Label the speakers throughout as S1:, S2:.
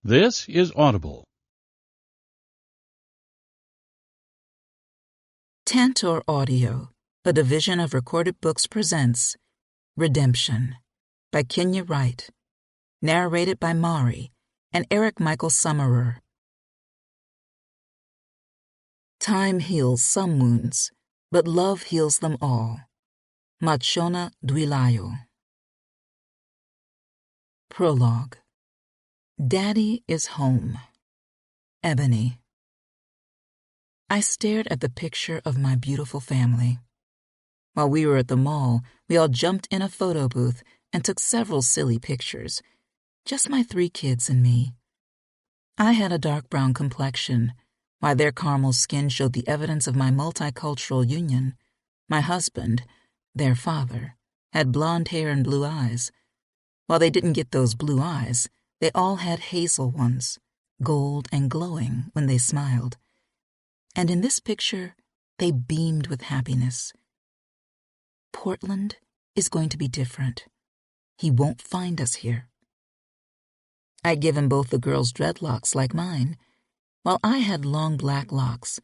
S1: This is Audible.
S2: Tantor Audio, a division of Recorded Books, presents Redemption by Wright, narrated by Mari and Eric Michael Summerer. Time heals some wounds, but love heals them all. Machona Duilayo. Prologue. Daddy is home. Ebony. I stared at the picture of my beautiful family. While we were at the mall, we all jumped in a photo booth and took several silly pictures. Just my 3 kids and me. I had a dark brown complexion, while their caramel skin showed the evidence of my multicultural union. My husband, their father, had blonde hair and blue eyes. While they didn't get those blue eyes, they all had hazel ones, gold and glowing when they smiled. And in this picture, they beamed with happiness. Portland is going to be different. He won't find us here. I'd given both the girls dreadlocks like mine. While I had long black locks,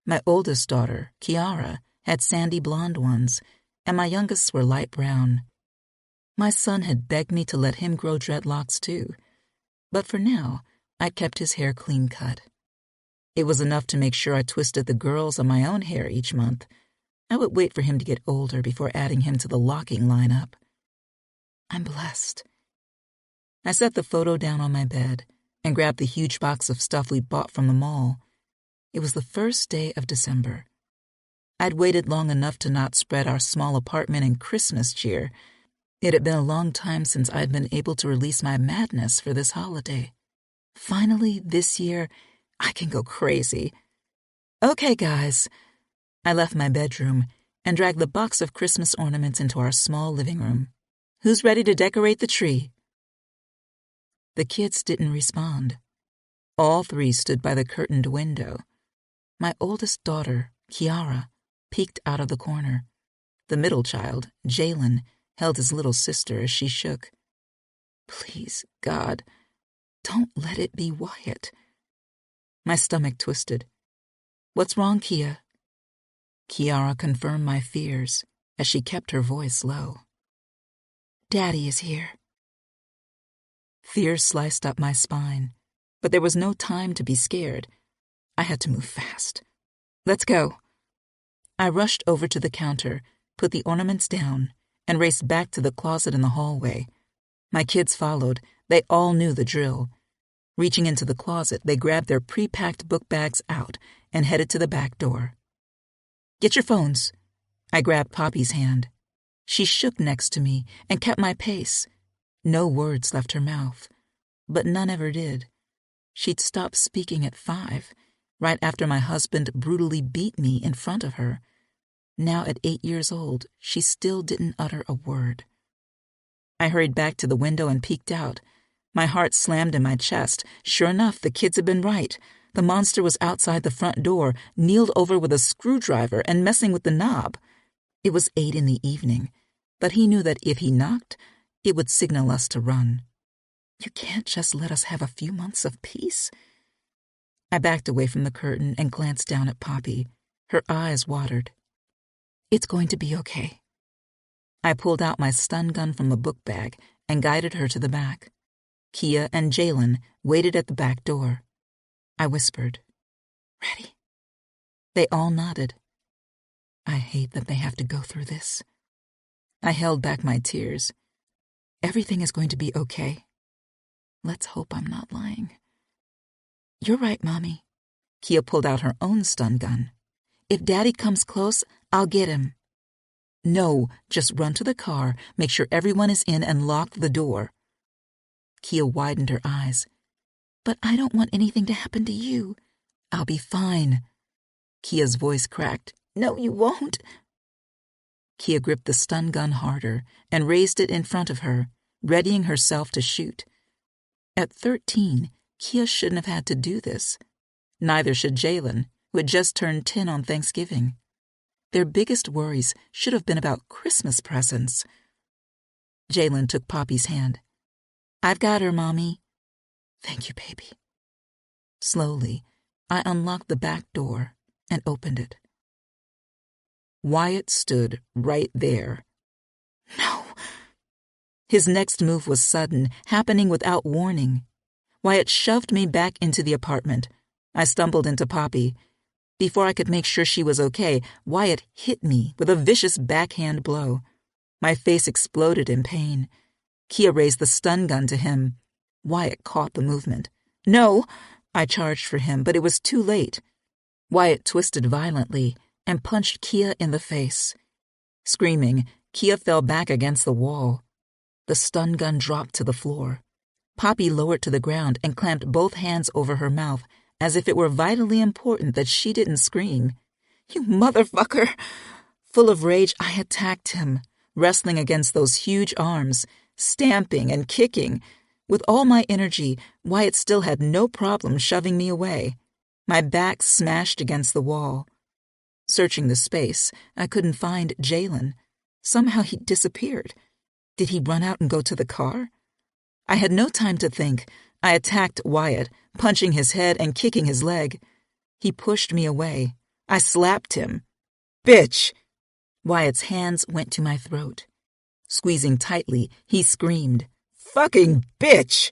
S2: my oldest daughter, Kiara, had sandy blonde ones, and my youngest were light brown. My son had begged me to let him grow dreadlocks too, but for now, I kept his hair clean cut. It was enough to make sure I twisted the girls on my own hair each month. I would wait for him to get older before adding him to the locking lineup. I'm blessed. I set the photo down on my bed and grabbed the huge box of stuff we bought from the mall. It was the first day of December. I'd waited long enough to not spread our small apartment in Christmas cheer. It had been a long time since I'd been able to release my madness for this holiday. Finally, this year, I can go crazy. Okay, guys. I left my bedroom and dragged the box of Christmas ornaments into our small living room. Who's ready to decorate the tree? The kids didn't respond. All 3 stood by the curtained window. My oldest daughter, Kiara, peeked out of the corner. The middle child, Jalen, held his little sister as she shook. Please, God, don't let it be Wyatt. My stomach twisted. What's wrong, Kia? Kiara confirmed my fears as she kept her voice low. Daddy is here. Fear sliced up my spine, but there was no time to be scared. I had to move fast. Let's go. I rushed over to the counter, put the ornaments down, and raced back to the closet in the hallway. My kids followed. They all knew the drill. Reaching into the closet, they grabbed their pre-packed book bags out and headed to the back door. Get your phones. I grabbed Poppy's hand. She shook next to me and kept my pace. No words left her mouth, but none ever did. She'd stopped speaking at 5, right after my husband brutally beat me in front of her. Now at 8 years old, she still didn't utter a word. I hurried back to the window and peeked out. My heart slammed in my chest. Sure enough, the kids had been right. The monster was outside the front door, kneeled over with a screwdriver and messing with the knob. It was 8 in the evening, but he knew that if he knocked, it would signal us to run. You can't just let us have a few months of peace. I backed away from the curtain and glanced down at Poppy. Her eyes watered. It's going to be okay. I pulled out my stun gun from the book bag and guided her to the back. Kia and Jalen waited at the back door. I whispered, Ready? They all nodded. I hate that they have to go through this. I held back my tears. Everything is going to be okay. Let's hope I'm not lying. You're right, Mommy. Kia pulled out her own stun gun. If Daddy comes close, I'll get him. No, just run to the car, make sure everyone is in, and lock the door. Kia widened her eyes. But I don't want anything to happen to you. I'll be fine. Kia's voice cracked. No, you won't. Kia gripped the stun gun harder and raised it in front of her, readying herself to shoot. At 13, Kia shouldn't have had to do this. Neither should Jalen, who had just turned 10 on Thanksgiving. Their biggest worries should have been about Christmas presents. Jalen took Poppy's hand. I've got her, Mommy. Thank you, baby. Slowly, I unlocked the back door and opened it. Wyatt stood right there. No! His next move was sudden, happening without warning. Wyatt shoved me back into the apartment. I stumbled into Poppy. Before I could make sure she was okay, Wyatt hit me with a vicious backhand blow. My face exploded in pain. Kia raised the stun gun to him. Wyatt caught the movement. No! I charged for him, but it was too late. Wyatt twisted violently and punched Kia in the face. Screaming, Kia fell back against the wall. The stun gun dropped to the floor. Poppy lowered to the ground and clamped both hands over her mouth as if it were vitally important that she didn't scream. You motherfucker! Full of rage, I attacked him, wrestling against those huge arms, stamping and kicking. With all my energy, Wyatt still had no problem shoving me away. My back smashed against the wall. Searching the space, I couldn't find Jalen. Somehow he disappeared. Did he run out and go to the car? I had no time to think. I attacked Wyatt, punching his head and kicking his leg. He pushed me away. I slapped him. Bitch! Wyatt's hands went to my throat. Squeezing tightly, he screamed, Fucking bitch!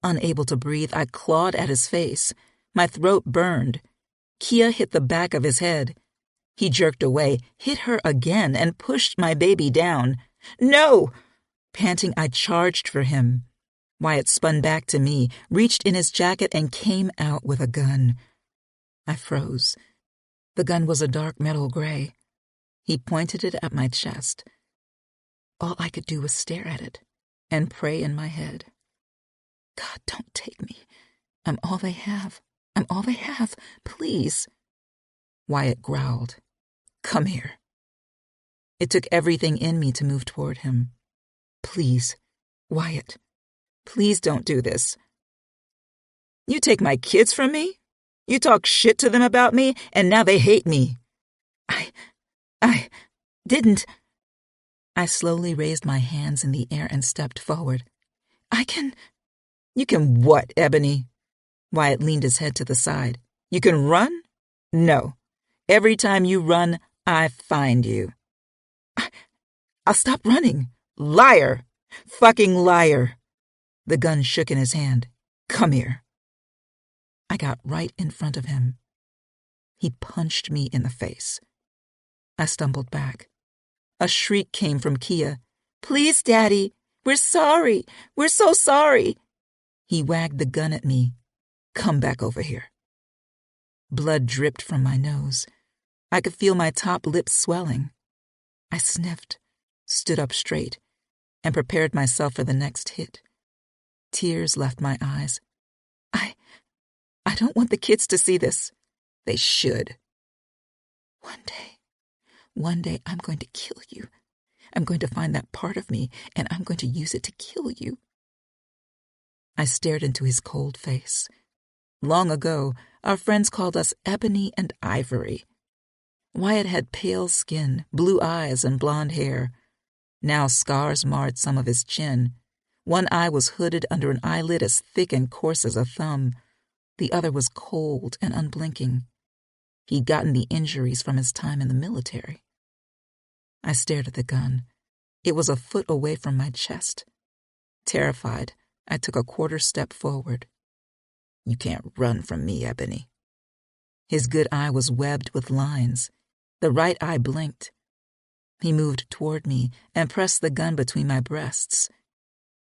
S2: Unable to breathe, I clawed at his face. My throat burned. Kia hit the back of his head. He jerked away, hit her again, and pushed my baby down. No! Panting, I charged for him. Wyatt spun back to me, reached in his jacket, and came out with a gun. I froze. The gun was a dark metal gray. He pointed it at my chest. All I could do was stare at it and pray in my head. God, don't take me. I'm all they have. I'm all they have. Please. Wyatt growled. Come here. It took everything in me to move toward him. Please, Wyatt, please don't do this. You take my kids from me? You talk shit to them about me, and now they hate me. I didn't. I slowly raised my hands in the air and stepped forward. You can what, Ebony? Wyatt leaned his head to the side. You can run? No. Every time you run, I find you. I'll stop running. Liar! Fucking liar! The gun shook in his hand. Come here. I got right in front of him. He punched me in the face. I stumbled back. A shriek came from Kia. Please, Daddy. We're sorry. We're so sorry. He wagged the gun at me. Come back over here. Blood dripped from my nose. I could feel my top lip swelling. I sniffed, stood up straight, and prepared myself for the next hit. Tears left my eyes. I don't want the kids to see this. They should. One day I'm going to kill you. I'm going to find that part of me, and I'm going to use it to kill you. I stared into his cold face. Long ago, our friends called us Ebony and Ivory. Wyatt had pale skin, blue eyes, and blonde hair. Now scars marred some of his chin. One eye was hooded under an eyelid as thick and coarse as a thumb. The other was cold and unblinking. He'd gotten the injuries from his time in the military. I stared at the gun. It was a foot away from my chest. Terrified, I took a quarter step forward. You can't run from me, Ebony. His good eye was webbed with lines. The right eye blinked. He moved toward me and pressed the gun between my breasts.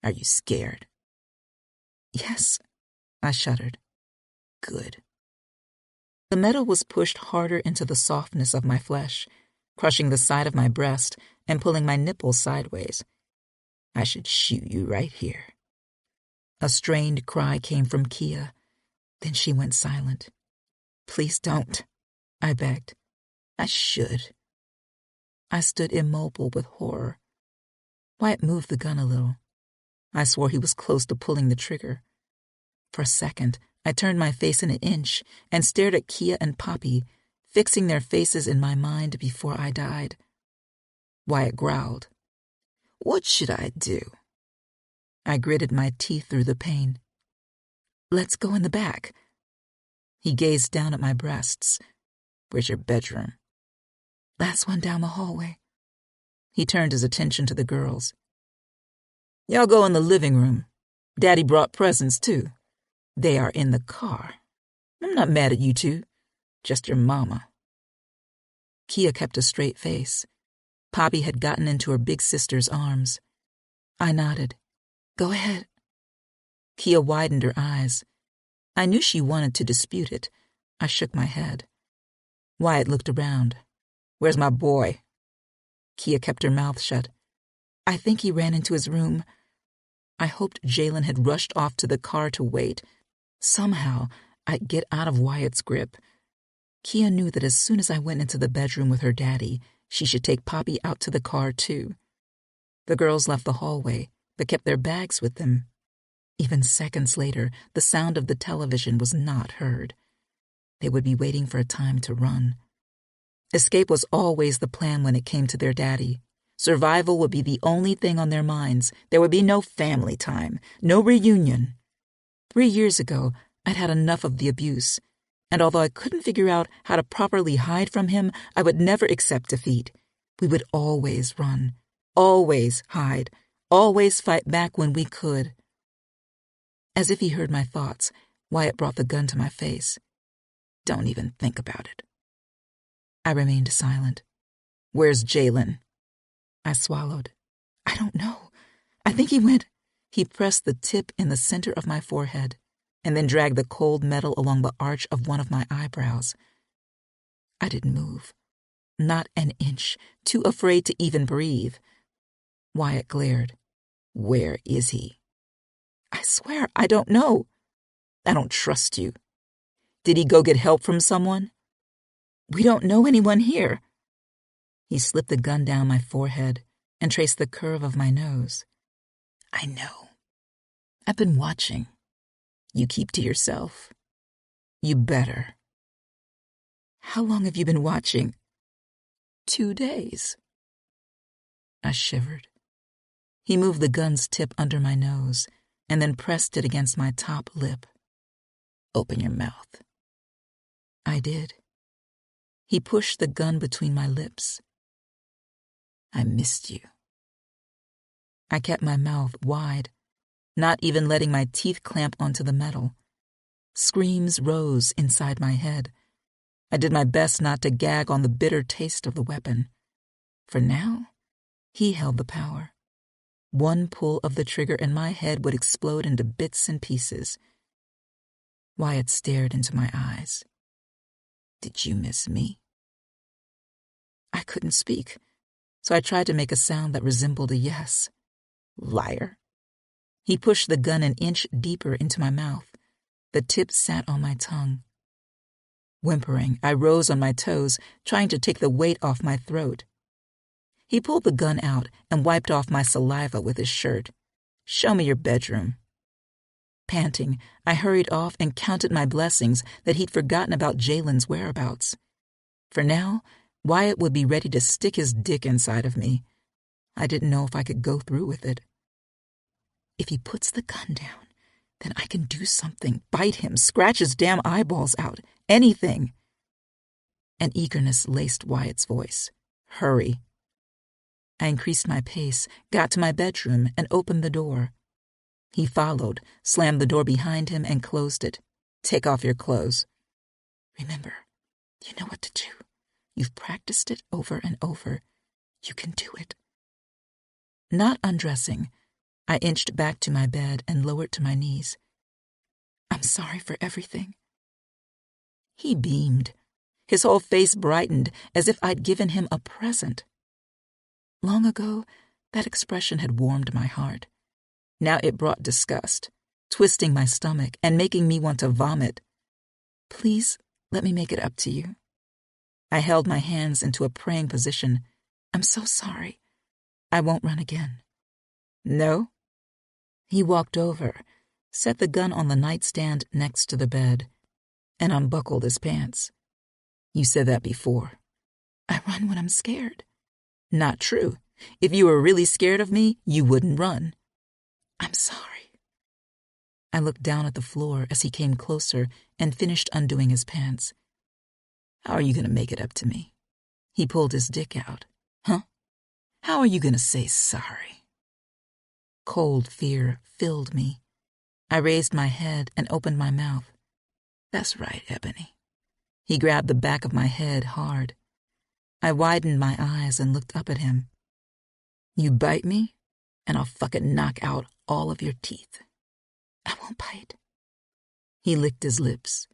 S2: Are you scared? Yes, I shuddered. Good. The metal was pushed harder into the softness of my flesh, crushing the side of my breast and pulling my nipples sideways. I should shoot you right here. A strained cry came from Kia. Then she went silent. Please don't, I begged. I should. I stood immobile with horror. Wyatt moved the gun a little. I swore he was close to pulling the trigger. For a second, I turned my face an inch and stared at Kia and Poppy, fixing their faces in my mind before I died. Wyatt growled. What should I do? I gritted my teeth through the pain. Let's go in the back. He gazed down at my breasts. Where's your bedroom? Last one down the hallway. He turned his attention to the girls. Y'all go in the living room. Daddy brought presents, too. They are in the car. I'm not mad at you two. Just your mama. Kia kept a straight face. Poppy had gotten into her big sister's arms. I nodded. Go ahead. Kia widened her eyes. I knew she wanted to dispute it. I shook my head. Wyatt looked around. Where's my boy? Kia kept her mouth shut. I think he ran into his room. I hoped Jalen had rushed off to the car to wait. Somehow, I'd get out of Wyatt's grip. Kia knew that as soon as I went into the bedroom with her daddy, she should take Poppy out to the car, too. The girls left the hallway, but kept their bags with them. Even seconds later, the sound of the television was not heard. They would be waiting for a time to run. Escape was always the plan when it came to their daddy. Survival would be the only thing on their minds. There would be no family time, no reunion. 3 years ago, I'd had enough of the abuse, and although I couldn't figure out how to properly hide from him, I would never accept defeat. We would always run, always hide, always fight back when we could. As if he heard my thoughts, Wyatt brought the gun to my face. Don't even think about it. I remained silent. Where's Jalen? I swallowed. I don't know. I think he went. He pressed the tip in the center of my forehead and then dragged the cold metal along the arch of one of my eyebrows. I didn't move. Not an inch, too afraid to even breathe. Wyatt glared. Where is he? I swear, I don't know. I don't trust you. Did he go get help from someone? We don't know anyone here. He slipped the gun down my forehead and traced the curve of my nose. I know. I've been watching. You keep to yourself. You better. How long have you been watching? 2 days. I shivered. He moved the gun's tip under my nose and then pressed it against my top lip. Open your mouth. I did. He pushed the gun between my lips. I missed you. I kept my mouth wide, not even letting my teeth clamp onto the metal. Screams rose inside my head. I did my best not to gag on the bitter taste of the weapon. For now, he held the power. One pull of the trigger and my head would explode into bits and pieces. Wyatt stared into my eyes. Did you miss me? I couldn't speak, so I tried to make a sound that resembled a yes. Liar. He pushed the gun an inch deeper into my mouth. The tip sat on my tongue. Whimpering, I rose on my toes, trying to take the weight off my throat. He pulled the gun out and wiped off my saliva with his shirt. Show me your bedroom. Panting, I hurried off and counted my blessings that he'd forgotten about Jalen's whereabouts. For now, Wyatt would be ready to stick his dick inside of me. I didn't know if I could go through with it. If he puts the gun down, then I can do something, bite him, scratch his damn eyeballs out, anything. An eagerness laced Wyatt's voice. Hurry. I increased my pace, got to my bedroom, and opened the door. He followed, slammed the door behind him, and closed it. Take off your clothes. Remember, you know what to do. You've practiced it over and over. You can do it. Not undressing, I inched back to my bed and lowered to my knees. I'm sorry for everything. He beamed. His whole face brightened as if I'd given him a present. Long ago, that expression had warmed my heart. Now it brought disgust, twisting my stomach and making me want to vomit. Please let me make it up to you. I held my hands into a praying position. I'm so sorry. I won't run again. No? He walked over, set the gun on the nightstand next to the bed, and unbuckled his pants. You said that before. I run when I'm scared. Not true. If you were really scared of me, you wouldn't run. I'm sorry. I looked down at the floor as he came closer and finished undoing his pants. How are you going to make it up to me? He pulled his dick out. Huh? How are you going to say sorry? Cold fear filled me. I raised my head and opened my mouth. That's right, Ebony. He grabbed the back of my head hard. I widened my eyes and looked up at him. You bite me, and I'll fucking knock out all of your teeth. I won't bite. He licked his lips.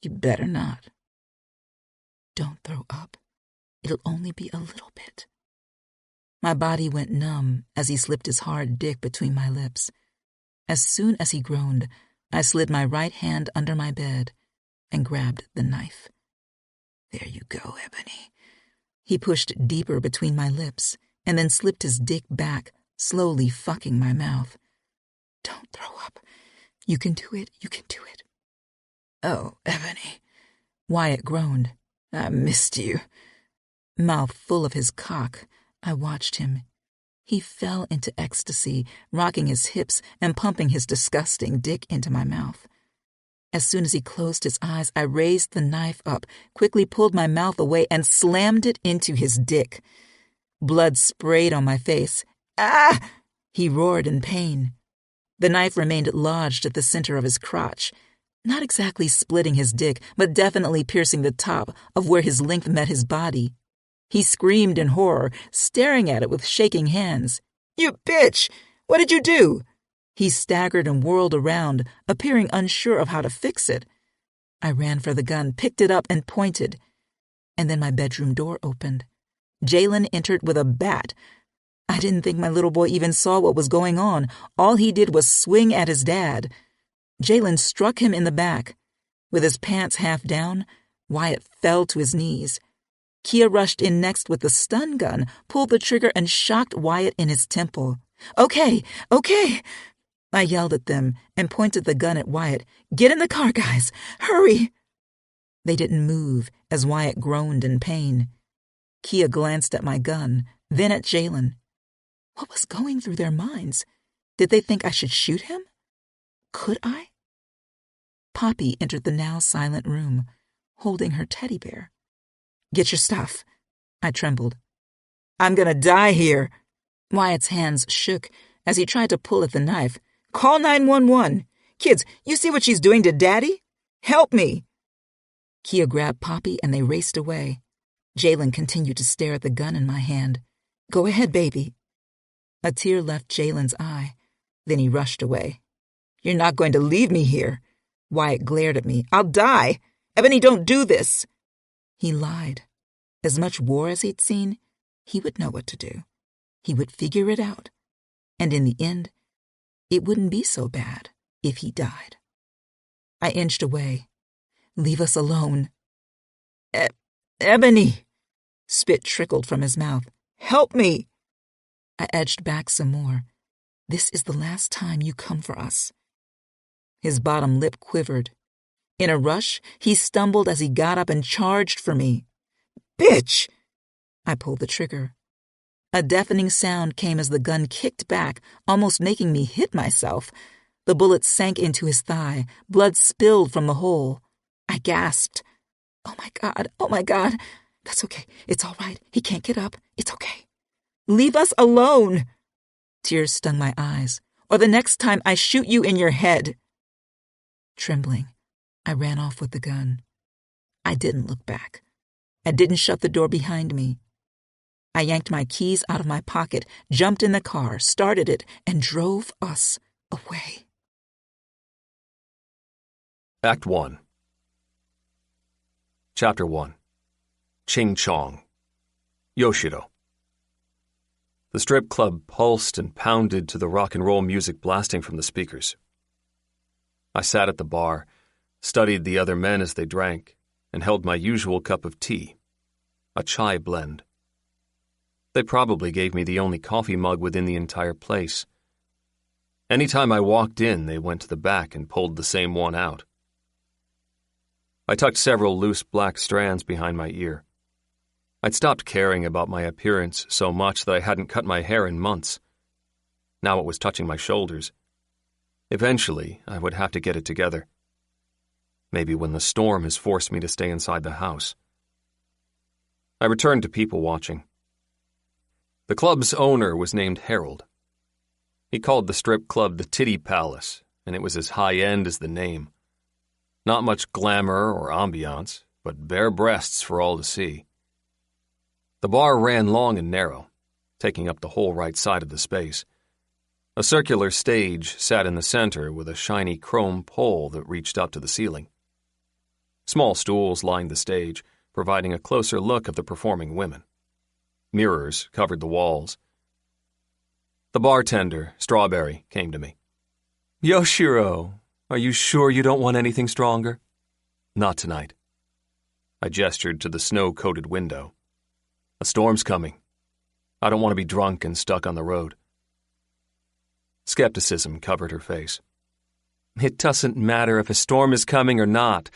S2: You better not. Don't throw up. It'll only be a little bit. My body went numb as he slipped his hard dick between my lips. As soon as he groaned, I slid my right hand under my bed and grabbed the knife. There you go, Ebony. He pushed deeper between my lips and then slipped his dick back, slowly fucking my mouth. Don't throw up. You can do it. You can do it. Oh, Ebony. Wyatt groaned. I missed you. Mouth full of his cock, I watched him. He fell into ecstasy, rocking his hips and pumping his disgusting dick into my mouth. As soon as he closed his eyes, I raised the knife up, quickly pulled my mouth away, and slammed it into his dick. Blood sprayed on my face. Ah! He roared in pain. The knife remained lodged at the center of his crotch, not exactly splitting his dick, but definitely piercing the top of where his length met his body. He screamed in horror, staring at it with shaking hands. You bitch! What did you do? He staggered and whirled around, appearing unsure of how to fix it. I ran for the gun, picked it up, and pointed. And then my bedroom door opened. Jalen entered with a bat. I didn't think my little boy even saw what was going on. All he did was swing at his dad. Jalen struck him in the back. With his pants half down, Wyatt fell to his knees. Kia rushed in next with the stun gun, pulled the trigger, and shocked Wyatt in his temple. Okay. I yelled at them and pointed the gun at Wyatt. Get in the car, guys. Hurry. They didn't move as Wyatt groaned in pain. Kia glanced at my gun, then at Jalen. What was going through their minds? Did they think I should shoot him? Could I? Poppy entered the now silent room, holding her teddy bear. Get your stuff. I trembled. I'm gonna die here. Wyatt's hands shook as he tried to pull at the knife. Call 911. Kids, you see what she's doing to Daddy? Help me. Kia grabbed Poppy and they raced away. Jalen continued to stare at the gun in my hand. Go ahead, baby. A tear left Jalen's eye. Then he rushed away. You're not going to leave me here. Wyatt glared at me. I'll die. Ebony, don't do this. He lied. As much war as he'd seen, he would know what to do. He would figure it out. And in the end, it wouldn't be so bad if he died. I inched away. Leave us alone. Ebony! Spit trickled from his mouth. Help me! I edged back some more. This is the last time you come for us. His bottom lip quivered. In a rush, he stumbled as he got up and charged for me. Bitch! I pulled the trigger. A deafening sound came as the gun kicked back, almost making me hit myself. The bullet sank into his thigh. Blood spilled from the hole. I gasped. Oh my God. That's okay. It's all right. He can't get up. It's okay. Leave us alone. Tears stung my eyes. Or the next time I shoot you in your head. Trembling, I ran off with the gun. I didn't look back. I didn't shut the door behind me. I yanked my keys out of my pocket, jumped in the car, started it, and drove us away.
S1: Act 1. Chapter 1. Ching Chong. Yoshiro. The strip club pulsed and pounded to the rock and roll music blasting from the speakers. I sat at the bar, studied the other men as they drank, and held my usual cup of tea, a chai blend. They probably gave me the only coffee mug within the entire place. Anytime I walked in, they went to the back and pulled the same one out. I tucked several loose black strands behind my ear. I'd stopped caring about my appearance so much that I hadn't cut my hair in months. Now it was touching my shoulders. Eventually, I would have to get it together. Maybe when the storm has forced me to stay inside the house. I returned to people watching. The club's owner was named Harold. He called the strip club the Titty Palace, and it was as high-end as the name. Not much glamour or ambiance, but bare breasts for all to see. The bar ran long and narrow, taking up the whole right side of the space. A circular stage sat in the center with a shiny chrome pole that reached up to the ceiling. Small stools lined the stage, providing a closer look of the performing women. Mirrors covered the walls. The bartender, Strawberry, came to me. "Yoshiro, are you sure you don't want anything stronger?" "Not tonight." I gestured to the snow-coated window. "A storm's coming. I don't want to be drunk and stuck on the road." Skepticism covered her face. "It doesn't matter if a storm is coming or not.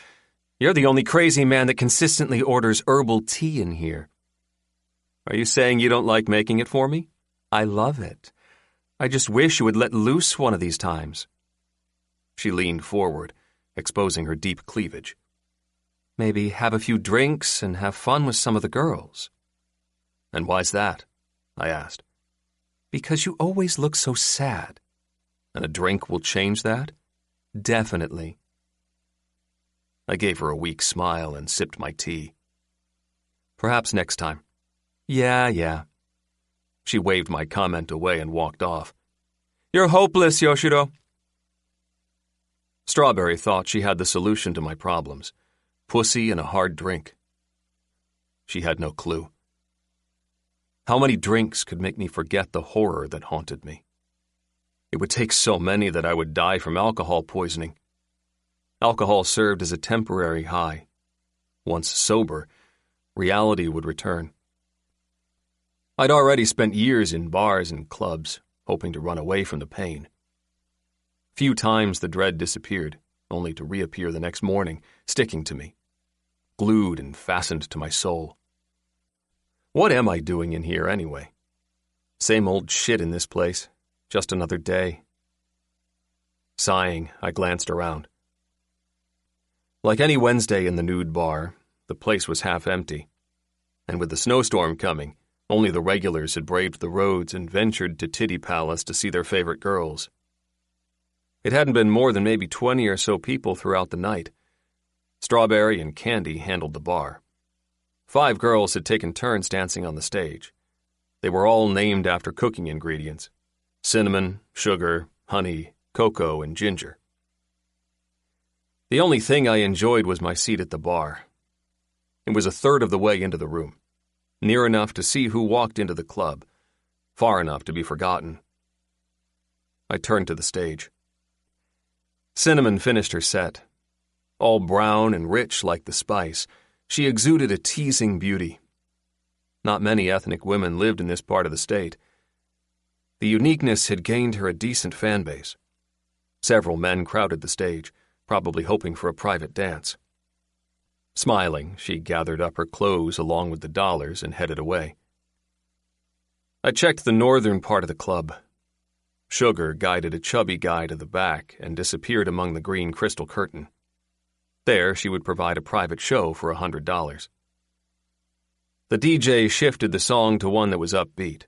S1: You're the only crazy man that consistently orders herbal tea in here." "Are you saying you don't like making it for me?" "I love it. I just wish you would let loose one of these times." She leaned forward, exposing her deep cleavage. "Maybe have a few drinks and have fun with some of the girls." "And why's that?" I asked. "Because you always look so sad." "And a drink will change that?" "Definitely." I gave her a weak smile and sipped my tea. "Perhaps next time." Yeah. She waved my comment away and walked off. "You're hopeless, Yoshiro." Strawberry thought she had the solution to my problems. Pussy and a hard drink. She had no clue. How many drinks could make me forget the horror that haunted me? It would take so many that I would die from alcohol poisoning. Alcohol served as a temporary high. Once sober, reality would return. I'd already spent years in bars and clubs, hoping to run away from the pain. Few times the dread disappeared, only to reappear the next morning, sticking to me, glued and fastened to my soul. What am I doing in here anyway? Same old shit in this place, just another day. Sighing, I glanced around. Like any Wednesday in the nude bar, the place was half empty. And with the snowstorm coming, only the regulars had braved the roads and ventured to Titty Palace to see their favorite girls. It hadn't been more than maybe 20 or so people throughout the night. Strawberry and Candy handled the bar. 5 girls had taken turns dancing on the stage. They were all named after cooking ingredients: cinnamon, sugar, honey, cocoa, and ginger. The only thing I enjoyed was my seat at the bar. It was a third of the way into the room, near enough to see who walked into the club, far enough to be forgotten. I turned to the stage. Cinnamon finished her set. All brown and rich like the spice, she exuded a teasing beauty. Not many ethnic women lived in this part of the state. The uniqueness had gained her a decent fan base. Several men crowded the stage, probably hoping for a private dance. Smiling, she gathered up her clothes along with the dollars and headed away. I checked the northern part of the club. Sugar guided a chubby guy to the back and disappeared among the green crystal curtain. There, she would provide a private show for $100. The DJ shifted the song to one that was upbeat.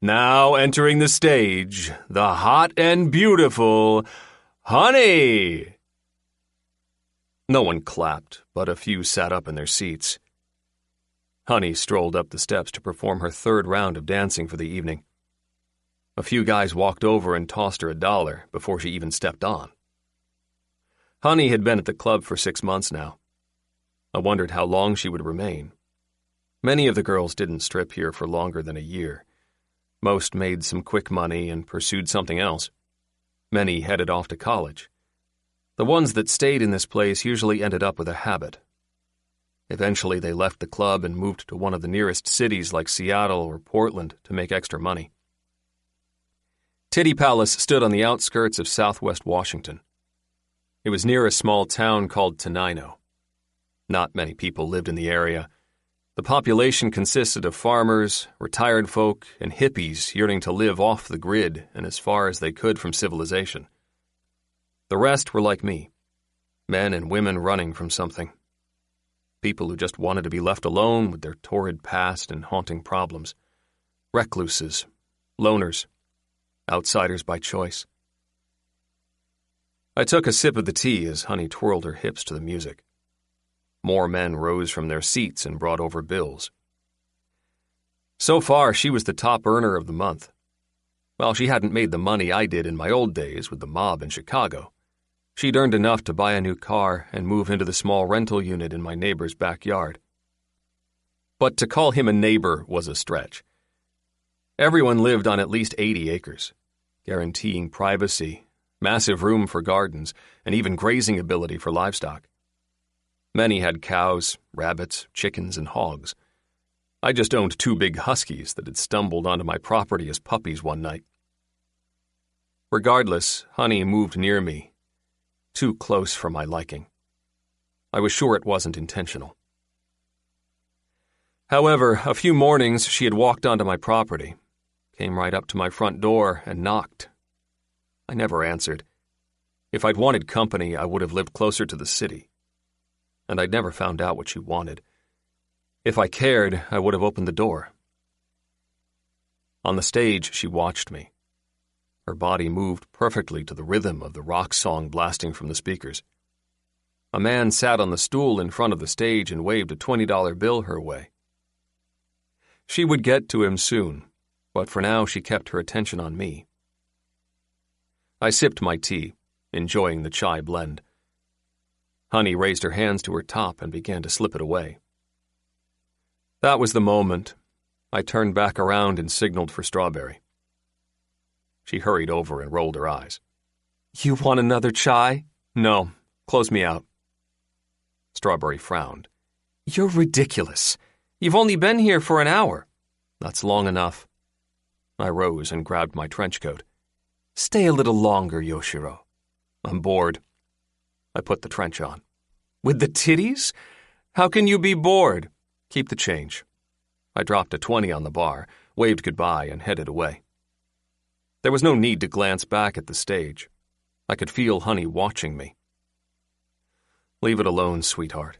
S1: "Now entering the stage, the hot and beautiful Honey!" No one clapped, but a few sat up in their seats. Honey strolled up the steps to perform her 3rd round of dancing for the evening. A few guys walked over and tossed her $1 before she even stepped on. Honey had been at the club for 6 months now. I wondered how long she would remain. Many of the girls didn't strip here for longer than a year. Most made some quick money and pursued something else. Many headed off to college. The ones that stayed in this place usually ended up with a habit. Eventually they left the club and moved to one of the nearest cities like Seattle or Portland to make extra money. Titty Palace stood on the outskirts of southwest Washington. It was near a small town called Tenino. Not many people lived in the area. The population consisted of farmers, retired folk, and hippies yearning to live off the grid and as far as they could from civilization. The rest were like me, men and women running from something. People who just wanted to be left alone with their torrid past and haunting problems. Recluses, loners, outsiders by choice. I took a sip of the tea as Honey twirled her hips to the music. More men rose from their seats and brought over bills. So far, she was the top earner of the month. While she hadn't made the money I did in my old days with the mob in Chicago, she'd earned enough to buy a new car and move into the small rental unit in my neighbor's backyard. But to call him a neighbor was a stretch. Everyone lived on at least 80 acres, guaranteeing privacy, massive room for gardens, and even grazing ability for livestock. Many had cows, rabbits, chickens, and hogs. I just owned 2 big huskies that had stumbled onto my property as puppies one night. Regardless, Honey moved near me, too close for my liking. I was sure it wasn't intentional. However, a few mornings she had walked onto my property, came right up to my front door, and knocked. I never answered. If I'd wanted company, I would have lived closer to the city. And I'd never found out what she wanted. If I cared, I would have opened the door. On the stage, she watched me. Her body moved perfectly to the rhythm of the rock song blasting from the speakers. A man sat on the stool in front of the stage and waved a $20 bill her way. She would get to him soon, but for now she kept her attention on me. I sipped my tea, enjoying the chai blend. Honey raised her hands to her top and began to slip it away. That was the moment. I turned back around and signaled for Strawberry. She hurried over and rolled her eyes. "You want another chai?" "No, close me out." Strawberry frowned. "You're ridiculous. You've only been here for an hour." "That's long enough." I rose and grabbed my trench coat. "Stay a little longer, Yoshiro." "I'm bored." I put the trench on. "With the titties? How can you be bored?" "Keep the change." I dropped a 20 on the bar, waved goodbye, and headed away. There was no need to glance back at the stage. I could feel Honey watching me. Leave it alone, sweetheart.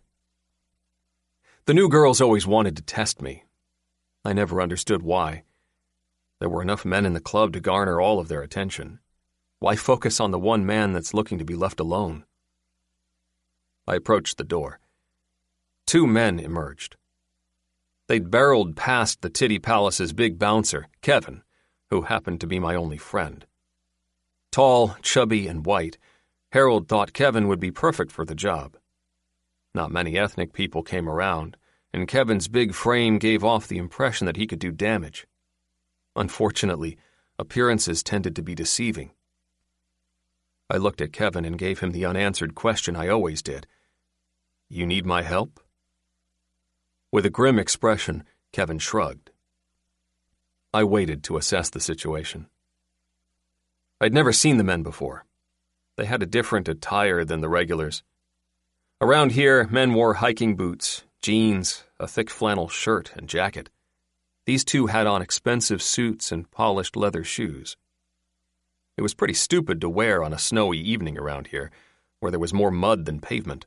S1: The new girls always wanted to test me. I never understood why. There were enough men in the club to garner all of their attention. Why focus on the one man that's looking to be left alone? I approached the door. 2 men emerged. They'd barreled past the Titty Palace's big bouncer, Kevin, who happened to be my only friend. Tall, chubby, and white, Harold thought Kevin would be perfect for the job. Not many ethnic people came around, and Kevin's big frame gave off the impression that he could do damage. Unfortunately, appearances tended to be deceiving. I looked at Kevin and gave him the unanswered question I always did. "You need my help?" With a grim expression, Kevin shrugged. I waited to assess the situation. I'd never seen the men before. They had a different attire than the regulars. Around here, men wore hiking boots, jeans, a thick flannel shirt, and jacket. These 2 had on expensive suits and polished leather shoes. It was pretty stupid to wear on a snowy evening around here, where there was more mud than pavement.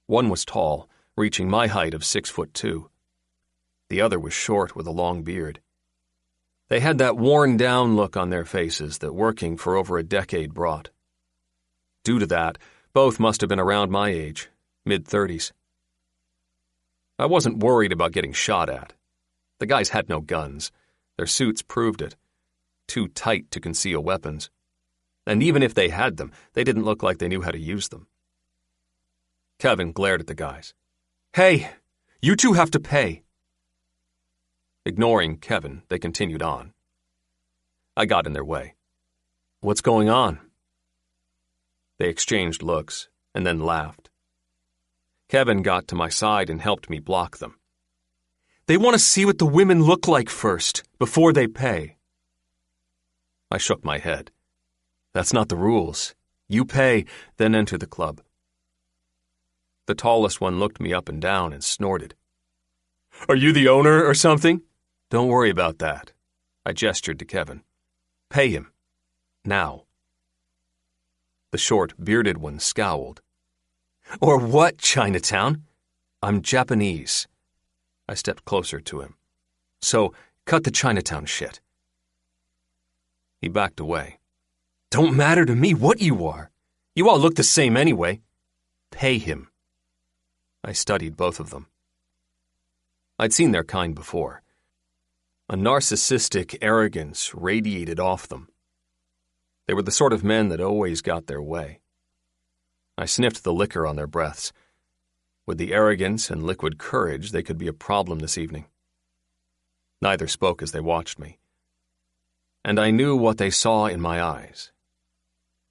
S1: One was tall, reaching my height of 6'2". The other was short with a long beard. They had that worn-down look on their faces that working for over a decade brought. Due to that, both must have been around my age, mid-30s. I wasn't worried about getting shot at. The guys had no guns. Their suits proved it. Too tight to conceal weapons. And even if they had them, they didn't look like they knew how to use them. Kevin glared at the guys. "Hey, you 2 have to pay." Ignoring Kevin, they continued on. I got in their way. "What's going on?" They exchanged looks, and then laughed. Kevin got to my side and helped me block them. "They want to see what the women look like first, before they pay." I shook my head. "That's not the rules. You pay, then enter the club." The tallest one looked me up and down and snorted. "Are you the owner or something?" "Don't worry about that." I gestured to Kevin. "Pay him. Now." The short, bearded one scowled. Or what, Chinatown? I'm Japanese. I stepped closer to him. So, cut the Chinatown shit. He backed away. Don't matter to me what you are. You all look the same anyway. Pay him. I studied both of them. I'd seen their kind before. A narcissistic arrogance radiated off them. They were the sort of men that always got their way. I sniffed the liquor on their breaths. With the arrogance and liquid courage, they could be a problem this evening. Neither spoke as they watched me. And I knew what they saw in my eyes.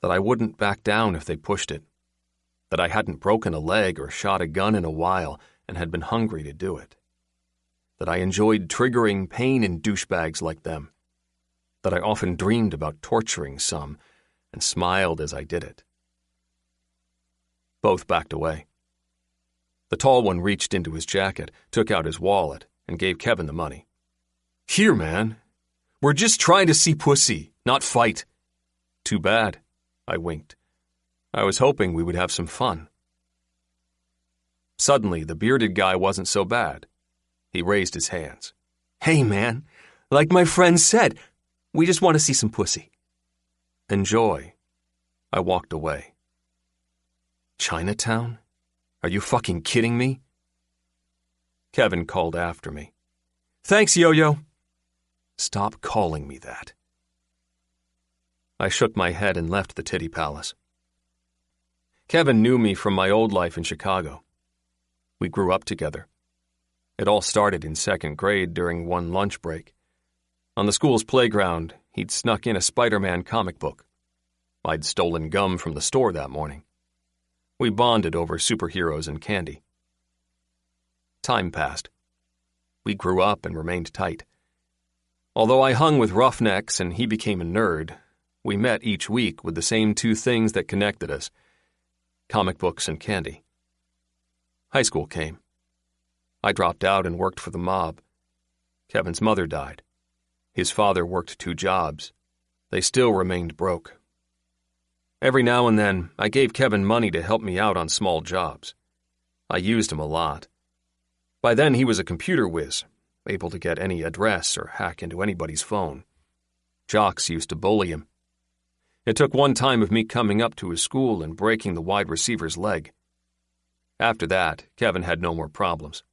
S1: That I wouldn't back down if they pushed it. That I hadn't broken a leg or shot a gun in a while and had been hungry to do it. That I enjoyed triggering pain in douchebags like them. That I often dreamed about torturing some and smiled as I did it. Both backed away. The tall one reached into his jacket, took out his wallet, and gave Kevin the money. Here, man. We're just trying to see pussy, not fight. Too bad, I winked. I was hoping we would have some fun. Suddenly, the bearded guy wasn't so bad. He raised his hands. Hey, man, like my friend said, we just want to see some pussy. Enjoy. I walked away. Chinatown? Are you fucking kidding me? Kevin called after me. Thanks, Yo-Yo. Stop calling me that. I shook my head and left the Titty Palace. Kevin knew me from my old life in Chicago. We grew up together. It all started in second grade during one lunch break. On the school's playground, he'd snuck in a Spider-Man comic book. I'd stolen gum from the store that morning. We bonded over superheroes and candy. Time passed. We grew up and remained tight. Although I hung with roughnecks and he became a nerd, we met each week with the same two things that connected us: comic books and candy. High school came. I dropped out and worked for the mob. Kevin's mother died. His father worked 2 jobs. They still remained broke. Every now and then, I gave Kevin money to help me out on small jobs. I used him a lot. By then, he was a computer whiz, able to get any address or hack into anybody's phone. Jocks used to bully him. It took one time of me coming up to his school and breaking the wide receiver's leg. After that, Kevin had no more problems.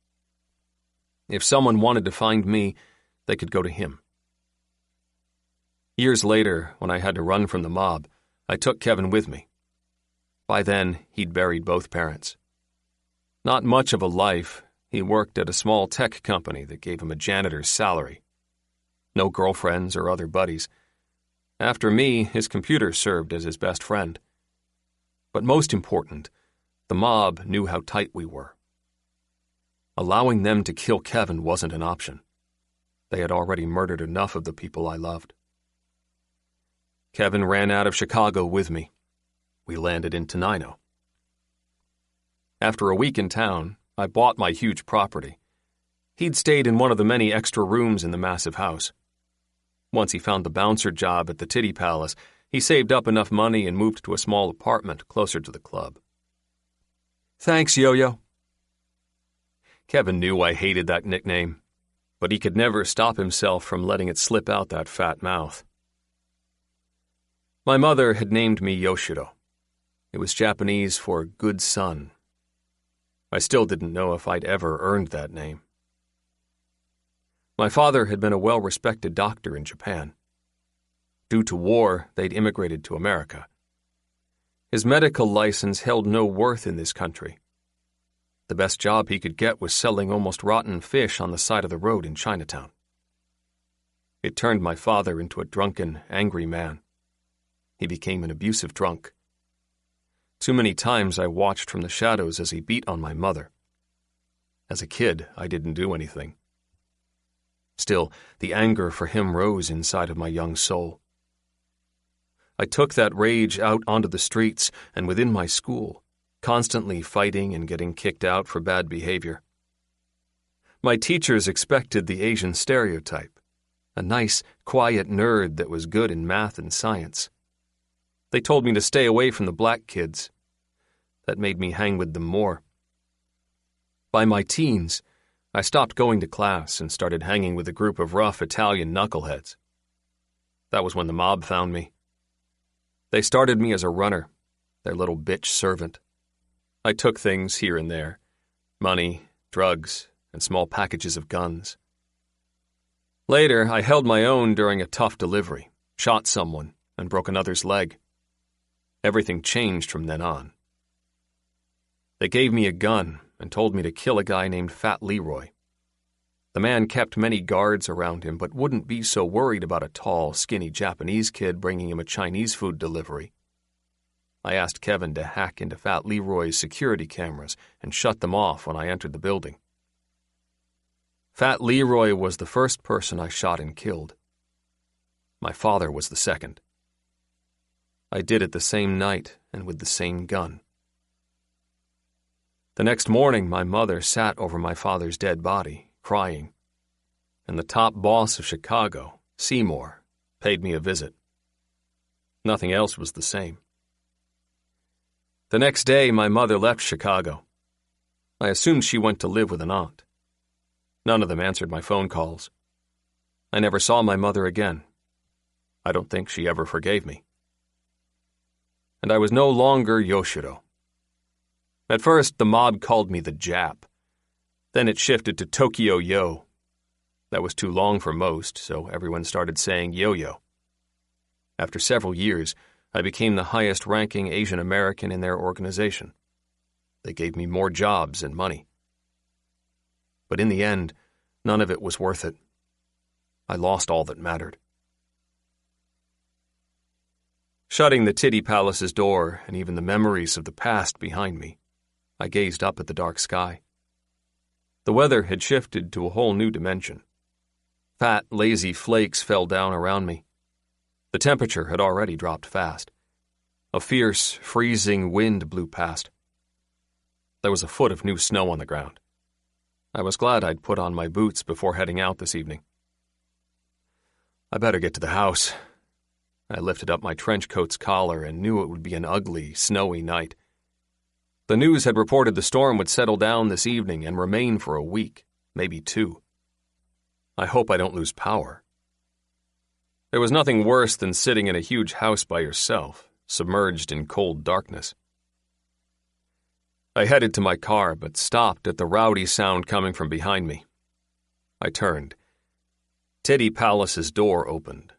S1: If someone wanted to find me, they could go to him. Years later, when I had to run from the mob, I took Kevin with me. By then, he'd buried both parents. Not much of a life. He worked at a small tech company that gave him a janitor's salary. No girlfriends or other buddies. After me, his computer served as his best friend. But most important, the mob knew how tight we were. Allowing them to kill Kevin wasn't an option. They had already murdered enough of the people I loved. Kevin ran out of Chicago with me. We landed in Tenino. After a week in town, I bought my huge property. He'd stayed in one of the many extra rooms in the massive house. Once he found the bouncer job at the Titty Palace, he saved up enough money and moved to a small apartment closer to the club. Thanks, Yo-Yo. Kevin knew I hated that nickname, but he could never stop himself from letting it slip out that fat mouth. My mother had named me Yoshiro. It was Japanese for good son. I still didn't know if I'd ever earned that name. My father had been a well-respected doctor in Japan. Due to war, they'd immigrated to America. His medical license held no worth in this country. The best job he could get was selling almost rotten fish on the side of the road in Chinatown. It turned my father into a drunken, angry man. He became an abusive drunk. Too many times I watched from the shadows as he beat on my mother. As a kid, I didn't do anything. Still, the anger for him rose inside of my young soul. I took that rage out onto the streets and within my school, constantly fighting and getting kicked out for bad behavior. My teachers expected the Asian stereotype, a nice, quiet nerd that was good in math and science. They told me to stay away from the black kids. That made me hang with them more. By my teens, I stopped going to class and started hanging with a group of rough Italian knuckleheads. That was when the mob found me. They started me as a runner, their little bitch servant. I took things here and there, money, drugs, and small packages of guns. Later, I held my own during a tough delivery, shot someone, and broke another's leg. Everything changed from then on. They gave me a gun and told me to kill a guy named Fat Leroy. The man kept many guards around him, but wouldn't be so worried about a tall, skinny Japanese kid bringing him a Chinese food delivery. I asked Kevin to hack into Fat Leroy's security cameras and shut them off when I entered the building. Fat Leroy was the first person I shot and killed. My father was the second. I did it the same night and with the same gun. The next morning, my mother sat over my father's dead body, crying, and the top boss of Chicago, Seymour, paid me a visit. Nothing else was the same. The next day, my mother left Chicago. I assumed she went to live with an aunt. None of them answered my phone calls. I never saw my mother again. I don't think she ever forgave me. And I was no longer Yoshiro. At first, the mob called me the Jap. Then it shifted to Tokyo Yo. That was too long for most, so everyone started saying Yo-Yo. After several years, I became the highest-ranking Asian American in their organization. They gave me more jobs and money. But in the end, none of it was worth it. I lost all that mattered. Shutting the Titty Palace's door and even the memories of the past behind me, I gazed up at the dark sky. The weather had shifted to a whole new dimension. Fat, lazy flakes fell down around me. The temperature had already dropped fast. A fierce, freezing wind blew past. There was a foot of new snow on the ground. I was glad I'd put on my boots before heading out this evening. I better get to the house. I lifted up my trench coat's collar and knew it would be an ugly, snowy night. The news had reported the storm would settle down this evening and remain for a week, maybe 2. I hope I don't lose power. There was nothing worse than sitting in a huge house by yourself, submerged in cold darkness. I headed to my car, but stopped at the rowdy sound coming from behind me. I turned. Titty Palace's door opened.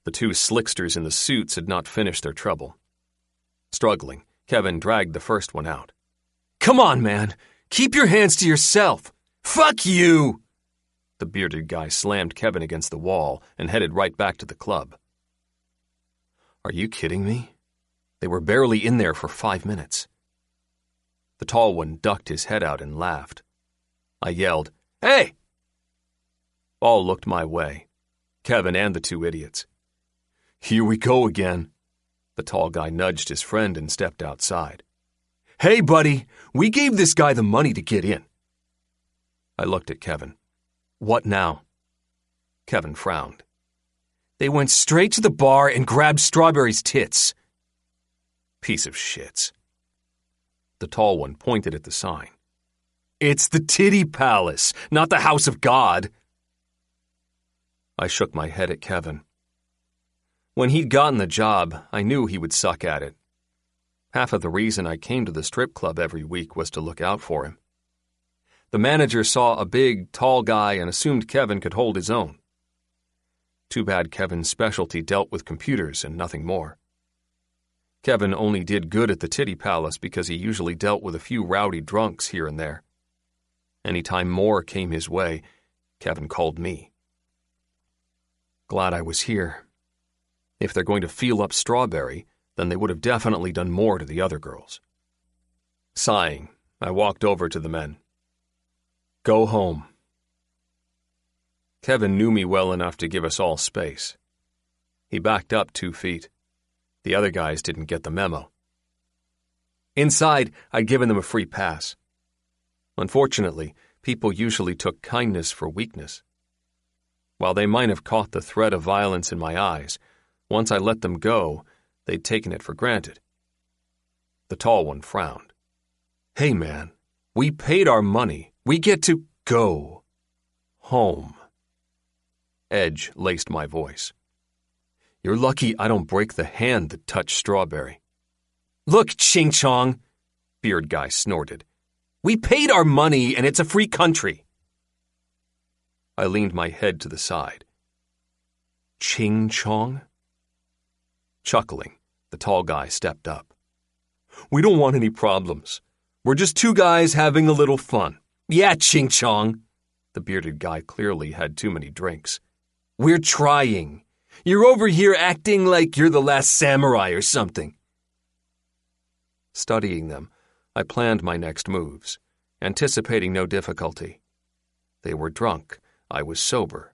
S1: The 2 slicksters in the suits had not finished their trouble. Struggling, Kevin dragged the first one out. "Come on, man! Keep your hands to yourself! Fuck you!" The bearded guy slammed Kevin against the wall and headed right back to the club. Are you kidding me? They were barely in there for 5 minutes. The tall one ducked his head out and laughed. I yelled, "Hey!" All looked my way, Kevin and the 2 idiots. "Here we go again." The tall guy nudged his friend and stepped outside. "Hey, buddy, we gave this guy the money to get in." I looked at Kevin. "What now?" Kevin frowned. "They went straight to the bar and grabbed Strawberry's tits." Piece of shits. The tall one pointed at the sign. "It's the Titty Palace, not the House of God." I shook my head at Kevin. When he'd gotten the job, I knew he would suck at it. Half of the reason I came to the strip club every week was to look out for him. The manager saw a big, tall guy and assumed Kevin could hold his own. Too bad Kevin's specialty dealt with computers and nothing more. Kevin only did good at the Titty Palace because he usually dealt with a few rowdy drunks here and there. Anytime more came his way, Kevin called me. Glad I was here. If they're going to feel up Strawberry, then they would have definitely done more to the other girls. Sighing, I walked over to the men. Go home. Kevin knew me well enough to give us all space. He backed up 2 feet. The other guys didn't get the memo. Inside, I'd given them a free pass. Unfortunately, people usually took kindness for weakness. While they might have caught the threat of violence in my eyes, once I let them go, They'd taken it for granted. The tall one frowned. Hey, man, we paid our money. We get to go home. Edge laced my voice. You're lucky I don't break the hand that touched Strawberry. Look, Ching Chong, Beard Guy snorted. We paid our money and it's a free country. I leaned my head to the side. Ching Chong? Chuckling, the tall guy stepped up. We don't want any problems. We're just two guys having a little fun. Yeah, Ching Chong. The bearded guy clearly had too many drinks. We're trying. You're over here acting like you're the last samurai or something. Studying them, I planned my next moves, anticipating no difficulty. They were drunk. I was sober.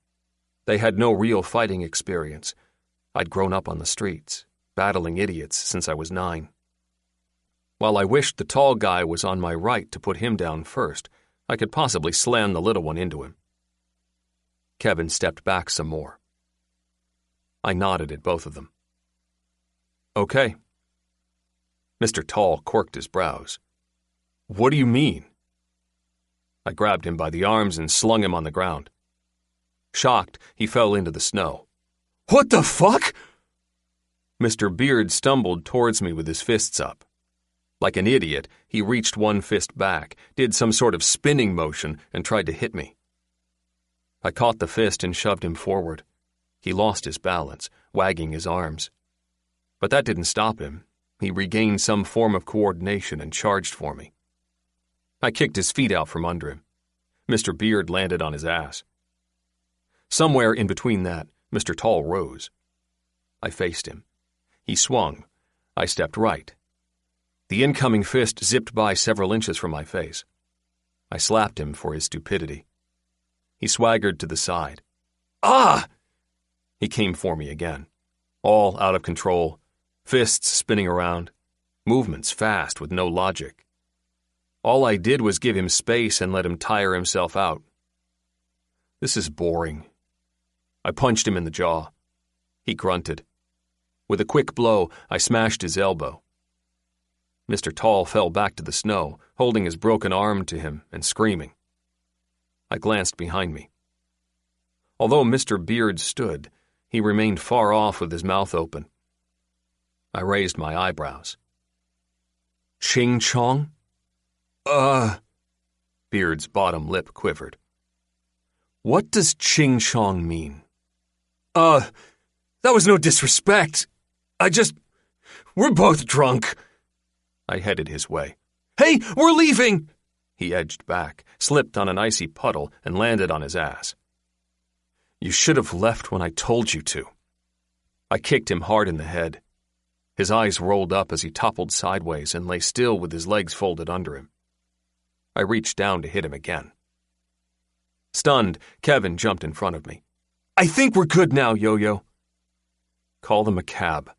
S1: They had no real fighting experience. I'd grown up on the streets, battling idiots since I was 9. While I wished the tall guy was on my right to put him down first, I could possibly slam the little one into him. Kevin stepped back some more. I nodded at both of them. Okay. Mr. Tall quirked his brows. What do you mean? I grabbed him by the arms and slung him on the ground. Shocked, he fell into the snow. What the fuck? Mr. Beard stumbled towards me with his fists up. Like an idiot, he reached one fist back, did some sort of spinning motion, and tried to hit me. I caught the fist and shoved him forward. He lost his balance, wagging his arms. But that didn't stop him. He regained some form of coordination and charged for me. I kicked his feet out from under him. Mr. Beard landed on his ass. Somewhere in between that, Mr. Tall rose. I faced him. He swung. I stepped right. The incoming fist zipped by several inches from my face. I slapped him for his stupidity. He swaggered to the side. Ah! He came for me again. All out of control, fists spinning around, movements fast with no logic. All I did was give him space and let him tire himself out. This is boring. I punched him in the jaw. He grunted. With a quick blow, I smashed his elbow. Mr. Tall fell back to the snow, holding his broken arm to him and screaming. I glanced behind me. Although Mr. Beard stood, he remained far off with his mouth open. I raised my eyebrows. Ching Chong? Beard's bottom lip quivered. What does Ching Chong mean? That was no disrespect. We're both drunk. I headed his way. Hey, we're leaving! He edged back, slipped on an icy puddle, and landed on his ass. You should have left when I told you to. I kicked him hard in the head. His eyes rolled up as he toppled sideways and lay still with his legs folded under him. I reached down to hit him again. Stunned, Kevin jumped in front of me. I think we're good now, Yo-Yo. Call them a cab.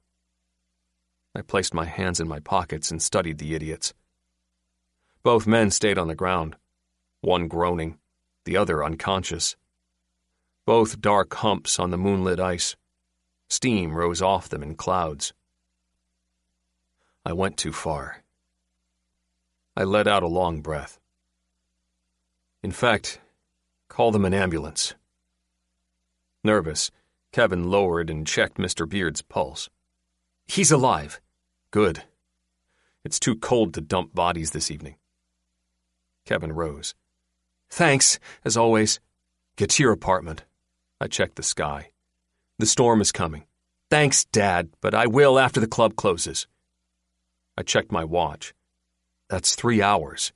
S1: I placed my hands in my pockets and studied the idiots. Both men stayed on the ground, one groaning, the other unconscious. Both dark humps on the moonlit ice. Steam rose off them in clouds. I went too far. I let out a long breath. In fact, call them an ambulance. Nervous, Kevin lowered and checked Mr. Beard's pulse. He's alive. Good. It's too cold to dump bodies this evening. Kevin rose. Thanks, as always. Get to your apartment. I checked the sky. The storm is coming. Thanks, Dad, but I will after the club closes. I checked my watch. That's 3 hours.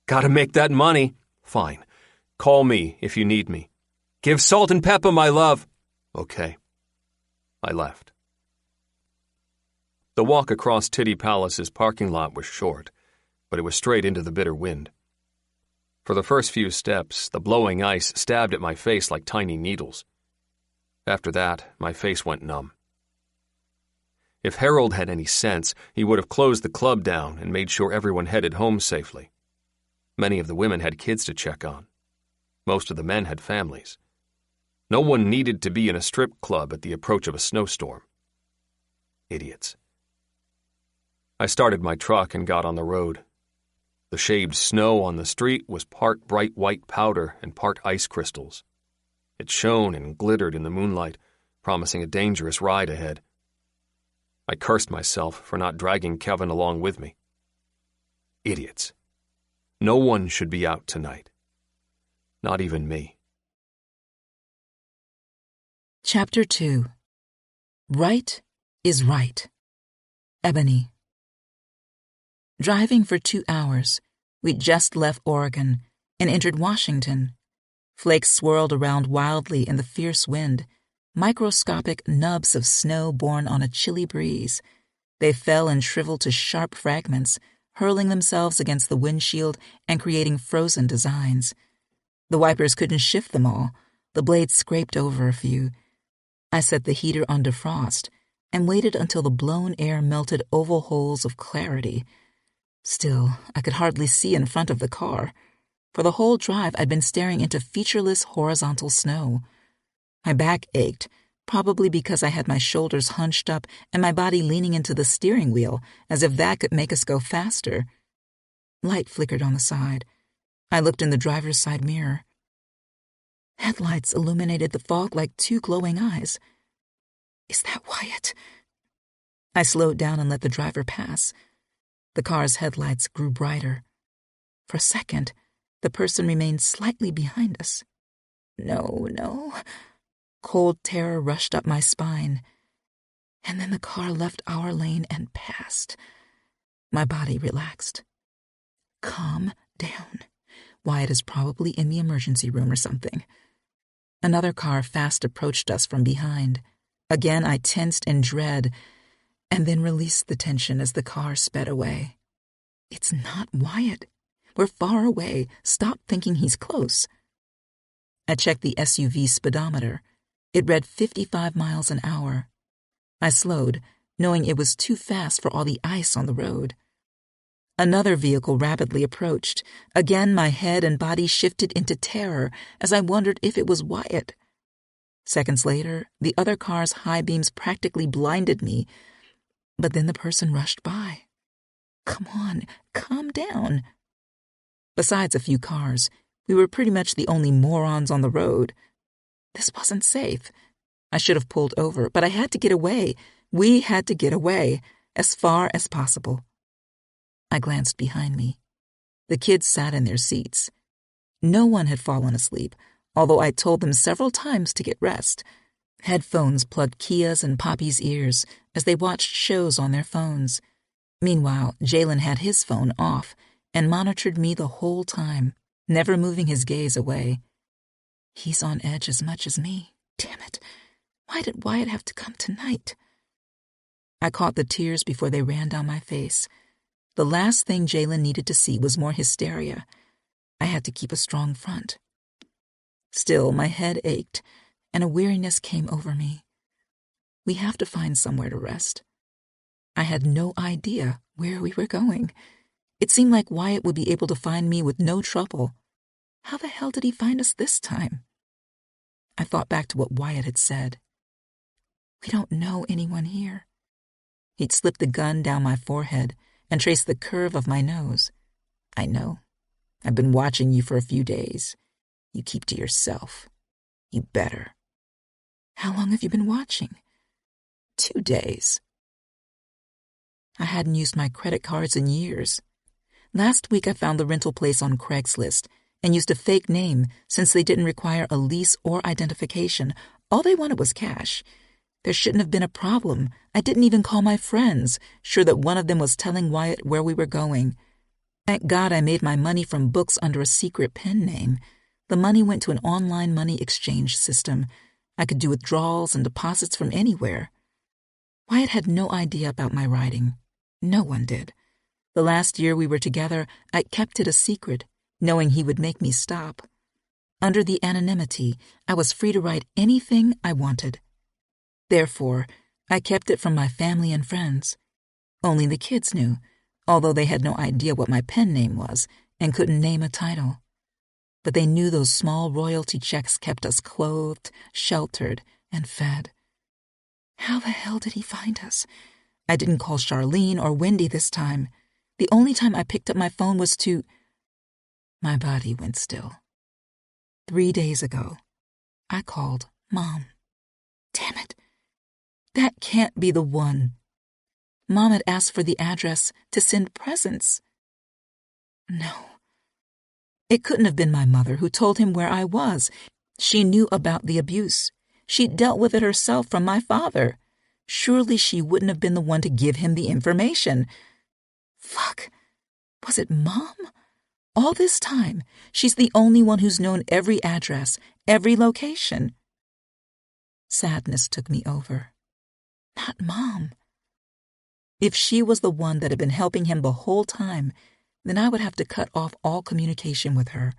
S1: Gotta make that money. Fine. Call me if you need me. Give Salt and Pepper my love. Okay. I left. The walk across Titty Palace's parking lot was short, but it was straight into the bitter wind. For the first few steps, the blowing ice stabbed at my face like tiny needles. After that, my face went numb. If Harold had any sense, he would have closed the club down and made sure everyone headed home safely. Many of the women had kids to check on. Most of the men had families. No one needed to be in a strip club at the approach of a snowstorm. Idiots. I started my truck and got on the road. The shaved snow on the street was part bright white powder and part ice crystals. It shone and glittered in the moonlight, promising a dangerous ride ahead. I cursed myself for not dragging Kevin along with me. Idiots. No one should be out tonight. Not even me.
S2: Chapter 2. Wright is right. Ebony. Driving for 2 hours, we just left Oregon and entered Washington. Flakes swirled around wildly in the fierce wind, microscopic nubs of snow borne on a chilly breeze. They fell and shriveled to sharp fragments, hurling themselves against the windshield and creating frozen designs. The wipers couldn't shift them all. The blades scraped over a few. I set the heater on defrost and waited until the blown air melted oval holes of clarity. Still, I could hardly see in front of the car. For the whole drive, I'd been staring into featureless horizontal snow. My back ached, probably because I had my shoulders hunched up and my body leaning into the steering wheel, as if that could make us go faster. Light flickered on the side. I looked in the driver's side mirror. Headlights illuminated the fog like 2 glowing eyes. Is that Wyatt? I slowed down and let the driver pass. The car's headlights grew brighter. For a second, the person remained slightly behind us. No. Cold terror rushed up my spine. And then the car left our lane and passed. My body relaxed. Calm down. Wyatt is probably in the emergency room or something. Another car fast approached us from behind. Again, I tensed in dread, and then released the tension as the car sped away. It's not Wyatt. We're far away. Stop thinking he's close. I checked the SUV speedometer. It read 55 miles an hour. I slowed, knowing it was too fast for all the ice on the road. Another vehicle rapidly approached. Again, my head and body shifted into terror as I wondered if it was Wyatt. Seconds later, the other car's high beams practically blinded me, but then the person rushed by. Come on, calm down. Besides a few cars, we were pretty much the only morons on the road. This wasn't safe. I should have pulled over, but I had to get away. We had to get away, as far as possible. I glanced behind me. The kids sat in their seats. No one had fallen asleep, although I told them several times to get rest. Headphones plugged Kia's and Poppy's ears as they watched shows on their phones. Meanwhile, Jalen had his phone off and monitored me the whole time, never moving his gaze away. He's on edge as much as me. Damn it. Why did Wyatt have to come tonight? I caught the tears before they ran down my face. The last thing Jalen needed to see was more hysteria. I had to keep a strong front. Still, my head ached, and a weariness came over me. We have to find somewhere to rest. I had no idea where we were going. It seemed like Wyatt would be able to find me with no trouble. How the hell did he find us this time? I thought back to what Wyatt had said. We don't know anyone here. He'd slipped the gun down my forehead and traced the curve of my nose. I know. I've been watching you for a few days. You keep to yourself. You better. How long have you been watching? 2 days. I hadn't used my credit cards in years. Last week I found the rental place on Craigslist and used a fake name since they didn't require a lease or identification. All they wanted was cash. There shouldn't have been a problem. I didn't even call my friends, sure that one of them was telling Wyatt where we were going. Thank God I made my money from books under a secret pen name. The money went to an online money exchange system. I could do withdrawals and deposits from anywhere. Wyatt had no idea about my writing. No one did. The last year we were together, I kept it a secret, knowing he would make me stop. Under the anonymity, I was free to write anything I wanted. Therefore, I kept it from my family and friends. Only the kids knew, although they had no idea what my pen name was and couldn't name a title. But they knew those small royalty checks kept us clothed, sheltered, and fed. How the hell did he find us? I didn't call Charlene or Wendy this time. The only time I picked up my phone was to... My body went still. 3 days ago, I called Mom. Damn it. That can't be the one. Mom had asked for the address to send presents. No. It couldn't have been my mother who told him where I was. She knew about the abuse. She'd dealt with it herself from my father. Surely she wouldn't have been the one to give him the information. Fuck. Was it Mom? All this time, she's the only one who's known every address, every location. Sadness took me over. Not Mom. If she was the one that had been helping him the whole time, then I would have to cut off all communication with her.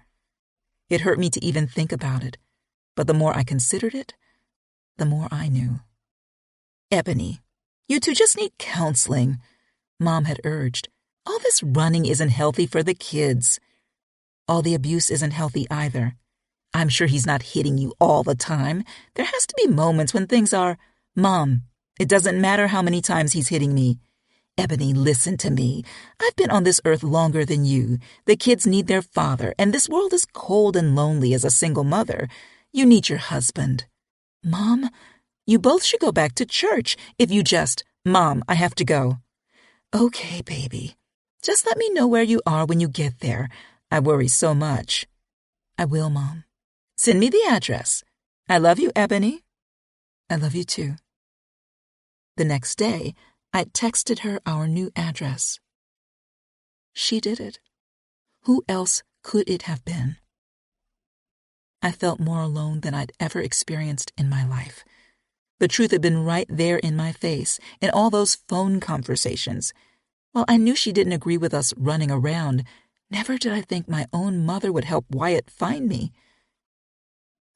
S2: It hurt me to even think about it, but the more I considered it, the more I knew. Ebony, you two just need counseling, Mom had urged. All this running isn't healthy for the kids. All the abuse isn't healthy either. I'm sure he's not hitting you all the time. There has to be moments when things are, Mom, it doesn't matter how many times he's hitting me. Ebony, listen to me. I've been on this earth longer than you. The kids need their father, and this world is cold and lonely as a single mother. You need your husband. Mom, you both should go back to church if you just, Mom, I have to go. Okay, baby. Just let me know where you are when you get there. I worry so much. I will, Mom. Send me the address. I love you, Ebony. I love you too. The next day, I texted her our new address. She did it. Who else could it have been? I felt more alone than I'd ever experienced in my life. The truth had been right there in my face, in all those phone conversations. While I knew she didn't agree with us running around, never did I think my own mother would help Wyatt find me.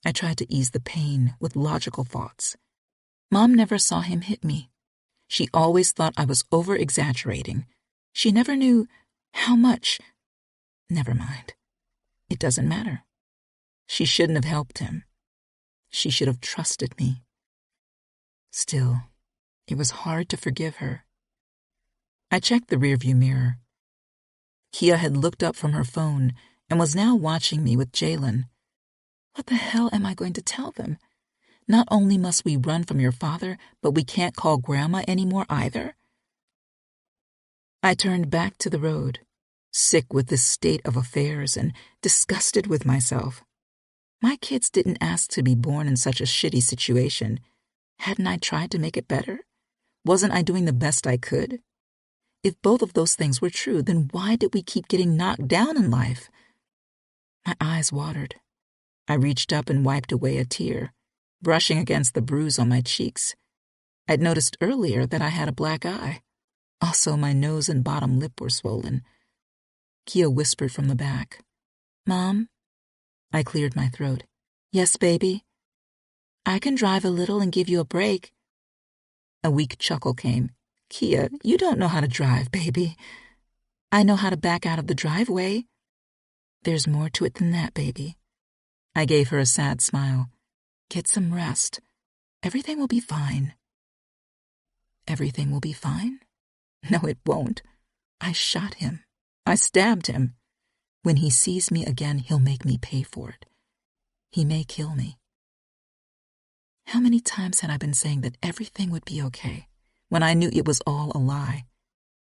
S2: I tried to ease the pain with logical thoughts. Mom never saw him hit me. She always thought I was over-exaggerating. She never knew how much. Never mind. It doesn't matter. She shouldn't have helped him. She should have trusted me. Still, it was hard to forgive her. I checked the rearview mirror. Kia had looked up from her phone and was now watching me with Jalen. What the hell am I going to tell them? Not only must we run from your father, but we can't call Grandma anymore either? I turned back to the road, sick with this state of affairs and disgusted with myself. My kids didn't ask to be born in such a shitty situation. Hadn't I tried to make it better? Wasn't I doing the best I could? If both of those things were true, then why did we keep getting knocked down in life? My eyes watered. I reached up and wiped away a tear, brushing against the bruise on my cheeks. I'd noticed earlier that I had a black eye. Also, my nose and bottom lip were swollen. Kia whispered from the back, Mom? I cleared my throat. Yes, baby? I can drive a little and give you a break. A weak chuckle came. Kia, you don't know how to drive, baby. I know how to back out of the driveway. There's more to it than that, baby. I gave her a sad smile. Get some rest. Everything will be fine. Everything will be fine? No, it won't. I shot him. I stabbed him. When he sees me again, he'll make me pay for it. He may kill me. How many times had I been saying that everything would be okay, when I knew it was all a lie?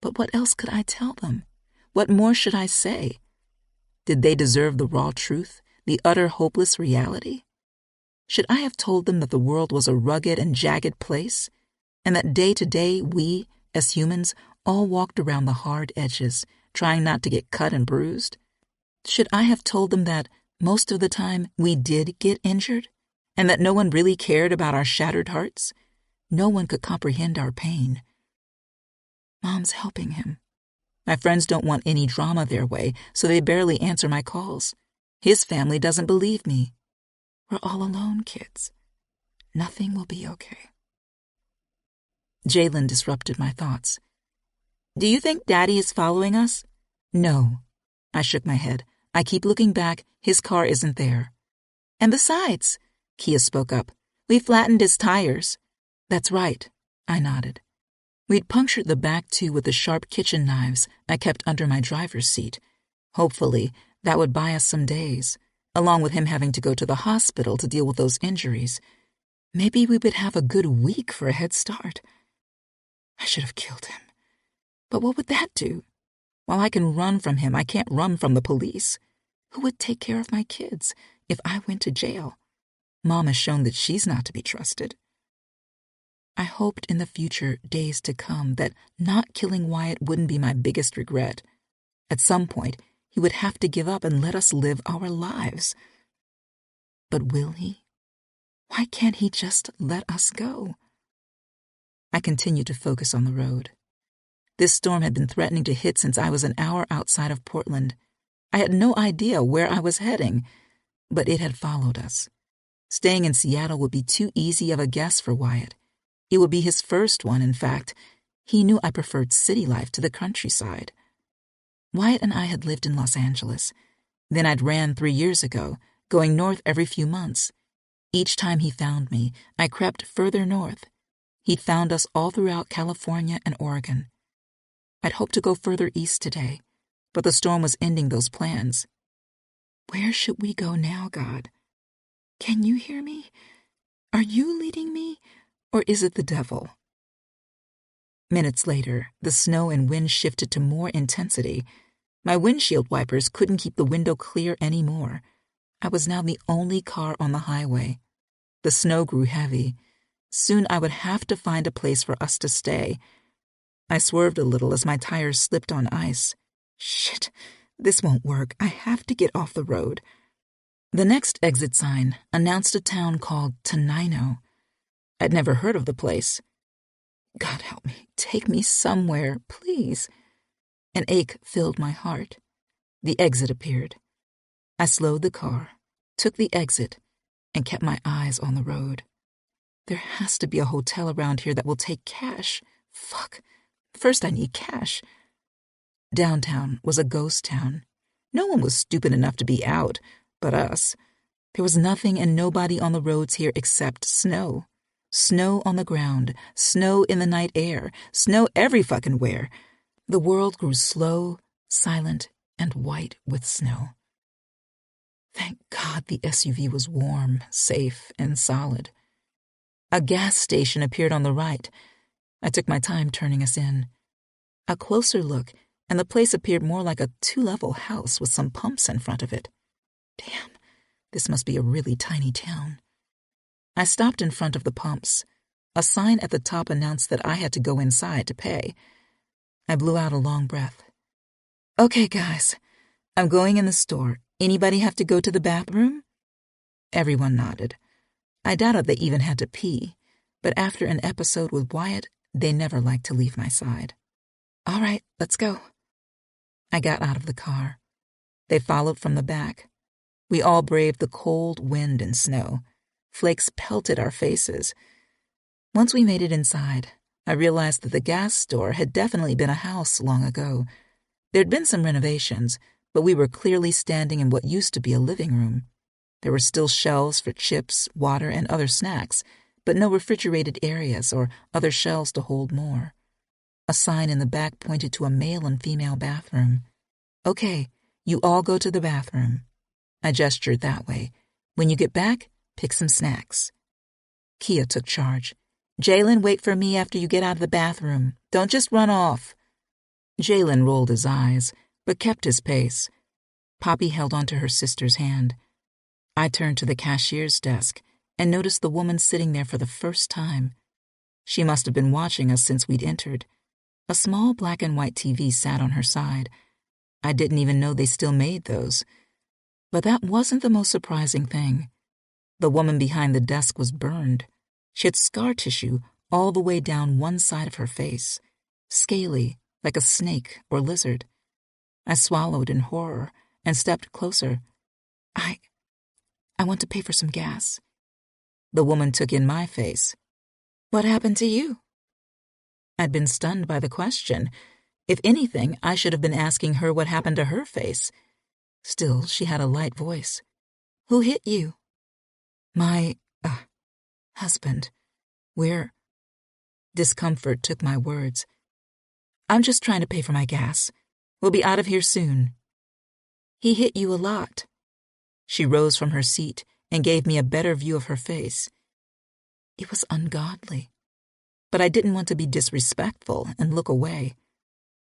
S2: But what else could I tell them? What more should I say? Did they deserve the raw truth, the utter hopeless reality? Should I have told them that the world was a rugged and jagged place, and that day to day we, as humans, all walked around the hard edges, trying not to get cut and bruised? Should I have told them that, most of the time, we did get injured, and that no one really cared about our shattered hearts? No one could comprehend our pain. Mom's helping him. My friends don't want any drama their way, so they barely answer my calls. His family doesn't believe me. We're all alone, kids. Nothing will be okay. Jalen disrupted my thoughts. Do you think Daddy is following us? No. I shook my head. I keep looking back. His car isn't there. And besides, Kia spoke up, we flattened his tires. That's right. I nodded. We'd punctured the back two with the sharp kitchen knives I kept under my driver's seat. Hopefully, that would buy us some days, along with him having to go to the hospital to deal with those injuries. Maybe we would have a good week for a head start. I should have killed him. But what would that do? While I can run from him, I can't run from the police. Who would take care of my kids if I went to jail? Mom has shown that she's not to be trusted. I hoped in the future days to come that not killing Wyatt wouldn't be my biggest regret. At some point, he would have to give up and let us live our lives. But will he? Why can't he just let us go? I continued to focus on the road. This storm had been threatening to hit since I was an hour outside of Portland. I had no idea where I was heading, but it had followed us. Staying in Seattle would be too easy of a guess for Wyatt. It would be his first one, in fact. He knew I preferred city life to the countryside. Wyatt and I had lived in Los Angeles. Then I'd ran 3 years ago, going north every few months. Each time he found me, I crept further north. He'd found us all throughout California and Oregon. I'd hoped to go further east today, but the storm was ending those plans. Where should we go now, God? Can you hear me? Are you leading me, or is it the devil? Minutes later, the snow and wind shifted to more intensity. My windshield wipers couldn't keep the window clear anymore. I was now the only car on the highway. The snow grew heavy. Soon I would have to find a place for us to stay. I swerved a little as my tires slipped on ice. Shit, this won't work. I have to get off the road. The next exit sign announced a town called Tenino. I'd never heard of the place. God help me, take me somewhere, please. An ache filled my heart. The exit appeared. I slowed the car, took the exit, and kept my eyes on the road. There has to be a hotel around here that will take cash. Fuck. First I need cash. Downtown was a ghost town. No one was stupid enough to be out, but us. There was nothing and nobody on the roads here except snow. Snow on the ground, snow in the night air, snow every fucking where. The world grew slow, silent, and white with snow. Thank God the SUV was warm, safe, and solid. A gas station appeared on the right. I took my time turning us in. A closer look, and the place appeared more like a 2-level house with some pumps in front of it. Damn, this must be a really tiny town. I stopped in front of the pumps. A sign at the top announced that I had to go inside to pay. I blew out a long breath. Okay, guys, I'm going in the store. Anybody have to go to the bathroom? Everyone nodded. I doubted they even had to pee, but after an episode with Wyatt, they never liked to leave my side. All right, let's go. I got out of the car. They followed from the back. We all braved the cold wind and snow. Flakes pelted our faces. Once we made it inside, I realized that the gas store had definitely been a house long ago. There'd been some renovations, but we were clearly standing in what used to be a living room. There were still shelves for chips, water, and other snacks, but no refrigerated areas or other shelves to hold more. A sign in the back pointed to a male and female bathroom. Okay, you all go to the bathroom. I gestured that way. When you get back, pick some snacks. Kia took charge. Jalen, wait for me after you get out of the bathroom. Don't just run off. Jalen rolled his eyes, but kept his pace. Poppy held onto her sister's hand. I turned to the cashier's desk and noticed the woman sitting there for the first time. She must have been watching us since we'd entered. A small black and white TV sat on her side. I didn't even know they still made those. But that wasn't the most surprising thing. The woman behind the desk was burned. She had scar tissue all the way down one side of her face, scaly, like a snake or lizard. I swallowed in horror and stepped closer. I want to pay for some gas. The woman took in my face. What happened to you? I'd been stunned by the question. If anything, I should have been asking her what happened to her face. Still, she had a light voice. Who hit you? My, husband. Discomfort took my words. I'm just trying to pay for my gas. We'll be out of here soon. He hit you a lot. She rose from her seat and gave me a better view of her face. It was ungodly, but I didn't want to be disrespectful and look away.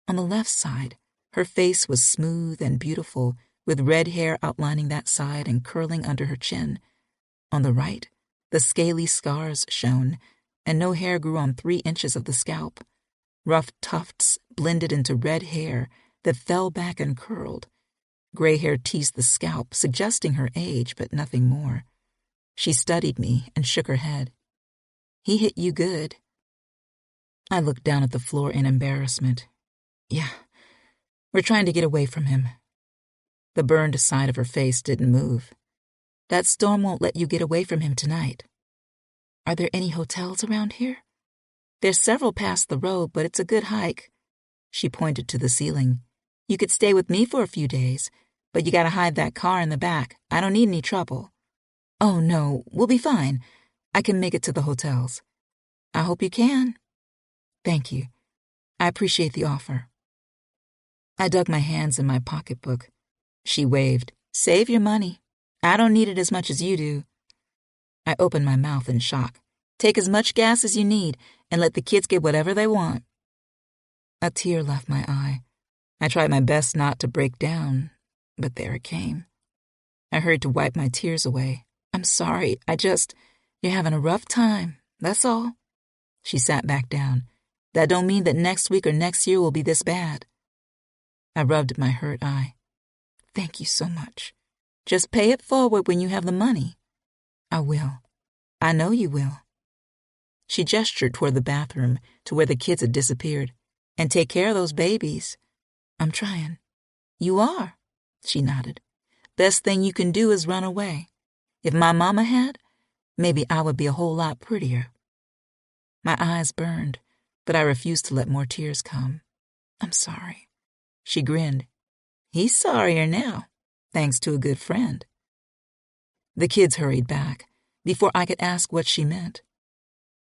S2: On the left side, her face was smooth and beautiful, with red hair outlining that side and curling under her chin. On the right, the scaly scars shone, and no hair grew on 3 inches of the scalp. Rough tufts blended into red hair that fell back and curled. Gray hair teased the scalp, suggesting her age, but nothing more. She studied me and shook her head. He hit you good. I looked down at the floor in embarrassment. Yeah, we're trying to get away from him. The burned side of her face didn't move. That storm won't let you get away from him tonight. Are there any hotels around here? There's several past the road, but it's a good hike. She pointed to the ceiling. You could stay with me for a few days, but you gotta hide that car in the back. I don't need any trouble. Oh, no, we'll be fine. I can make it to the hotels. I hope you can. Thank you. I appreciate the offer. I dug my hands in my pocketbook. She waved. Save your money. I don't need it as much as you do. I opened my mouth in shock. Take as much gas as you need and let the kids get whatever they want. A tear left my eye. I tried my best not to break down, but there it came. I hurried to wipe my tears away. I'm sorry, you're having a rough time, that's all. She sat back down. That don't mean that next week or next year will be this bad. I rubbed my hurt eye. Thank you so much. Just pay it forward when you have the money. I will. I know you will. She gestured toward the bathroom, to where the kids had disappeared. And take care of those babies. I'm trying. You are, she nodded. Best thing you can do is run away. If my mama had, maybe I would be a whole lot prettier. My eyes burned, but I refused to let more tears come. I'm sorry. She grinned. He's sorrier now, thanks to a good friend. The kids hurried back, before I could ask what she meant.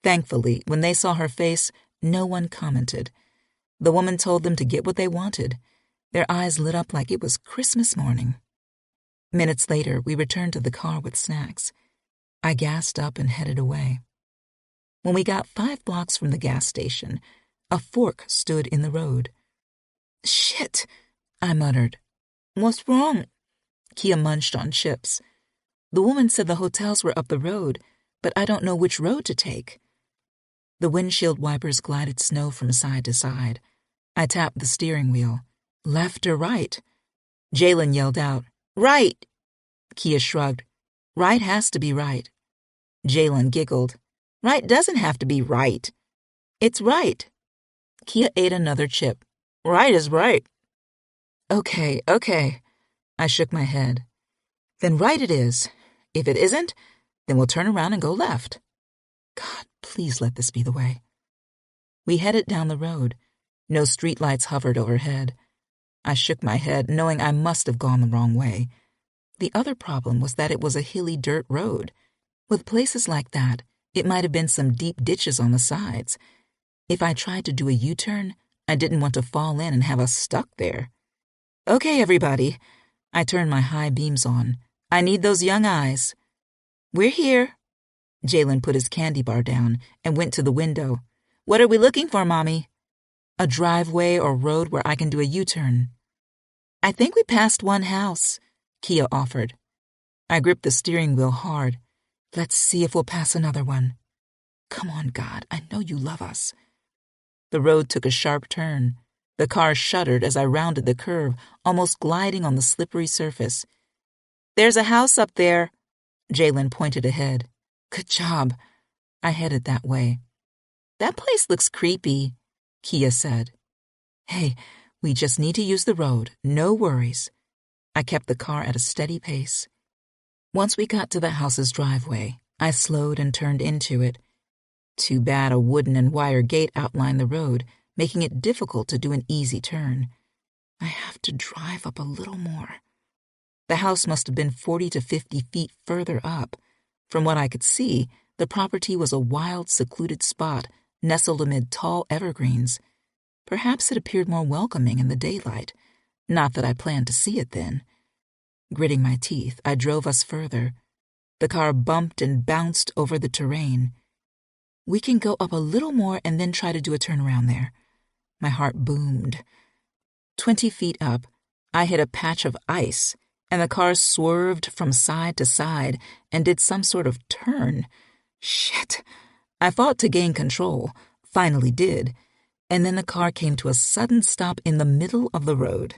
S2: Thankfully, when they saw her face, no one commented. The woman told them to get what they wanted. Their eyes lit up like it was Christmas morning. Minutes later, we returned to the car with snacks. I gassed up and headed away. When we got 5 blocks from the gas station, a fork stood in the road. Shit, I muttered. What's wrong? Kia munched on chips. The woman said the hotels were up the road, but I don't know which road to take. The windshield wipers glided snow from side to side. I tapped the steering wheel. Left or right? Jalen yelled out, Right! Kia shrugged. Right has to be right. Jalen giggled. Right doesn't have to be right. It's right. Kia ate another chip. Right is right. Okay. I shook my head. Then right it is. If it isn't, then we'll turn around and go left. God, please let this be the way. We headed down the road. No streetlights hovered overhead. I shook my head, knowing I must have gone the wrong way. The other problem was that it was a hilly dirt road. With places like that, it might have been some deep ditches on the sides. If I tried to do a U-turn, I didn't want to fall in and have us stuck there. Okay, everybody. I turned my high beams on. I need those young eyes. We're here. Jalen put his candy bar down and went to the window. What are we looking for, Mommy? A driveway or road where I can do a U-turn. I think we passed one house, Kia offered. I gripped the steering wheel hard. Let's see if we'll pass another one. Come on, God, I know you love us. The road took a sharp turn. The car shuddered as I rounded the curve, almost gliding on the slippery surface. There's a house up there. Jalen pointed ahead. Good job. I headed that way. That place looks creepy, Kia said. Hey, we just need to use the road. No worries. I kept the car at a steady pace. Once we got to the house's driveway, I slowed and turned into it. Too bad a wooden and wire gate outlined the road, making it difficult to do an easy turn. I have to drive up a little more. The house must have been 40 to 50 feet further up. From what I could see, the property was a wild, secluded spot, nestled amid tall evergreens. Perhaps it appeared more welcoming in the daylight, not that I planned to see it then. Gritting my teeth, I drove us further. The car bumped and bounced over the terrain. We can go up a little more and then try to do a turnaround there. My heart boomed. 20 feet up, I hit a patch of ice, and the car swerved from side to side and did some sort of turn. Shit. I fought to gain control, finally did, and then the car came to a sudden stop in the middle of the road.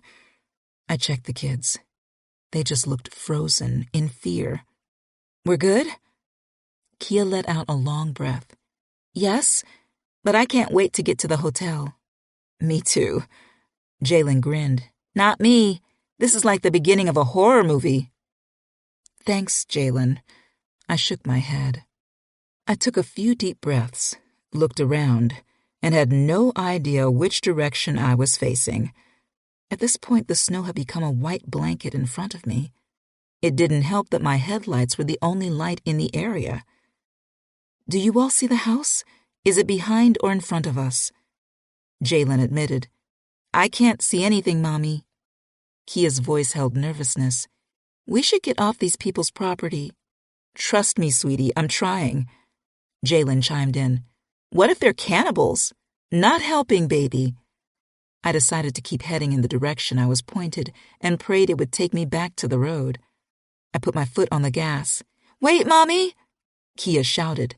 S2: I checked the kids. They just looked frozen in fear. "We're good?" Kia let out a long breath. "Yes, but I can't wait to get to the hotel." "Me too." Jalen grinned. "Not me. This is like the beginning of a horror movie." "Thanks, Jalen." I shook my head. I took a few deep breaths, looked around, and had no idea which direction I was facing. At this point, the snow had become a white blanket in front of me. It didn't help that my headlights were the only light in the area. "Do you all see the house? Is it behind or in front of us?" Jalen admitted. "I can't see anything, Mommy." Kia's voice held nervousness. "We should get off these people's property." "Trust me, sweetie, I'm trying." Jalen chimed in. "What if they're cannibals?" "Not helping, baby." I decided to keep heading in the direction I was pointed and prayed it would take me back to the road. I put my foot on the gas. "Wait, Mommy!" Kia shouted.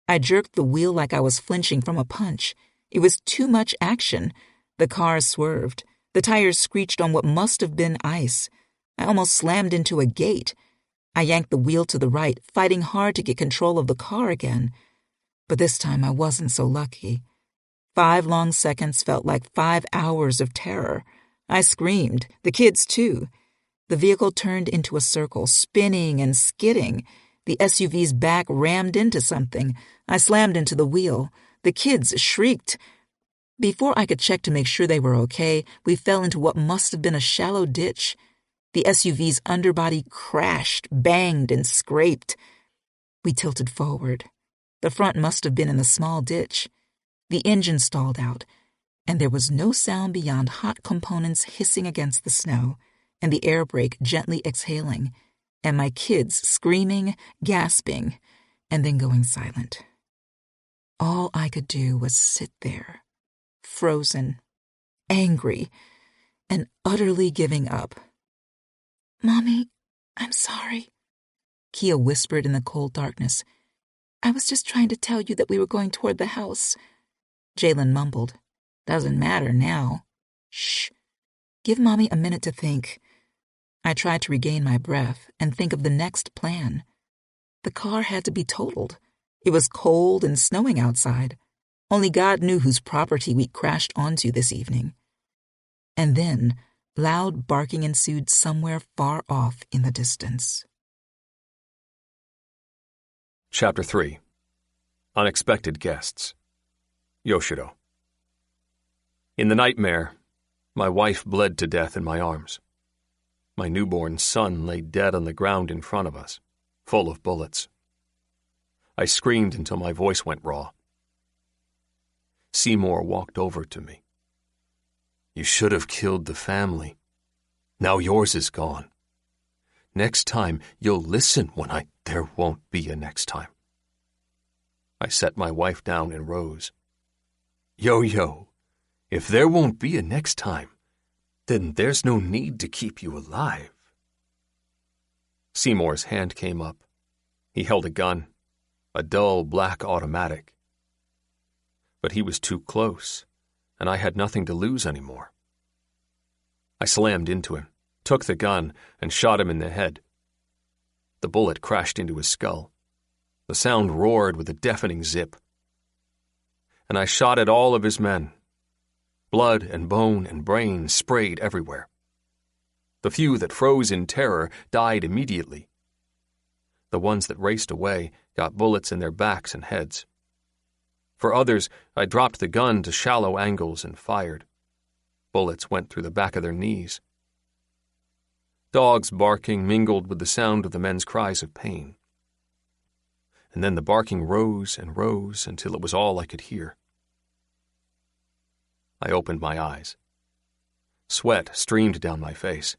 S2: I jerked the wheel like I was flinching from a punch. It was too much action. The car swerved. The tires screeched on what must have been ice. I almost slammed into a gate. I yanked the wheel to the right, fighting hard to get control of the car again. But this time I wasn't so lucky. 5 long seconds felt like 5 hours of terror. I screamed, the kids too. The vehicle turned into a circle, spinning and skidding. The SUV's back rammed into something. I slammed into the wheel. The kids shrieked. Before I could check to make sure they were okay, we fell into what must have been a shallow ditch. The SUV's underbody crashed, banged, and scraped. We tilted forward. The front must have been in the small ditch. The engine stalled out, and there was no sound beyond hot components hissing against the snow, and the air brake gently exhaling, and my kids screaming, gasping, and then going silent. All I could do was sit there, frozen, angry, and utterly giving up. "Mommy, I'm sorry," Kia whispered in the cold darkness. "I was just trying to tell you that we were going toward the house." Jalen mumbled. "Doesn't matter now." "Shh. Give Mommy a minute to think." I tried to regain my breath and think of the next plan. The car had to be totaled. It was cold and snowing outside. Only God knew whose property we'd crashed onto this evening. And then, loud barking ensued somewhere far off in the distance.
S1: Chapter 3. Unexpected Guests. Yoshiro. In the nightmare, my wife bled to death in my arms. My newborn son lay dead on the ground in front of us, full of bullets. I screamed until my voice went raw. Seymour walked over to me. "You should have killed the family. Now yours is gone. Next time you'll listen when there won't be a next time." I set my wife down and rose. Yo, if there won't be a next time, then there's no need to keep you alive." Seymour's hand came up. He held a gun, a dull black automatic. But he was too close, and I had nothing to lose anymore. I slammed into him, took the gun, and shot him in the head. The bullet crashed into his skull. The sound roared with a deafening zip. And I shot at all of his men. Blood and bone and brain sprayed everywhere. The few that froze in terror died immediately. The ones that raced away got bullets in their backs and heads. For others, I dropped the gun to shallow angles and fired. Bullets went through the back of their knees. Dogs barking mingled with the sound of the men's cries of pain. And then the barking rose and rose until it was all I could hear. I opened my eyes. Sweat streamed down my face.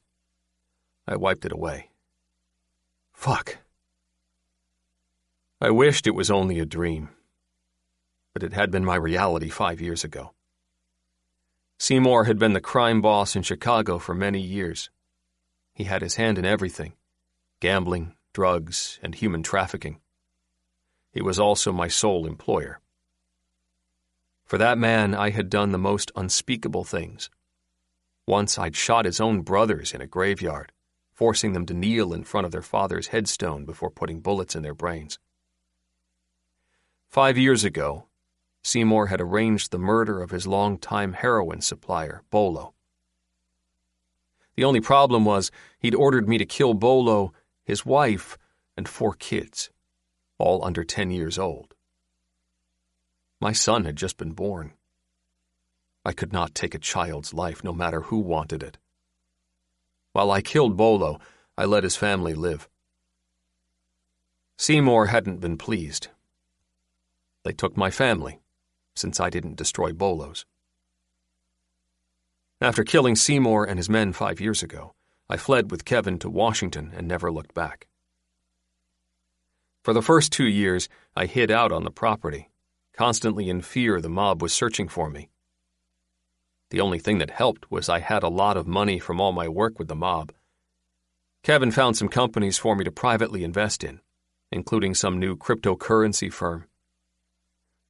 S1: I wiped it away. Fuck. I wished it was only a dream, but it had been my reality 5 years ago. Seymour had been the crime boss in Chicago for many years. He had his hand in everything: gambling, drugs, and human trafficking. He was also my sole employer. For that man, I had done the most unspeakable things. Once I'd shot his own brothers in a graveyard, forcing them to kneel in front of their father's headstone before putting bullets in their brains. 5 years ago, Seymour had arranged the murder of his longtime heroin supplier, Bolo. The only problem was he'd ordered me to kill Bolo, his wife, and 4 kids, all under 10 years old. My son had just been born. I could not take a child's life, no matter who wanted it. While I killed Bolo, I let his family live. Seymour hadn't been pleased. They took my family, since I didn't destroy Bolo's. After killing Seymour and his men 5 years ago, I fled with Kevin to Washington and never looked back. For the first 2 years, I hid out on the property, constantly in fear the mob was searching for me. The only thing that helped was I had a lot of money from all my work with the mob. Kevin found some companies for me to privately invest in, including some new cryptocurrency firm.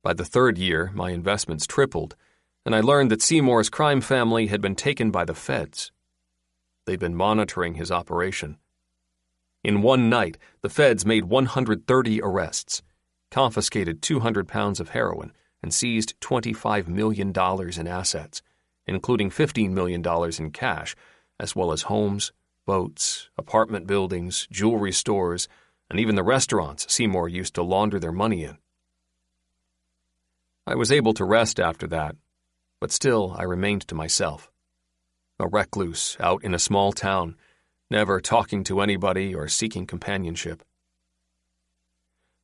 S1: By the 3rd year, my investments tripled, and I learned that Seymour's crime family had been taken by the feds. They'd been monitoring his operation. In one night, the feds made 130 arrests, confiscated 200 pounds of heroin, and seized $25 million in assets, including $15 million in cash, as well as homes, boats, apartment buildings, jewelry stores, and even the restaurants Seymour used to launder their money in. I was able to rest after that, but still I remained to myself. A recluse out in a small town, never talking to anybody or seeking companionship.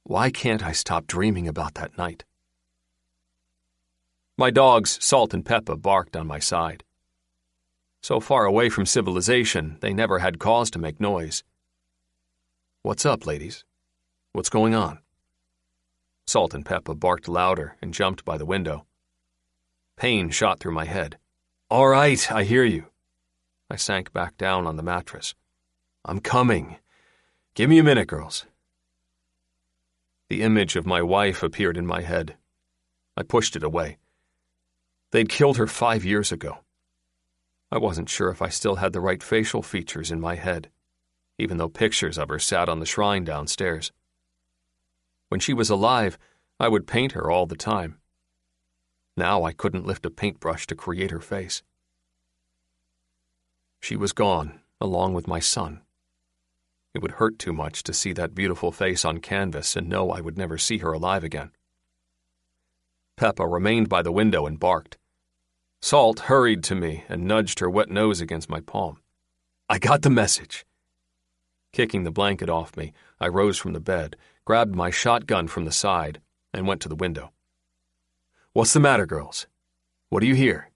S1: Why can't I stop dreaming about that night? My dogs, Salt and Peppa, barked on my side. So far away from civilization, they never had cause to make noise. What's up, ladies? What's going on? Salt and Peppa barked louder and jumped by the window. Pain shot through my head. All right, I hear you. I sank back down on the mattress. I'm coming. Give me a minute, girls. The image of my wife appeared in my head. I pushed it away. They'd killed her 5 years ago. I wasn't sure if I still had the right facial features in my head, even though pictures of her sat on the shrine downstairs. When she was alive, I would paint her all the time. Now I couldn't lift a paintbrush to create her face. She was gone, along with my son. It would hurt too much to see that beautiful face on canvas and know I would never see her alive again. Peppa remained by the window and barked. Salt hurried to me and nudged her wet nose against my palm. I got the message. Kicking the blanket off me, I rose from the bed, grabbed my shotgun from the side, and went to the window. What's the matter, girls? What do you hear?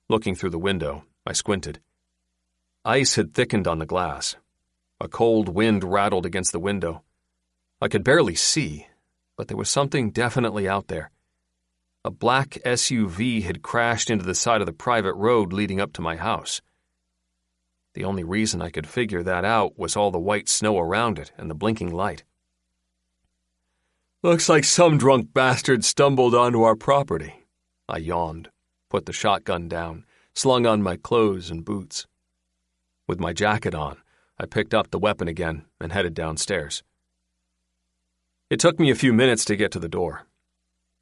S1: Looking through the window, I squinted. Ice had thickened on the glass. A cold wind rattled against the window. I could barely see, but there was something definitely out there. A black SUV had crashed into the side of the private road leading up to my house. The only reason I could figure that out was all the white snow around it and the blinking light. Looks like some drunk bastard stumbled onto our property. I yawned, put the shotgun down, slung on my clothes and boots. With my jacket on, I picked up the weapon again and headed downstairs. It took me a few minutes to get to the door.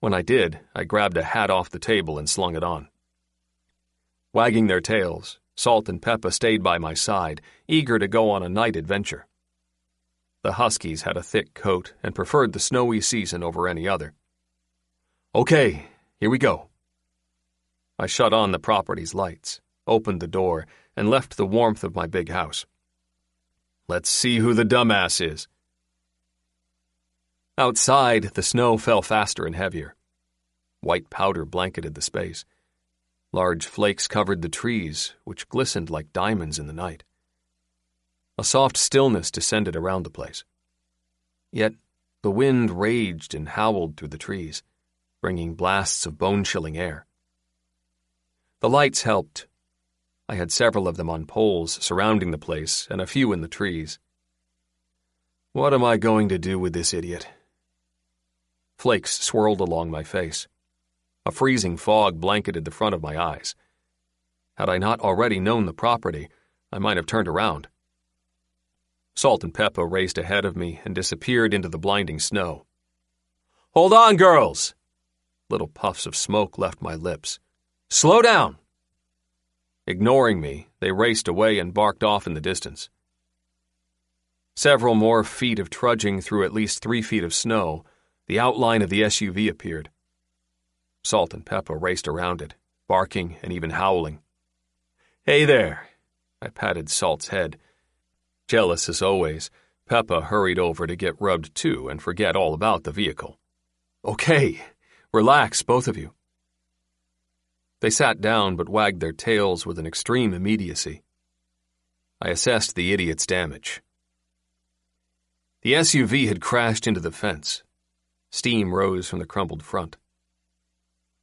S1: When I did, I grabbed a hat off the table and slung it on. Wagging their tails, Salt and Peppa stayed by my side, eager to go on a night adventure. The Huskies had a thick coat and preferred the snowy season over any other. Okay, here we go. I shut on the property's lights, opened the door, and left the warmth of my big house. Let's see who the dumbass is. Outside, the snow fell faster and heavier. White powder blanketed the space. Large flakes covered the trees, which glistened like diamonds in the night. A soft stillness descended around the place. Yet the wind raged and howled through the trees, bringing blasts of bone-chilling air. The lights helped. I had several of them on poles surrounding the place and a few in the trees. What am I going to do with this idiot? Flakes swirled along my face. A freezing fog blanketed the front of my eyes. Had I not already known the property, I might have turned around. Salt and Peppa raced ahead of me and disappeared into the blinding snow. "Hold on, girls!" Little puffs of smoke left my lips. "Slow down!" Ignoring me, they raced away and barked off in the distance. Several more feet of trudging through at least 3 feet of snow, the outline of the SUV appeared. Salt and Peppa raced around it, barking and even howling. "Hey there!" I patted Salt's head. Jealous as always, Peppa hurried over to get rubbed too and forget all about the vehicle. "Okay, relax, both of you." They sat down but wagged their tails with an extreme immediacy. I assessed the idiot's damage. The SUV had crashed into the fence. Steam rose from the crumpled front.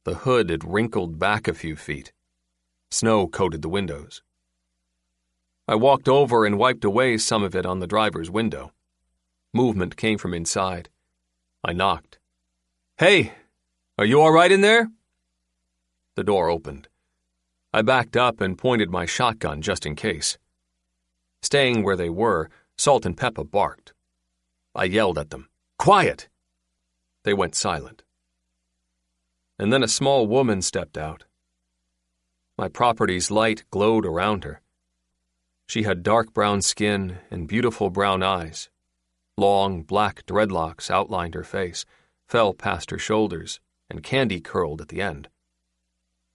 S1: The hood had wrinkled back a few feet. Snow coated the windows. I walked over and wiped away some of it on the driver's window. Movement came from inside. I knocked. "Hey, are you all right in there?" The door opened. I backed up and pointed my shotgun just in case. Staying where they were, Salt and Peppa barked. I yelled at them, "Quiet!" They went silent. And then a small woman stepped out. My property's light glowed around her. She had dark brown skin and beautiful brown eyes. Long, black dreadlocks outlined her face, fell past her shoulders, and candy curled at the end.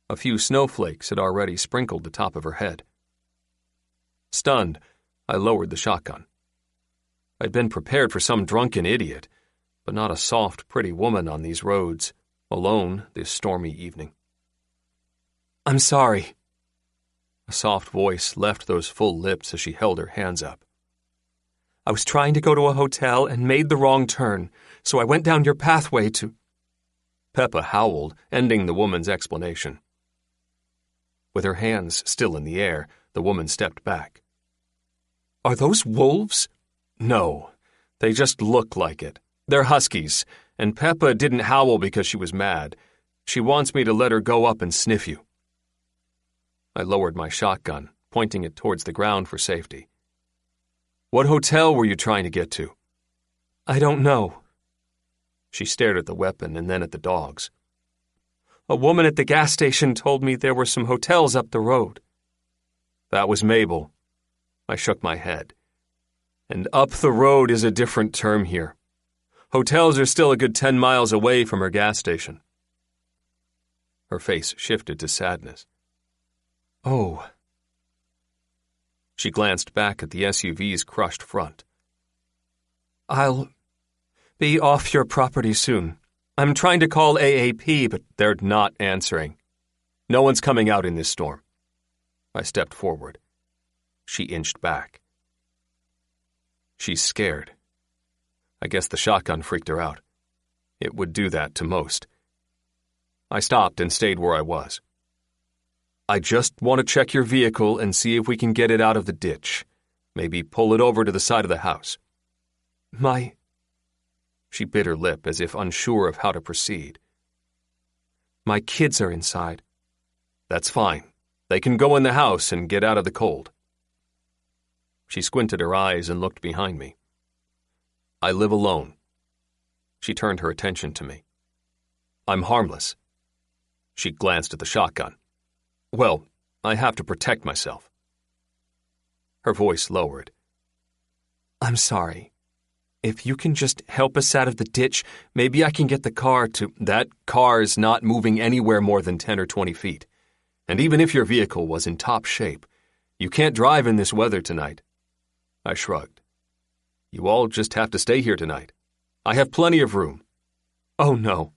S1: A few snowflakes had already sprinkled the top of her head. Stunned, I lowered the shotgun. I'd been prepared for some drunken idiot, but not a soft, pretty woman on these roads, alone this stormy evening. "I'm sorry." A soft voice left those full lips as she held her hands up. "I was trying to go to a hotel and made the wrong turn, so I went down your pathway to—" Peppa howled, ending the woman's explanation. With her hands still in the air, the woman stepped back. "Are those wolves?" "No, they just look like it. They're huskies, and Peppa didn't howl because she was mad. She wants me to let her go up and sniff you." I lowered my shotgun, pointing it towards the ground for safety. "What hotel were you trying to get to?" "I don't know." She stared at the weapon and then at the dogs. "A woman at the gas station told me there were some hotels up the road." "That was Mabel." I shook my head. "And up the road is a different term here. Hotels are still a good 10 miles away from her gas station." Her face shifted to sadness. "Oh." She glanced back at the SUV's crushed front. "I'll be off your property soon. I'm trying to call AAP, but they're not answering. No one's coming out in this storm." I stepped forward. She inched back. She's scared. I guess the shotgun freaked her out. It would do that to most. I stopped and stayed where I was. "I just want to check your vehicle and see if we can get it out of the ditch. Maybe pull it over to the side of the house." She bit her lip as if unsure of how to proceed. "My kids are inside." "That's fine. They can go in the house and get out of the cold." She squinted her eyes and looked behind me. "I live alone." She turned her attention to me. "I'm harmless." She glanced at the shotgun. "Well, I have to protect myself." Her voice lowered. "I'm sorry. If you can just help us out of the ditch, maybe I can get the car to—" "That car's not moving anywhere more than 10 or 20 feet. And even if your vehicle was in top shape, you can't drive in this weather tonight." I shrugged. "You all just have to stay here tonight. I have plenty of room." "Oh, no."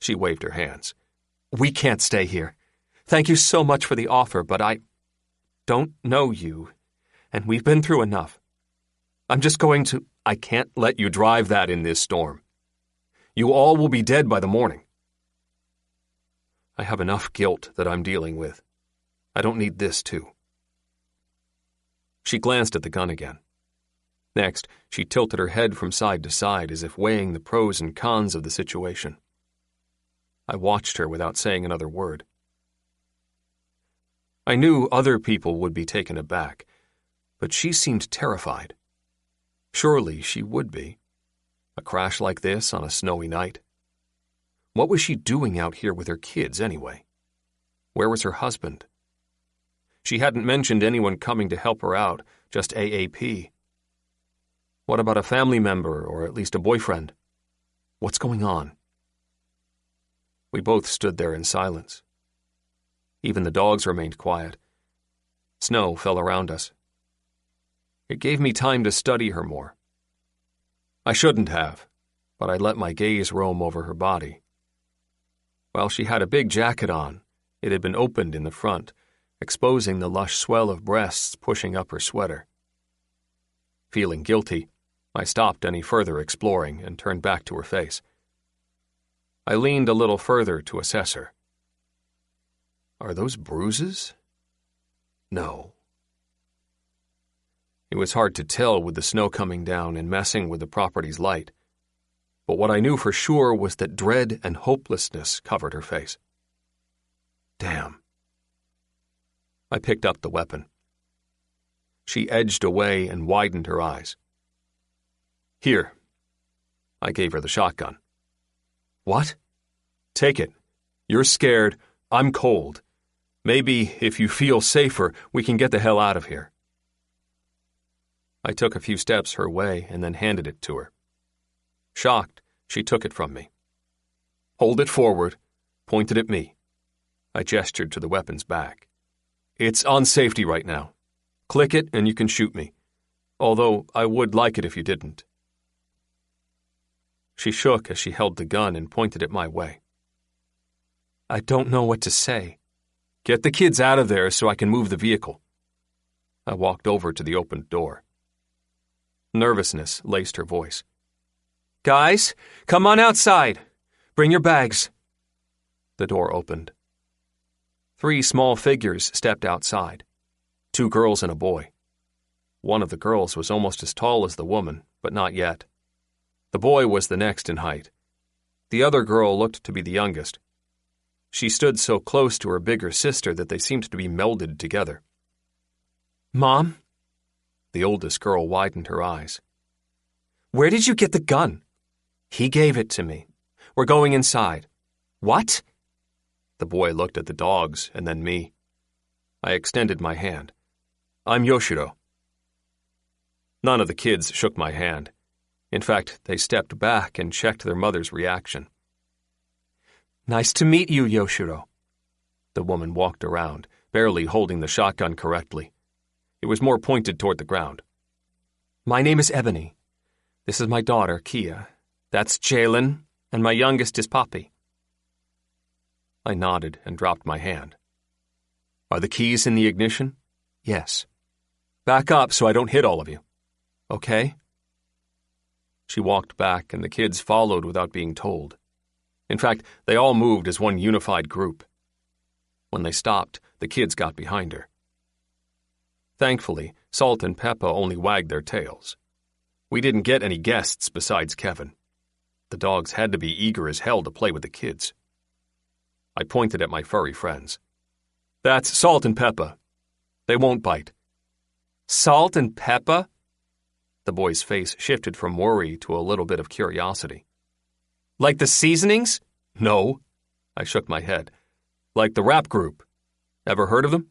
S1: She waved her hands. "We can't stay here. Thank you so much for the offer, but I don't know you, and we've been through enough. I'm just going to—" "I can't let you drive that in this storm. You all will be dead by the morning. I have enough guilt that I'm dealing with. I don't need this, too." She glanced at the gun again. Next, she tilted her head from side to side as if weighing the pros and cons of the situation. I watched her without saying another word. I knew other people would be taken aback, but she seemed terrified. Surely she would be. A crash like this on a snowy night. What was she doing out here with her kids anyway? Where was her husband? She hadn't mentioned anyone coming to help her out, just AAP. What about a family member or at least a boyfriend? What's going on? We both stood there in silence. Even the dogs remained quiet. Snow fell around us. It gave me time to study her more. I shouldn't have, but I let my gaze roam over her body. While she had a big jacket on, it had been opened in the front, exposing the lush swell of breasts pushing up her sweater. Feeling guilty, I stopped any further exploring and turned back to her face. I leaned a little further to assess her. Are those bruises? No. It was hard to tell with the snow coming down and messing with the property's light, but what I knew for sure was that dread and hopelessness covered her face. Damn. I picked up the weapon. She edged away and widened her eyes. Here. I gave her the shotgun. What? Take it. You're scared. I'm cold. Maybe, if you feel safer, we can get the hell out of here. I took a few steps her way and then handed it to her. Shocked, she took it from me. Hold it forward, pointed at me. I gestured to the weapon's back. It's on safety right now. Click it and you can shoot me, although I would like it if you didn't. She shook as she held the gun and pointed it my way. I don't know what to say. Get the kids out of there so I can move the vehicle. I walked over to the opened door. Nervousness laced her voice. Guys, come on outside. Bring your bags. The door opened. 3 small figures stepped outside. 2 girls and a boy. One of the girls was almost as tall as the woman, but not yet. The boy was the next in height. The other girl looked to be the youngest. She stood so close to her bigger sister that they seemed to be melded together. Mom? The oldest girl widened her eyes. Where did you get the gun? He gave it to me. We're going inside. What? The boy looked at the dogs and then me. I extended my hand. I'm Yoshiro. None of the kids shook my hand. In fact, they stepped back and checked their mother's reaction. Nice to meet you, Yoshiro. The woman walked around, barely holding the shotgun correctly. It was more pointed toward the ground. My name is Ebony. This is my daughter, Kia. That's Jalen, and my youngest is Poppy. I nodded and dropped my hand. Are the keys in the ignition? Yes. Back up so I don't hit all of you. Okay? She walked back and the kids followed without being told. In fact, they all moved as one unified group. When they stopped, the kids got behind her. Thankfully, Salt and Peppa only wagged their tails. We didn't get any guests besides Kevin. The dogs had to be eager as hell to play with the kids. I pointed at my furry friends. That's Salt and Peppa. They won't bite. Salt and Peppa? The boy's face shifted from worry to a little bit of curiosity. Like the seasonings? No. I shook my head. Like the rap group. Ever heard of them?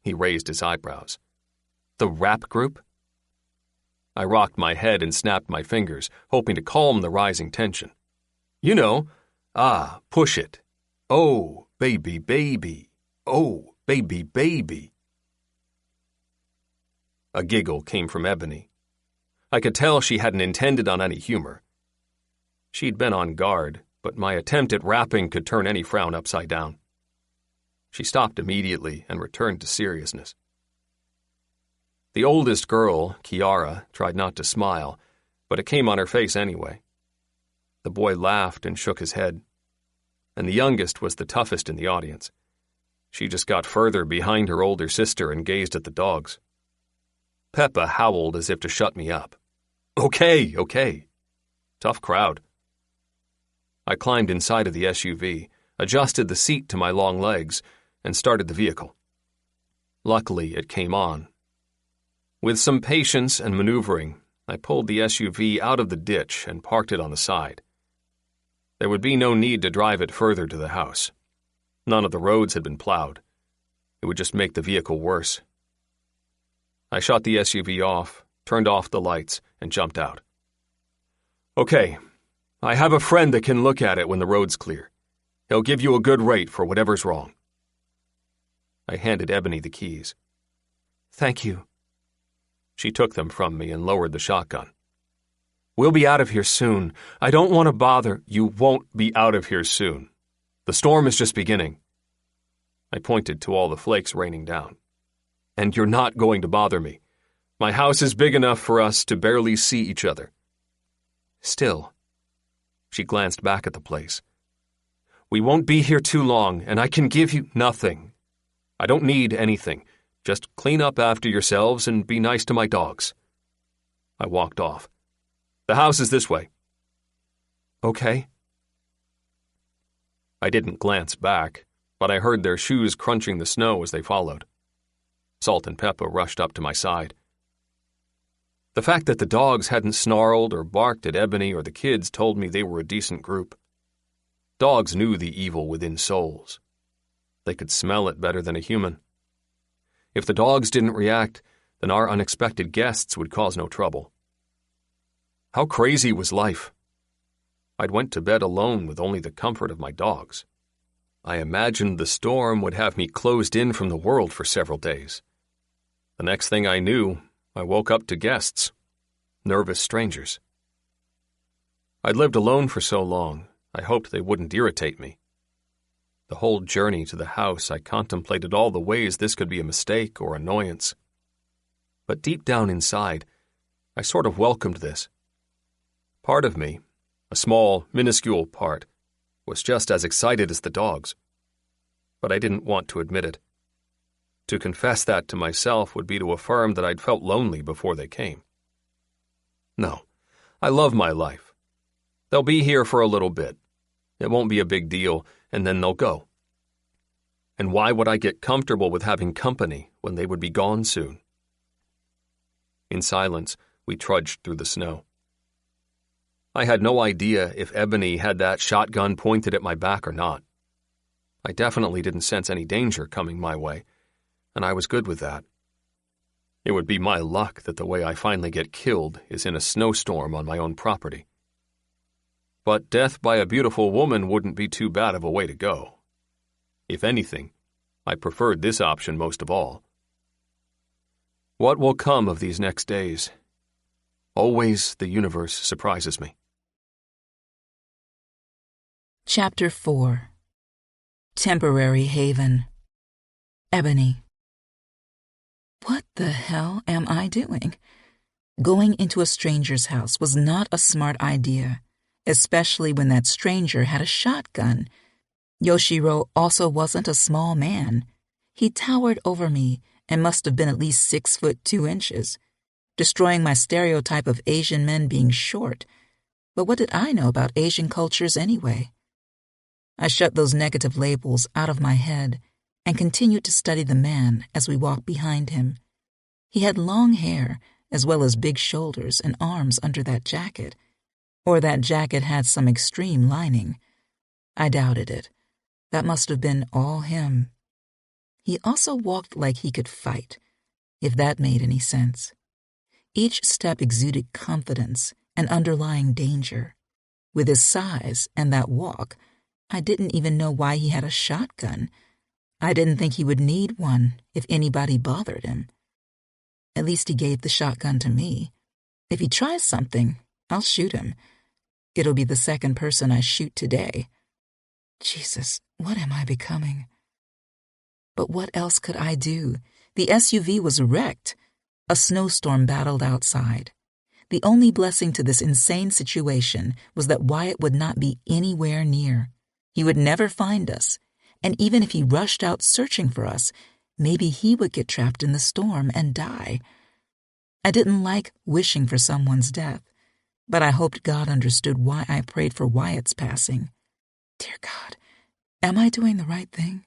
S1: He raised his eyebrows. The rap group? I rocked my head and snapped my fingers, hoping to calm the rising tension. You know, push it. Oh, baby, baby. Oh, baby, baby. A giggle came from Ebony. I could tell she hadn't intended on any humor. She'd been on guard, but my attempt at rapping could turn any frown upside down. She stopped immediately and returned to seriousness. The oldest girl, Kiara, tried not to smile, but it came on her face anyway. The boy laughed and shook his head, and the youngest was the toughest in the audience. She just got further behind her older sister and gazed at the dogs. Peppa howled as if to shut me up. Okay. Tough crowd. I climbed inside of the SUV, adjusted the seat to my long legs, and started the vehicle. Luckily, it came on. With some patience and maneuvering, I pulled the SUV out of the ditch and parked it on the side. There would be no need to drive it further to the house. None of the roads had been plowed. It would just make the vehicle worse. I shut the SUV off, turned off the lights, and jumped out. Okay, I have a friend that can look at it when the road's clear. He'll give you a good rate for whatever's wrong. I handed Ebony the keys. Thank you. She took them from me and lowered the shotgun. We'll be out of here soon. I don't want to bother. You won't be out of here soon. The storm is just beginning. I pointed to all the flakes raining down. And you're not going to bother me. My house is big enough for us to barely see each other. Still, she glanced back at the place. We won't be here too long, and I can give you nothing. I don't need anything. Just clean up after yourselves and be nice to my dogs. I walked off. The house is this way. Okay. I didn't glance back, but I heard their shoes crunching the snow as they followed. Salt and Peppa rushed up to my side. The fact that the dogs hadn't snarled or barked at Ebony or the kids told me they were a decent group. Dogs knew the evil within souls. They could smell it better than a human. If the dogs didn't react, then our unexpected guests would cause no trouble. How crazy was life? I'd went to bed alone with only the comfort of my dogs. I imagined the storm would have me closed in from the world for several days. The next thing I knew, I woke up to guests, nervous strangers. I'd lived alone for so long, I hoped they wouldn't irritate me. The whole journey to the house, I contemplated all the ways this could be a mistake or annoyance. But deep down inside, I sort of welcomed this. Part of me, a small, minuscule part, was just as excited as the dogs. But I didn't want to admit it. To confess that to myself would be to affirm that I'd felt lonely before they came. No, I love my life. They'll be here for a little bit. It won't be a big deal, and then they'll go. And why would I get comfortable with having company when they would be gone soon? In silence, we trudged through the snow. I had no idea if Ebony had that shotgun pointed at my back or not. I definitely didn't sense any danger coming my way, and I was good with that. It would be my luck that the way I finally get killed is in a snowstorm on my own property. But death by a beautiful woman wouldn't be too bad of a way to go. If anything, I preferred this option most of all. What will come of these next days? Always the universe surprises me.
S2: Chapter 4. Temporary Haven. Ebony. What the hell am I doing? Going into a stranger's house was not a smart idea, especially when that stranger had a shotgun. Yoshiro also wasn't a small man. He towered over me and must have been at least 6'2", destroying my stereotype of Asian men being short. But what did I know about Asian cultures anyway? I shut those negative labels out of my head and continued to study the man as we walked behind him. He had long hair as well as big shoulders and arms under that jacket. Or that jacket had some extreme lining. I doubted it. That must have been all him. He also walked like he could fight, if that made any sense. Each step exuded confidence and underlying danger. With his size and that walk, I didn't even know why he had a shotgun. I didn't think he would need one if anybody bothered him. At least he gave the shotgun to me. If he tries something, I'll shoot him. It'll be the second person I shoot today. Jesus, what am I becoming? But what else could I do? The SUV was wrecked. A snowstorm battled outside. The only blessing to this insane situation was that Wyatt would not be anywhere near. He would never find us, and even if he rushed out searching for us, maybe he would get trapped in the storm and die. I didn't like wishing for someone's death, but I hoped God understood why I prayed for Wyatt's passing. Dear God, am I doing the right thing?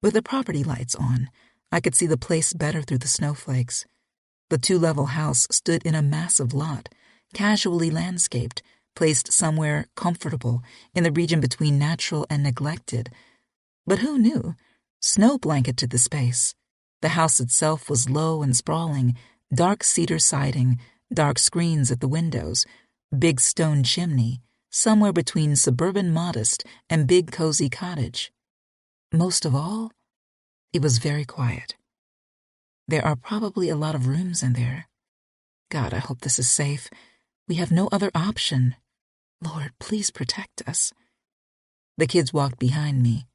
S2: With the property lights on, I could see the place better through the snowflakes. The 2-level house stood in a massive lot, casually landscaped, placed somewhere comfortable in the region between natural and neglected. But who knew? Snow blanketed the space. The house itself was low and sprawling, dark cedar siding, dark screens at the windows, big stone chimney, somewhere between suburban modest and big cozy cottage. Most of all, it was very quiet. There are probably a lot of rooms in there. God, I hope this is safe. We have no other option. Lord, please protect us. The kids walked behind me.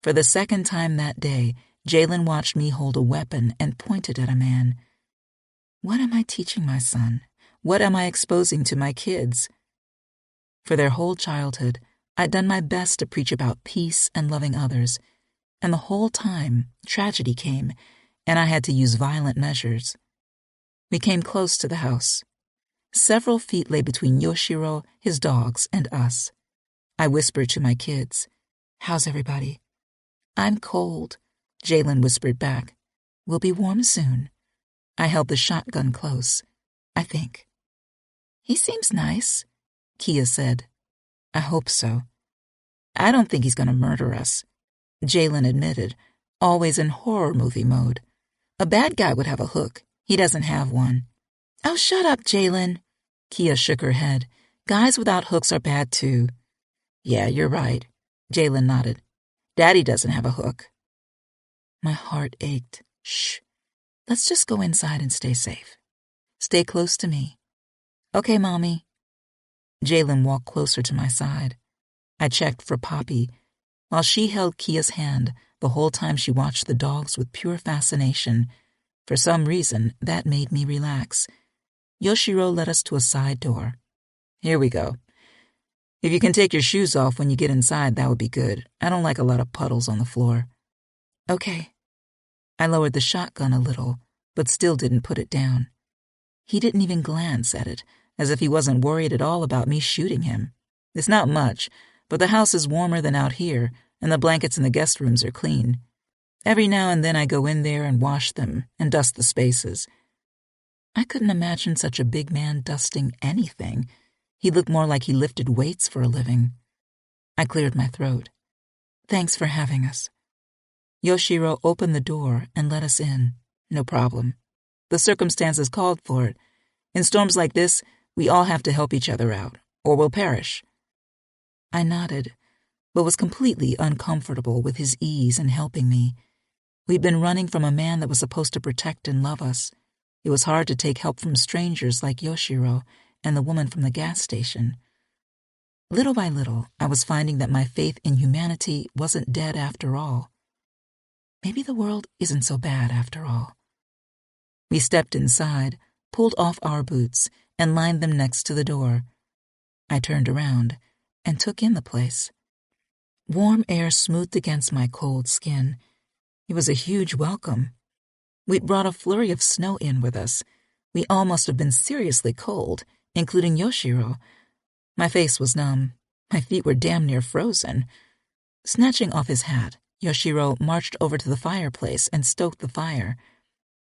S2: For the second time that day, Jalen watched me hold a weapon and pointed at a man. What am I teaching my son? What am I exposing to my kids? For their whole childhood, I'd done my best to preach about peace and loving others, and the whole time, tragedy came, and I had to use violent measures. We came close to the house. Several feet lay between Yoshiro, his dogs, and us. I whispered to my kids, "How's everybody?" "I'm cold," Jalen whispered back. "We'll be warm soon." I held the shotgun close. "I think." "He seems nice," Kia said. "I hope so." "I don't think he's going to murder us," Jalen admitted, always in horror movie mode. "A bad guy would have a hook. He doesn't have one." "Oh, shut up, Jalen." Kia shook her head. "Guys without hooks are bad, too." "Yeah, you're right," Jalen nodded. "Daddy doesn't have a hook." My heart ached. "Shh. Let's just go inside and stay safe. Stay close to me." "Okay, Mommy." Jalen walked closer to my side. I checked for Poppy, while she held Kia's hand the whole time she watched the dogs with pure fascination. For some reason, that made me relax. Yoshiro led us to a side door. "Here we go. If you can take your shoes off when you get inside, that would be good. I don't like a lot of puddles on the floor." "Okay." I lowered the shotgun a little, but still didn't put it down. He didn't even glance at it, as if he wasn't worried at all about me shooting him. It's not much, but the house is warmer than out here, and the blankets in the guest rooms are clean. Every now and then I go in there and wash them and dust the spaces. I couldn't imagine such a big man dusting anything. He looked more like he lifted weights for a living. I cleared my throat. "Thanks for having us." Yoshiro opened the door and let us in. "No problem. The circumstances called for it. In storms like this, we all have to help each other out, or we'll perish." I nodded, but was completely uncomfortable with his ease in helping me. We'd been running from a man that was supposed to protect and love us. It was hard to take help from strangers like Yoshiro and the woman from the gas station. Little by little, I was finding that my faith in humanity wasn't dead after all. Maybe the world isn't so bad after all. We stepped inside, pulled off our boots, and lined them next to the door. I turned around and took in the place. Warm air smoothed against my cold skin. It was a huge welcome. We'd brought a flurry of snow in with us. We all must have been seriously cold, including Yoshiro. My face was numb. My feet were damn near frozen. Snatching off his hat, Yoshiro marched over to the fireplace and stoked the fire.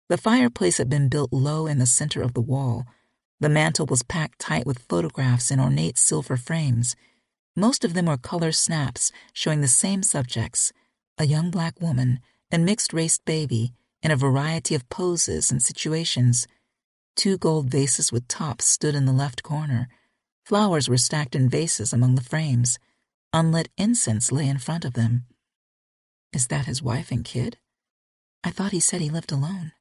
S2: The fireplace had been built low in the center of the wall. The mantel was packed tight with photographs in ornate silver frames. Most of them were color snaps showing the same subjects, a young black woman and mixed-race baby in a variety of poses and situations. 2 gold vases with tops stood in the left corner. Flowers were stacked in vases among the frames. Unlit incense lay in front of them. Is that his wife and kid? I thought he said he lived alone.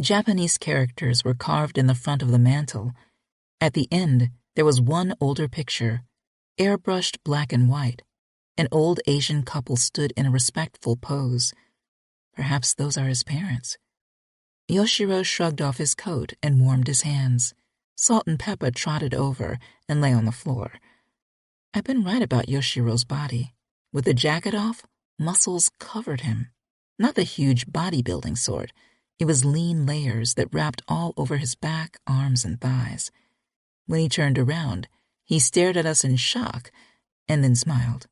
S2: Japanese characters were carved in the front of the mantel. At the end, There was one older picture, airbrushed black and white. An old Asian couple stood in a respectful pose. Perhaps those are his parents. Yoshiro shrugged off his coat and warmed his hands. Salt and Pepper trotted over and lay on the floor. I've been right about Yoshiro's body. With the jacket off, muscles covered him. Not the huge bodybuilding sort. It was lean layers that wrapped all over his back, arms, and thighs. When he turned around, he stared at us in shock and then smiled.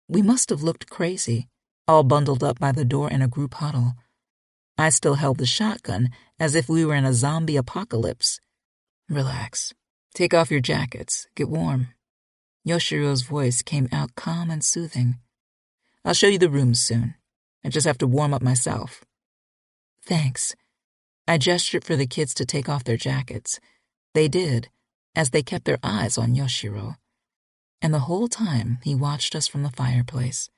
S2: We must have looked crazy, all bundled up by the door in a group huddle. I still held the shotgun as if we were in a zombie apocalypse. Relax. Take off your jackets. Get warm. Yoshiro's voice came out calm and soothing. I'll show you the rooms soon. I just have to warm up myself. Thanks. I gestured for the kids to take off their jackets. They did, as they kept their eyes on Yoshiro. And the whole time he watched us from the fireplace.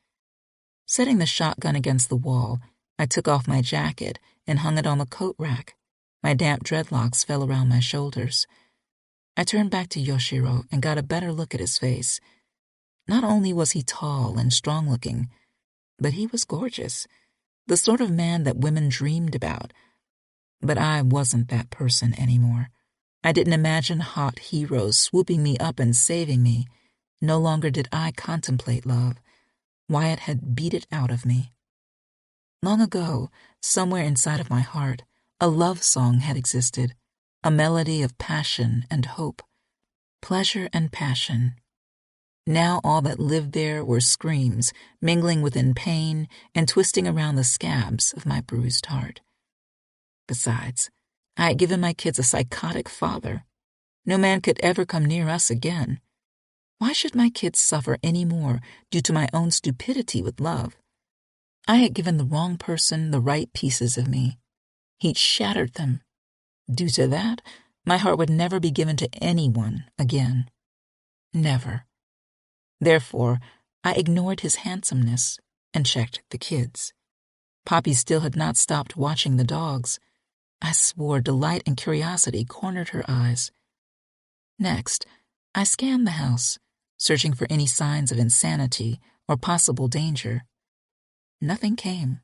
S2: Setting the shotgun against the wall, I took off my jacket and hung it on the coat rack. My damp dreadlocks fell around my shoulders. I turned back to Yoshiro and got a better look at his face. Not only was he tall and strong-looking, but he was gorgeous, the sort of man that women dreamed about. But I wasn't that person anymore. I didn't imagine hot heroes swooping me up and saving me. No longer did I contemplate love. Wyatt had beat it out of me. Long ago, somewhere inside of my heart, a love song had existed, a melody of passion and hope, pleasure and passion. Now all that lived there were screams, mingling within pain and twisting around the scabs of my bruised heart. Besides, I had given my kids a psychotic father. No man could ever come near us again. Why should my kids suffer any more due to my own stupidity with love? I had given the wrong person the right pieces of me. He'd shattered them. Due to that, my heart would never be given to anyone again. Never. Therefore, I ignored his handsomeness and checked the kids. Poppy still had not stopped watching the dogs. I swore delight and curiosity cornered her eyes. Next, I scanned the house, searching for any signs of insanity or possible danger. Nothing came.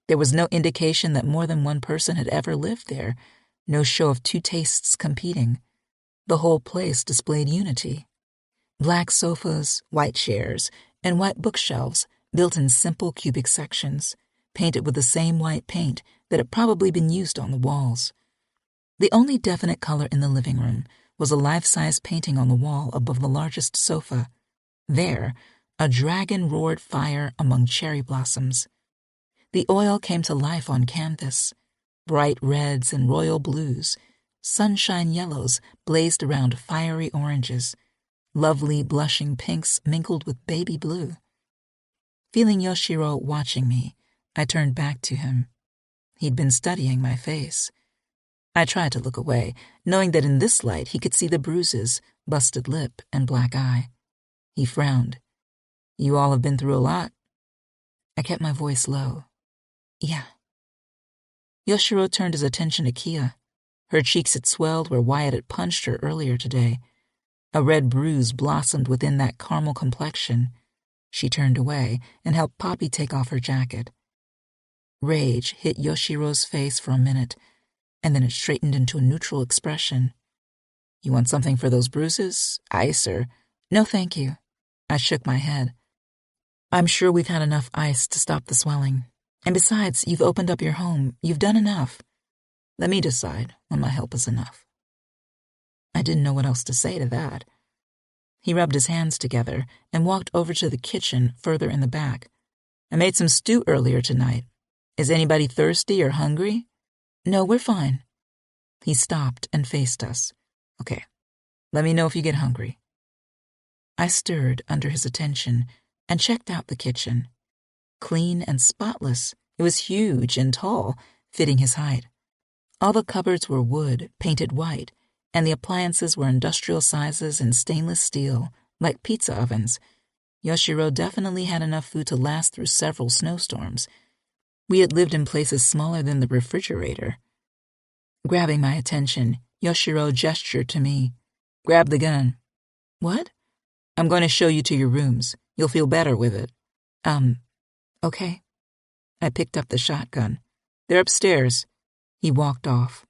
S2: There was no indication that more than one person had ever lived there, no show of two tastes competing. The whole place displayed unity. Black sofas, white chairs, and white bookshelves built in simple cubic sections, painted with the same white paint that had probably been used on the walls. The only definite color in the living room was a life-size painting on the wall above the largest sofa. There, a dragon roared fire among cherry blossoms. The oil came to life on canvas. Bright reds and royal blues, sunshine yellows blazed around fiery oranges. Lovely blushing pinks mingled with baby blue. Feeling Yoshiro watching me, I turned back to him. He'd been studying my face. I tried to look away, knowing that in this light he could see the bruises, busted lip, and black eye. He frowned. You all have been through a lot. I kept my voice low. Yeah. Yoshiro turned his attention to Kia. Her cheeks had swelled where Wyatt had punched her earlier today. A red bruise blossomed within that caramel complexion. She turned away and helped Poppy take off her jacket. Rage hit Yoshiro's face for a minute, and then it straightened into a neutral expression. You want something for those bruises? Ice or... No, thank you. I shook my head. I'm sure we've had enough ice to stop the swelling. And besides, you've opened up your home. You've done enough. Let me decide when my help is enough. I didn't know what else to say to that. He rubbed his hands together and walked over to the kitchen further in the back. I made some stew earlier tonight. Is anybody thirsty or hungry? No, we're fine. He stopped and faced us. Okay, let me know if you get hungry. I stirred under his attention and checked out the kitchen. Clean and spotless, it was huge and tall, fitting his height. All the cupboards were wood, painted white, and the appliances were industrial sizes and stainless steel, like pizza ovens. Yoshiro definitely had enough food to last through several snowstorms. We had lived in places smaller than the refrigerator. Grabbing my attention, Yoshiro gestured to me. Grab the gun. What? I'm going to show you to your rooms. You'll feel better with it. Okay. I picked up the shotgun. They're upstairs. He walked off.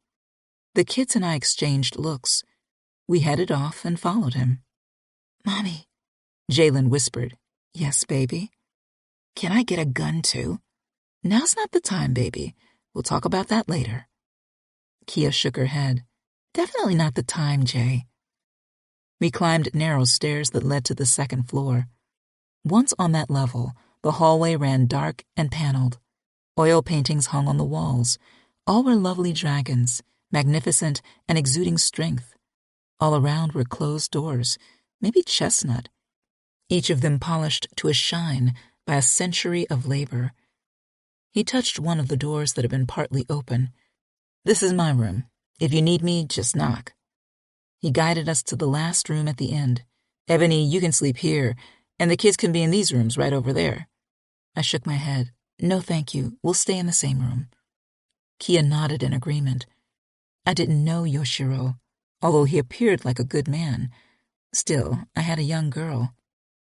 S2: The kids and I exchanged looks. We headed off and followed him. Mommy, Jalen whispered. Yes, baby. Can I get a gun too? Now's not the time, baby. We'll talk about that later. Kia shook her head. Definitely not the time, Jay. We climbed narrow stairs that led to the second floor. Once on that level, the hallway ran dark and paneled. Oil paintings hung on the walls. All were lovely dragons, magnificent and exuding strength. All around were closed doors, maybe chestnut, each of them polished to a shine by a century of labor. He touched one of the doors that had been partly open. This is my room. If you need me, just knock. He guided us to the last room at the end. Ebony, you can sleep here, and the kids can be in these rooms right over there. I shook my head. No, thank you. We'll stay in the same room. Kia nodded in agreement. I didn't know Yoshiro, although he appeared like a good man. Still, I had a young girl.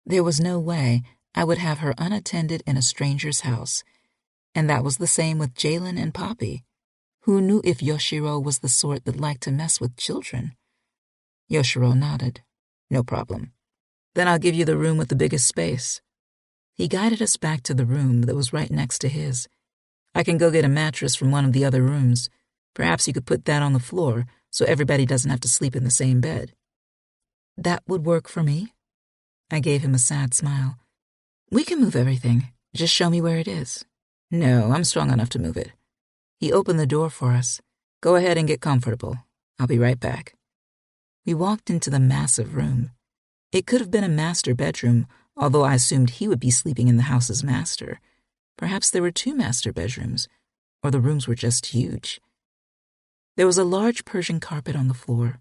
S2: There was no way I would have her unattended in a stranger's house. And that was the same with Jalen and Poppy. Who knew if Yoshiro was the sort that liked to mess with children? Yoshiro nodded. No problem. Then I'll give you the room with the biggest space. He guided us back to the room that was right next to his. I can go get a mattress from one of the other rooms. Perhaps you could put that on the floor so everybody doesn't have to sleep in the same bed. That would work for me. I gave him a sad smile. We can move everything. Just show me where it is. No, I'm strong enough to move it. He opened the door for us. Go ahead and get comfortable. I'll be right back. We walked into the massive room. It could have been a master bedroom, although I assumed he would be sleeping in the house's master. Perhaps there were 2 master bedrooms, or the rooms were just huge. There was a large Persian carpet on the floor.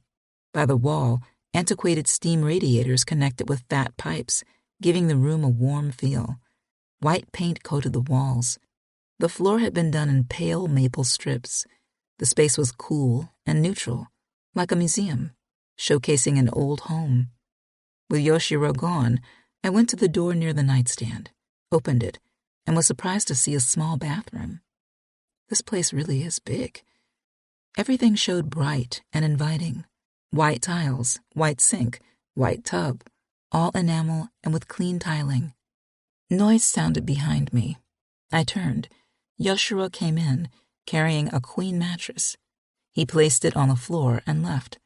S2: By the wall, antiquated steam radiators connected with fat pipes, giving the room a warm feel. White paint coated the walls. The floor had been done in pale maple strips. The space was cool and neutral, like a museum, showcasing an old home. With Yoshiro gone, I went to the door near the nightstand, opened it, and was surprised to see a small bathroom. This place really is big. Everything showed bright and inviting. White tiles, white sink, white tub, all enamel and with clean tiling. Noise sounded behind me. I turned. Yoshiro came in, carrying a queen mattress. He placed it on the floor and left.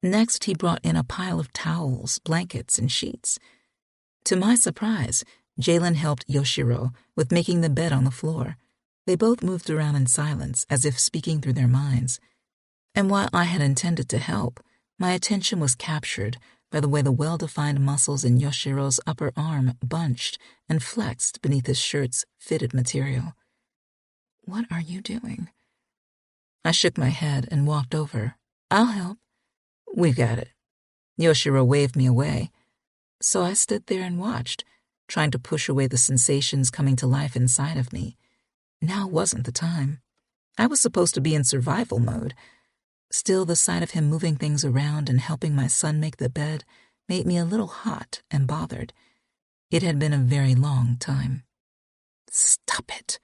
S2: Next, he brought in a pile of towels, blankets, and sheets. To my surprise, Jalen helped Yoshiro with making the bed on the floor. They both moved around in silence, as if speaking through their minds. And while I had intended to help, my attention was captured by the way the well-defined muscles in Yoshiro's upper arm bunched and flexed beneath his shirt's fitted material. What are you doing? I shook my head and walked over. I'll help. We've got it. Yoshiro waved me away. So I stood there and watched, trying to push away the sensations coming to life inside of me. Now wasn't the time. I was supposed to be in survival mode. Still, the sight of him moving things around and helping my son make the bed made me a little hot and bothered. It had been a very long time. Stop it.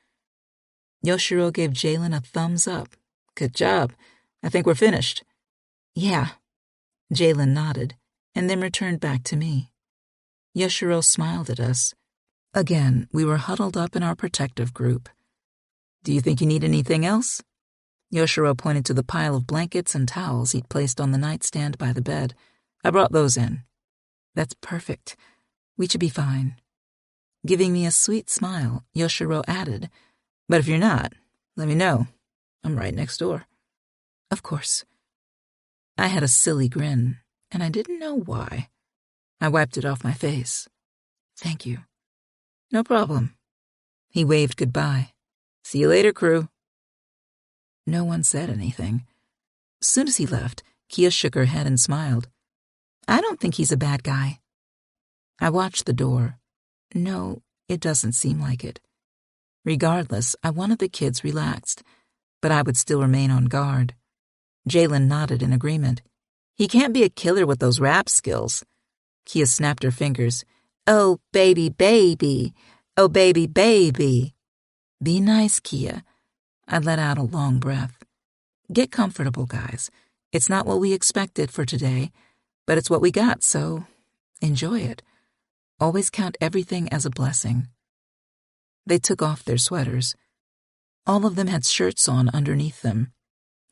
S2: Yoshiro gave Jalen a thumbs up. Good job. I think we're finished. Yeah. Jalen nodded, and then returned back to me. Yoshiro smiled at us. Again, we were huddled up in our protective group. Do you think you need anything else? Yoshiro pointed to the pile of blankets and towels he'd placed on the nightstand by the bed. I brought those in. That's perfect. We should be fine. Giving me a sweet smile, Yoshiro added, but if you're not, let me know. I'm right next door. Of course. I had a silly grin, and I didn't know why. I wiped it off my face. Thank you. No problem. He waved goodbye. See you later, crew. No one said anything. As soon as he left, Kia shook her head and smiled. I don't think he's a bad guy. I watched the door. No, it doesn't seem like it. Regardless, I wanted the kids relaxed, but I would still remain on guard. Jalen nodded in agreement. He can't be a killer with those rap skills. Kia snapped her fingers. Oh, baby, baby. Oh, baby, baby. Be nice, Kia. I let out a long breath. Get comfortable, guys. It's not what we expected for today, but it's what we got, so enjoy it. Always count everything as a blessing. They took off their sweaters. All of them had shirts on underneath them.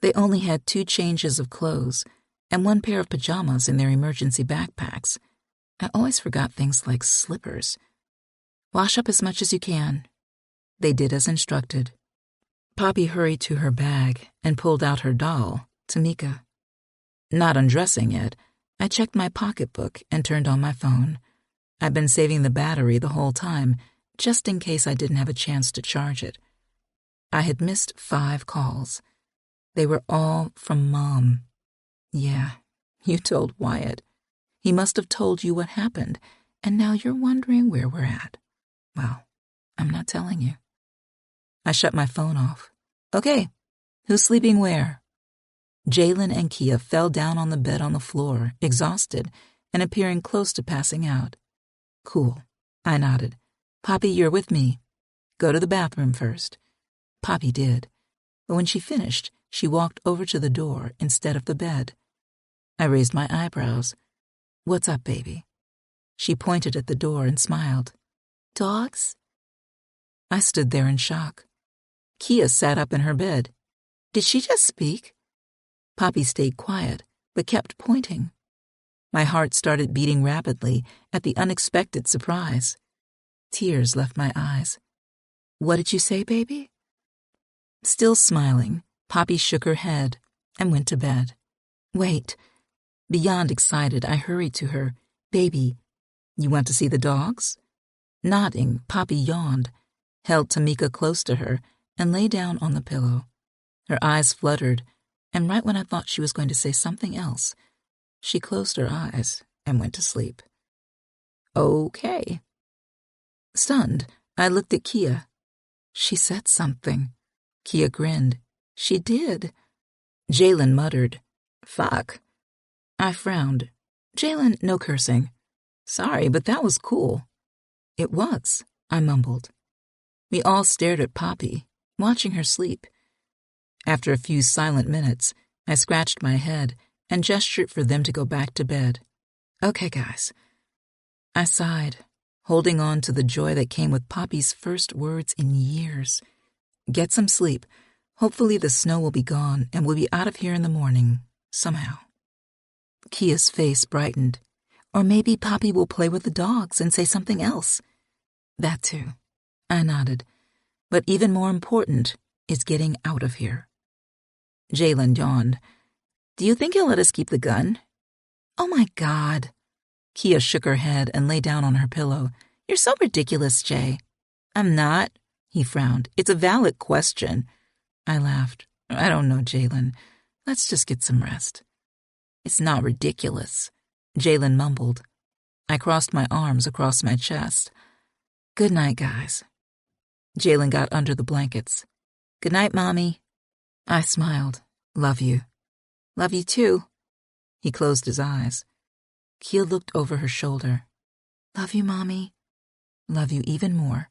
S2: They only had 2 changes of clothes and 1 pair of pajamas in their emergency backpacks. I always forgot things like slippers. Wash up as much as you can. They did as instructed. Poppy hurried to her bag and pulled out her doll, Tamika. Not undressing yet, I checked my pocketbook and turned on my phone. I'd been saving the battery the whole time, just in case I didn't have a chance to charge it. I had missed 5 calls. They were all from Mom. Yeah, you told Wyatt. He must have told you what happened, and now you're wondering where we're at. Well, I'm not telling you. I shut my phone off. Okay, who's sleeping where? Jalen and Kia fell down on the bed on the floor, exhausted, and appearing close to passing out. Cool, I nodded. Poppy, you're with me. Go to the bathroom first. Poppy did, but when she finished, she walked over to the door instead of the bed. I raised my eyebrows. What's up, baby? She pointed at the door and smiled. Dogs? I stood there in shock. Kia sat up in her bed. Did she just speak? Poppy stayed quiet, but kept pointing. My heart started beating rapidly at the unexpected surprise. Tears left my eyes. What did you say, baby? Still smiling, Poppy shook her head and went to bed. Wait. Beyond excited, I hurried to her. Baby, you want to see the dogs? Nodding, Poppy yawned, held Tamika close to her, and lay down on the pillow. Her eyes fluttered, and right when I thought she was going to say something else, she closed her eyes and went to sleep. Okay. Stunned, I looked at Kia. She said something. Kia grinned. She did. Jalen muttered, Fuck. I frowned. Jalen, no cursing. Sorry, but that was cool. It was, I mumbled. We all stared at Poppy, watching her sleep. After a few silent minutes, I scratched my head and gestured for them to go back to bed. Okay, guys. I sighed, holding on to the joy that came with Poppy's first words in years. Get some sleep. Hopefully the snow will be gone and we'll be out of here in the morning, somehow. Kia's face brightened. Or maybe Poppy will play with the dogs and say something else. That too. I nodded. But even more important is getting out of here. Jalen yawned. Do you think he'll let us keep the gun? Oh my God. Kia shook her head and lay down on her pillow. You're so ridiculous, Jay. I'm not. He frowned. It's a valid question. I laughed. I don't know, Jalen. Let's just get some rest. It's not ridiculous, Jalen mumbled. I crossed my arms across my chest. Good night, guys. Jalen got under the blankets. Good night, Mommy. I smiled. Love you. Love you too. He closed his eyes. Kia looked over her shoulder. Love you, Mommy. Love you even more.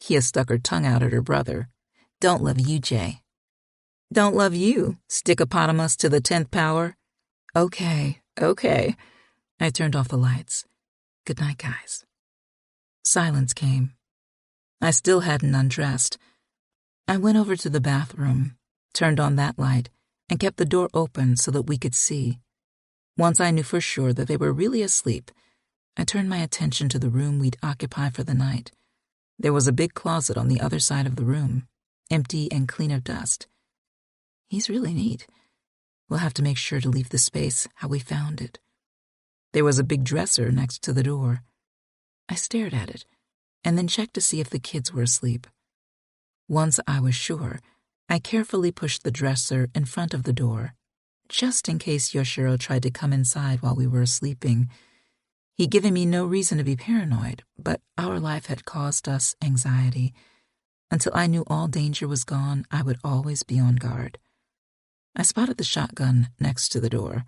S2: Kia stuck her tongue out at her brother. Don't love you, Jay. Don't love you, stickopotamus to the 10th power. Okay. I turned off the lights. Good night, guys. Silence came. I still hadn't undressed. I went over to the bathroom, turned on that light, and kept the door open so that we could see. Once I knew for sure that they were really asleep, I turned my attention to the room we'd occupy for the night. There was a big closet on the other side of the room, empty and clean of dust. He's really neat. We'll have to make sure to leave the space how we found it. There was a big dresser next to the door. I stared at it, and then checked to see if the kids were asleep. Once I was sure, I carefully pushed the dresser in front of the door, just in case Yoshiro tried to come inside while we were sleeping. He'd given me no reason to be paranoid, but our life had caused us anxiety. Until I knew all danger was gone, I would always be on guard. I spotted the shotgun next to the door.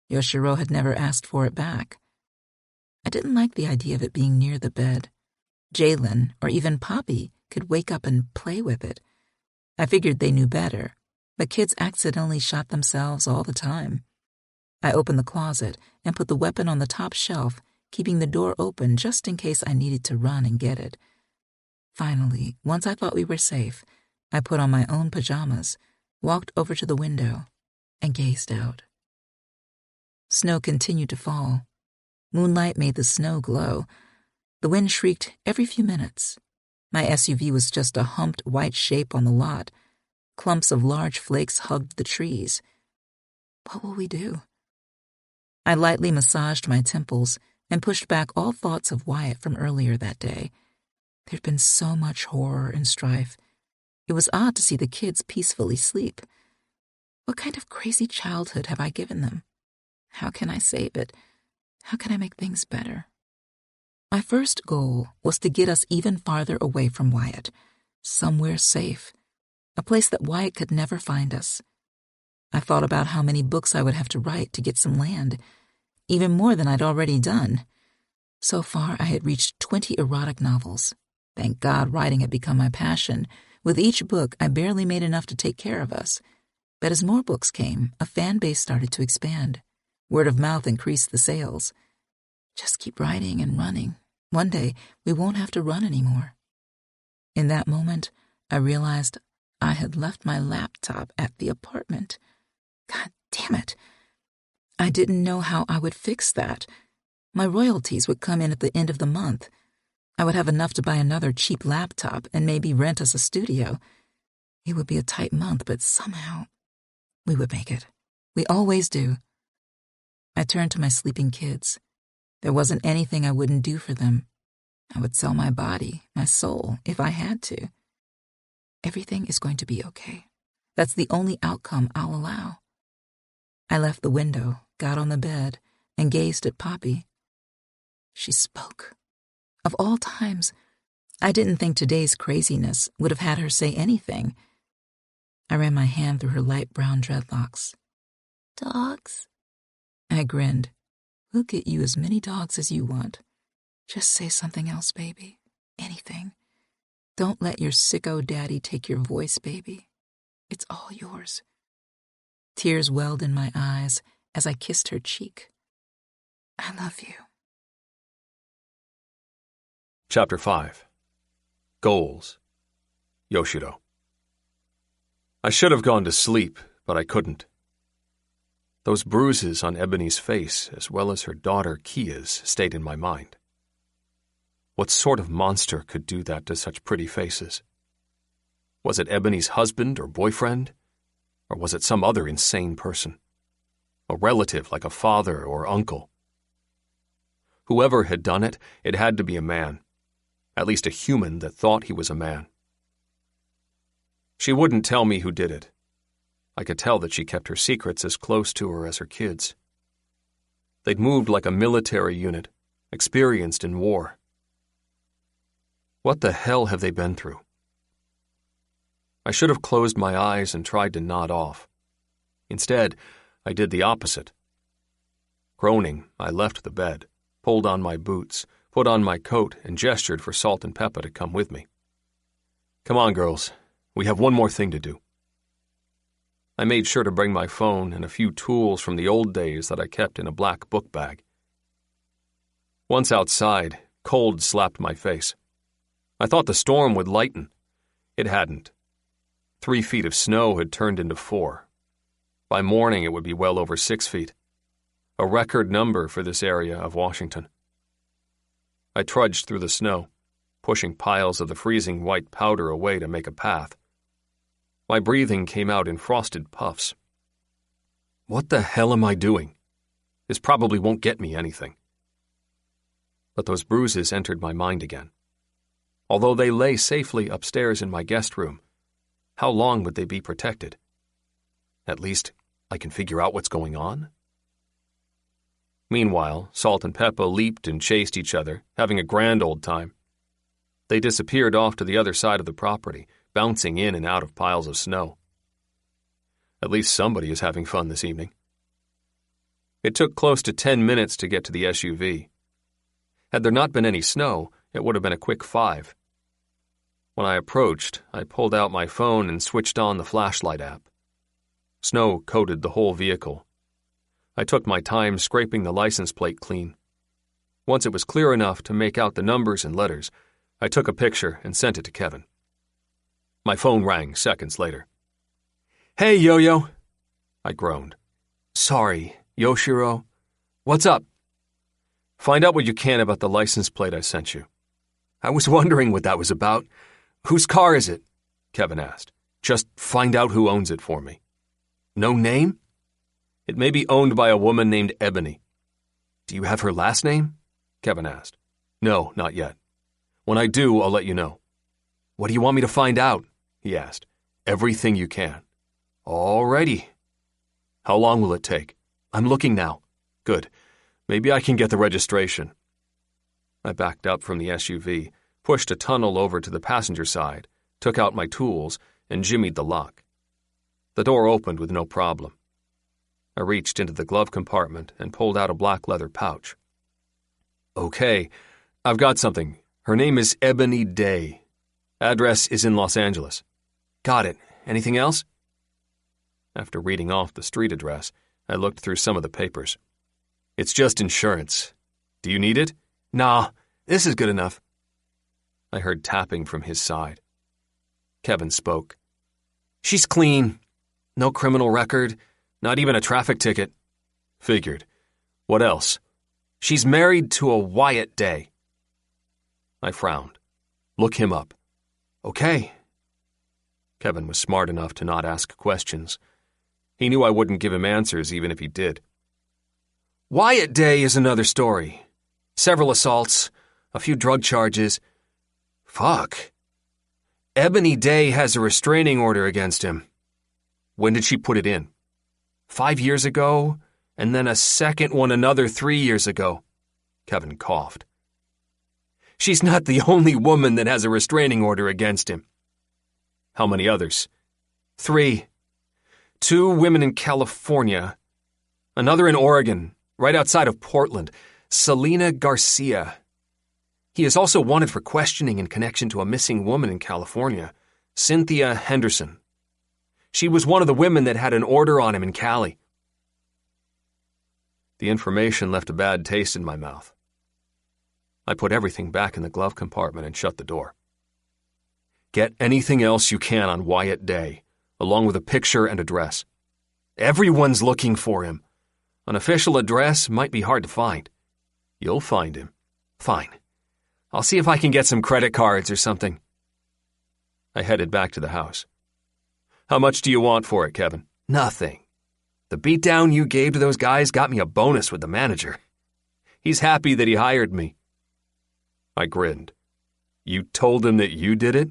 S2: Yoshiro had never asked for it back. I didn't like the idea of it being near the bed. Jalen, or even Poppy, could wake up and play with it. I figured they knew better, but kids accidentally shot themselves all the time. I opened the closet and put the weapon on the top shelf, keeping the door open just in case I needed to run and get it. Finally, once I thought we were safe, I put on my own pajamas, walked over to the window, and gazed out. Snow continued to fall. Moonlight made the snow glow. The wind shrieked every few minutes. My SUV was just a humped white shape on the lot. Clumps of large flakes hugged the trees. What will we do? I lightly massaged my temples and pushed back all thoughts of Wyatt from earlier that day. There'd been so much horror and strife. It was odd to see the kids peacefully sleep. What kind of crazy childhood have I given them? How can I save it? How can I make things better? My first goal was to get us even farther away from Wyatt, somewhere safe, a place that Wyatt could never find us. I thought about how many books I would have to write to get some land, even more than I'd already done. So far, I had reached 20 erotic novels. Thank God writing had become my passion. With each book, I barely made enough to take care of us. But as more books came, a fan base started to expand. Word of mouth increased the sales. Just keep writing and running. One day, we won't have to run anymore. In that moment, I realized I had left my laptop at the apartment. God damn it. I didn't know how I would fix that. My royalties would come in at the end of the month. I would have enough to buy another cheap laptop and maybe rent us a studio. It would be a tight month, but somehow we would make it. We always do. I turned to my sleeping kids. There wasn't anything I wouldn't do for them. I would sell my body, my soul, if I had to. Everything is going to be okay. That's the only outcome I'll allow. I left the window, got on the bed, and gazed at Poppy. She spoke. Of all times, I didn't think today's craziness would have had her say anything. I ran my hand through her light brown dreadlocks. Dogs? I grinned. We'll get you as many dogs as you want. Just say something else, baby. Anything. Don't let your sicko daddy take your voice, baby. It's all yours. Tears welled in my eyes as I kissed her cheek. I love you.
S1: Chapter 5. Goals. Yoshiro. I should have gone to sleep, but I couldn't. Those bruises on Ebony's face, as well as her daughter Kia's, stayed in my mind. What sort of monster could do that to such pretty faces? Was it Ebony's husband or boyfriend? Or was it some other insane person? A relative like a father or uncle? Whoever had done it, it had to be a man. At least a human that thought he was a man. She wouldn't tell me who did it. I could tell that she kept her secrets as close to her as her kids. They'd moved like a military unit, experienced in war. What the hell have they been through? I should have closed my eyes and tried to nod off. Instead, I did the opposite. Groaning, I left the bed, pulled on my boots, put on my coat, and gestured for Salt and Peppa to come with me. Come on, girls. We have one more thing to do. I made sure to bring my phone and a few tools from the old days that I kept in a black book bag. Once outside, cold slapped my face. I thought the storm would lighten. It hadn't. 3 feet of snow had turned into 4. By morning, it would be well over 6 feet. A record number for this area of Washington. I trudged through the snow, pushing piles of the freezing white powder away to make a path. My breathing came out in frosted puffs. What the hell am I doing? This probably won't get me anything. But those bruises entered my mind again. Although they lay safely upstairs in my guest room, how long would they be protected? At least, I can figure out what's going on. Meanwhile, Salt and Peppa leaped and chased each other, having a grand old time. They disappeared off to the other side of the property, bouncing in and out of piles of snow. At least somebody is having fun this evening. It took close to 10 minutes to get to the SUV. Had there not been any snow, it would have been a quick 5. When I approached, I pulled out my phone and switched on the flashlight app. Snow coated the whole vehicle. I took my time scraping the license plate clean. Once it was clear enough to make out the numbers and letters, I took a picture and sent it to Kevin. My phone rang seconds later. "Hey, Yo-Yo," I groaned. "Sorry, Yoshiro. What's up?" "Find out what you can about the license plate I sent you." "I was wondering what that was about. Whose car is it?" Kevin asked. "Just find out who owns it for me." "No name?" "It may be owned by a woman named Ebony." "Do you have her last name?" Kevin asked. "No, not yet. When I do, I'll let you know." "What do you want me to find out?" he asked. "Everything you can." "Alrighty." "How long will it take?" "I'm looking now." "Good. Maybe I can get the registration." I backed up from the SUV, pushed a tunnel over to the passenger side, took out my tools, and jimmied the lock. The door opened with no problem. I reached into the glove compartment and pulled out a black leather pouch. "Okay, I've got something. Her name is Ebony Day. Address is in Los Angeles." "Got it. Anything else?" After reading off the street address, I looked through some of the papers. "It's just insurance. Do you need it?" "Nah, this is good enough." I heard tapping from his side. Kevin spoke. "She's clean. No criminal record, not even a traffic ticket." "Figured. What else?" "She's married to a Wyatt Day." I frowned. "Look him up." "Okay." Kevin was smart enough to not ask questions. He knew I wouldn't give him answers even if he did. "Wyatt Day is another story. Several assaults, a few drug charges. Fuck. Ebony Day has a restraining order against him." "When did she put it in?" 5 years ago, and then a second one another 3 years ago." Kevin coughed. "She's not the only woman that has a restraining order against him." "How many others?" 3. 2 women in California. Another in Oregon, right outside of Portland, Selena Garcia. He is also wanted for questioning in connection to a missing woman in California, Cynthia Henderson. She was one of the women that had an order on him in Cali." The information left a bad taste in my mouth. I put everything back in the glove compartment and shut the door. "Get anything else you can on Wyatt Day, along with a picture and address. Everyone's looking for him. An official address might be hard to find." "You'll find him." "Fine. I'll see if I can get some credit cards or something." I headed back to the house. "How much do you want for it, Kevin?" "Nothing. The beatdown you gave to those guys got me a bonus with the manager. He's happy that he hired me." I grinned. "You told him that you did it?"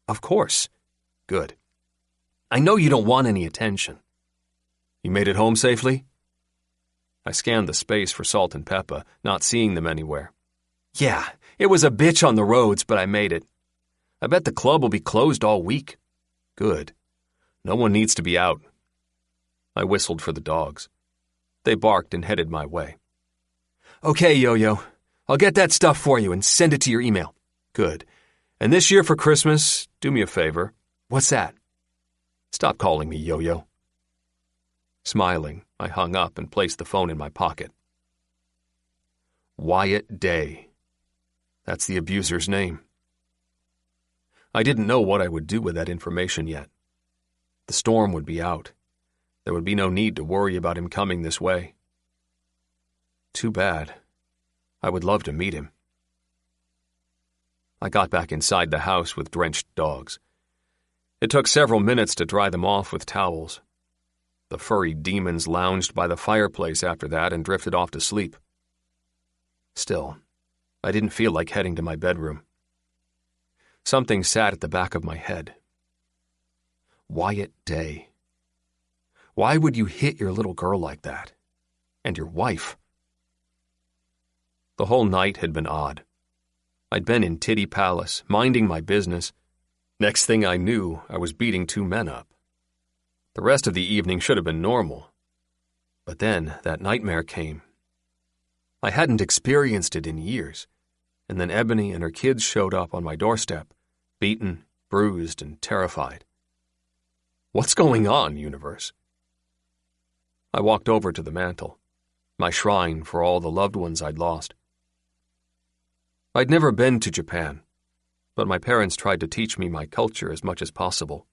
S1: "Of course." "Good. I know you don't want any attention." "You made it home safely?" I scanned the space for Salt and Peppa, not seeing them anywhere. "Yeah, it was a bitch on the roads, but I made it. I bet the club will be closed all week." "Good. No one needs to be out." I whistled for the dogs. They barked and headed my way. "Okay, Yo-Yo. I'll get that stuff for you and send it to your email." "Good. And this year for Christmas, do me a favor." "What's that?" "Stop calling me Yo-Yo." Smiling, I hung up and placed the phone in my pocket. Wyatt Day. That's the abuser's name. I didn't know what I would do with that information yet. The storm would be out. There would be no need to worry about him coming this way. Too bad. I would love to meet him. I got back inside the house with drenched dogs. It took several minutes to dry them off with towels. The furry demons lounged by the fireplace after that and drifted off to sleep. Still, I didn't feel like heading to my bedroom. Something sat at the back of my head. Wyatt Day. Why would you hit your little girl like that? And your wife? The whole night had been odd. I'd been in Titty Palace, minding my business. Next thing I knew, I was beating 2 men up. The rest of the evening should have been normal. But then that nightmare came. I hadn't experienced it in years, and then Ebony and her kids showed up on my doorstep, beaten, bruised, and terrified. What's going on, universe? I walked over to the mantle, my shrine for all the loved ones I'd lost. I'd never been to Japan, but my parents tried to teach me my culture as much as possible.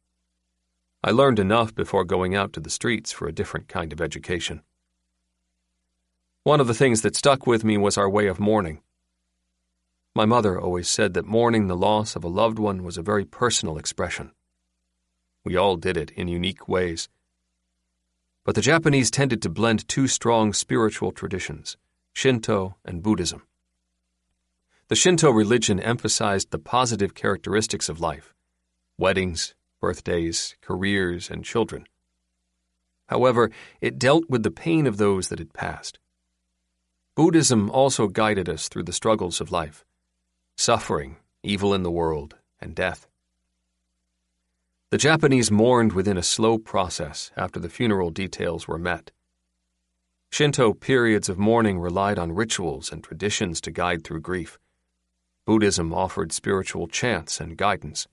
S1: I learned enough before going out to the streets for a different kind of education. One of the things that stuck with me was our way of mourning. My mother always said that mourning the loss of a loved one was a very personal expression. We all did it in unique ways. But the Japanese tended to blend two strong spiritual traditions, Shinto and Buddhism. The Shinto religion emphasized the positive characteristics of life: weddings, birthdays, careers, and children. However, it dealt with the pain of those that had passed. Buddhism also guided us through the struggles of life: suffering, evil in the world, and death. The Japanese mourned within a slow process after the funeral details were met. Shinto periods of mourning relied on rituals and traditions to guide through grief. Buddhism offered spiritual chants and guidance.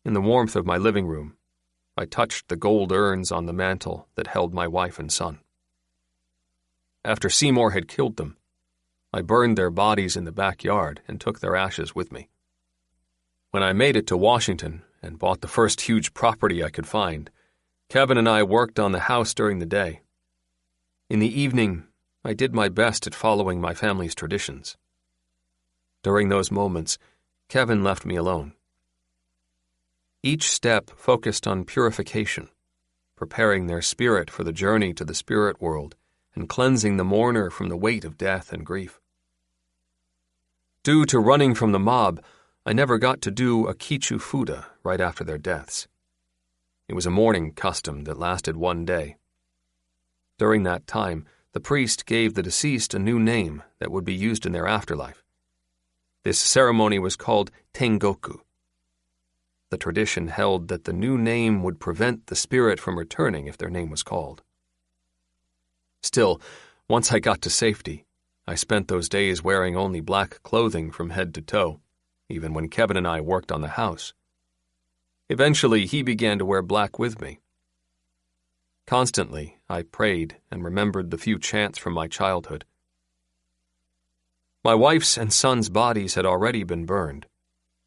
S1: In the warmth of my living room, I touched the gold urns on the mantle that held my wife and son. After Seymour had killed them, I burned their bodies in the backyard and took their ashes with me. When I made it to Washington and bought the first huge property I could find, Kevin and I worked on the house during the day. In the evening, I did my best at following my family's traditions. During those moments, Kevin left me alone. Each step focused on purification, preparing their spirit for the journey to the spirit world and cleansing the mourner from the weight of death and grief. Due to running from the mob, I never got to do a kichu fuda right after their deaths. It was a mourning custom that lasted one day. During that time, the priest gave the deceased a new name that would be used in their afterlife. This ceremony was called tengoku. The tradition held that the new name would prevent the spirit from returning if their name was called. Still, once I got to safety, I spent those days wearing only black clothing from head to toe, even when Kevin and I worked on the house. Eventually, he began to wear black with me. Constantly, I prayed and remembered the few chants from my childhood. My wife's and son's bodies had already been burned,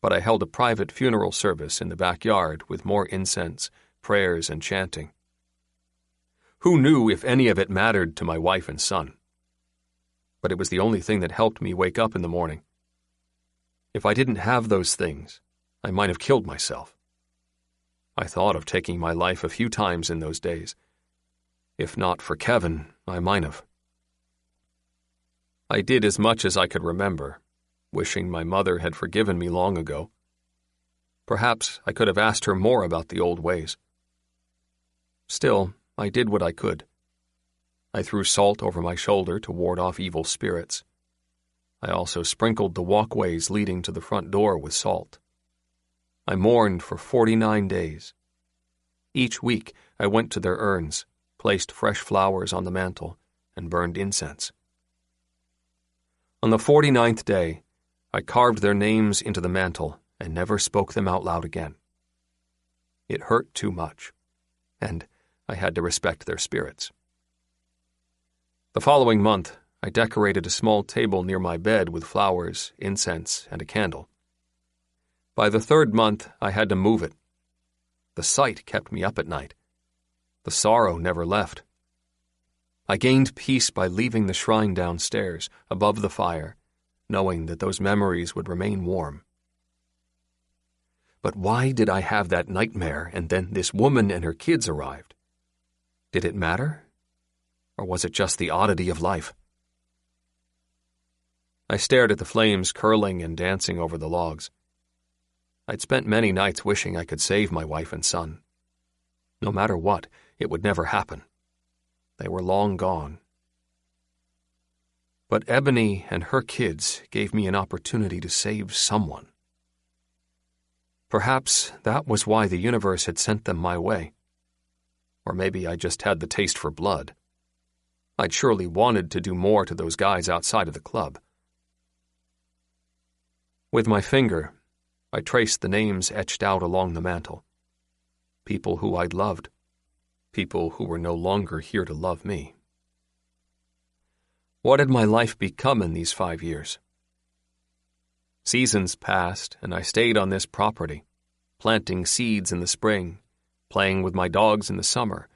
S1: but I held a private funeral service in the backyard with more incense, prayers, and chanting. Who knew if any of it mattered to my wife and son? But it was the only thing that helped me wake up in the morning. If I didn't have those things, I might have killed myself. I thought of taking my life a few times in those days. If not for Kevin, I might have. I did as much as I could remember, wishing my mother had forgiven me long ago. Perhaps I could have asked her more about the old ways. Still, I did what I could. I threw salt over my shoulder to ward off evil spirits. I also sprinkled the walkways leading to the front door with salt. I mourned for 49 days. Each week, I went to their urns, placed fresh flowers on the mantle, and burned incense. On the 49th day, I carved their names into the mantle and never spoke them out loud again. It hurt too much, and I had to respect their spirits. The following month, I decorated a small table near my bed with flowers, incense, and a candle. By the 3rd month, I had to move it. The sight kept me up at night. The sorrow never left. I gained peace by leaving the shrine downstairs, above the fire, knowing that those memories would remain warm. But why did I have that nightmare and then this woman and her kids arrived? Did it matter? Or was it just the oddity of life? I stared at the flames curling and dancing over the logs. I'd spent many nights wishing I could save my wife and son. No matter what, it would never happen. They were long gone. But Ebony and her kids gave me an opportunity to save someone. Perhaps that was why the universe had sent them my way. Or maybe I just had the taste for blood. I'd surely wanted to do more to those guys outside of the club. With my finger, I traced the names etched out along the mantel. People who I'd loved. People who were no longer here to love me. What had my life become in these 5 years? Seasons passed, and I stayed on this property, planting seeds in the spring, playing with my dogs in the summer,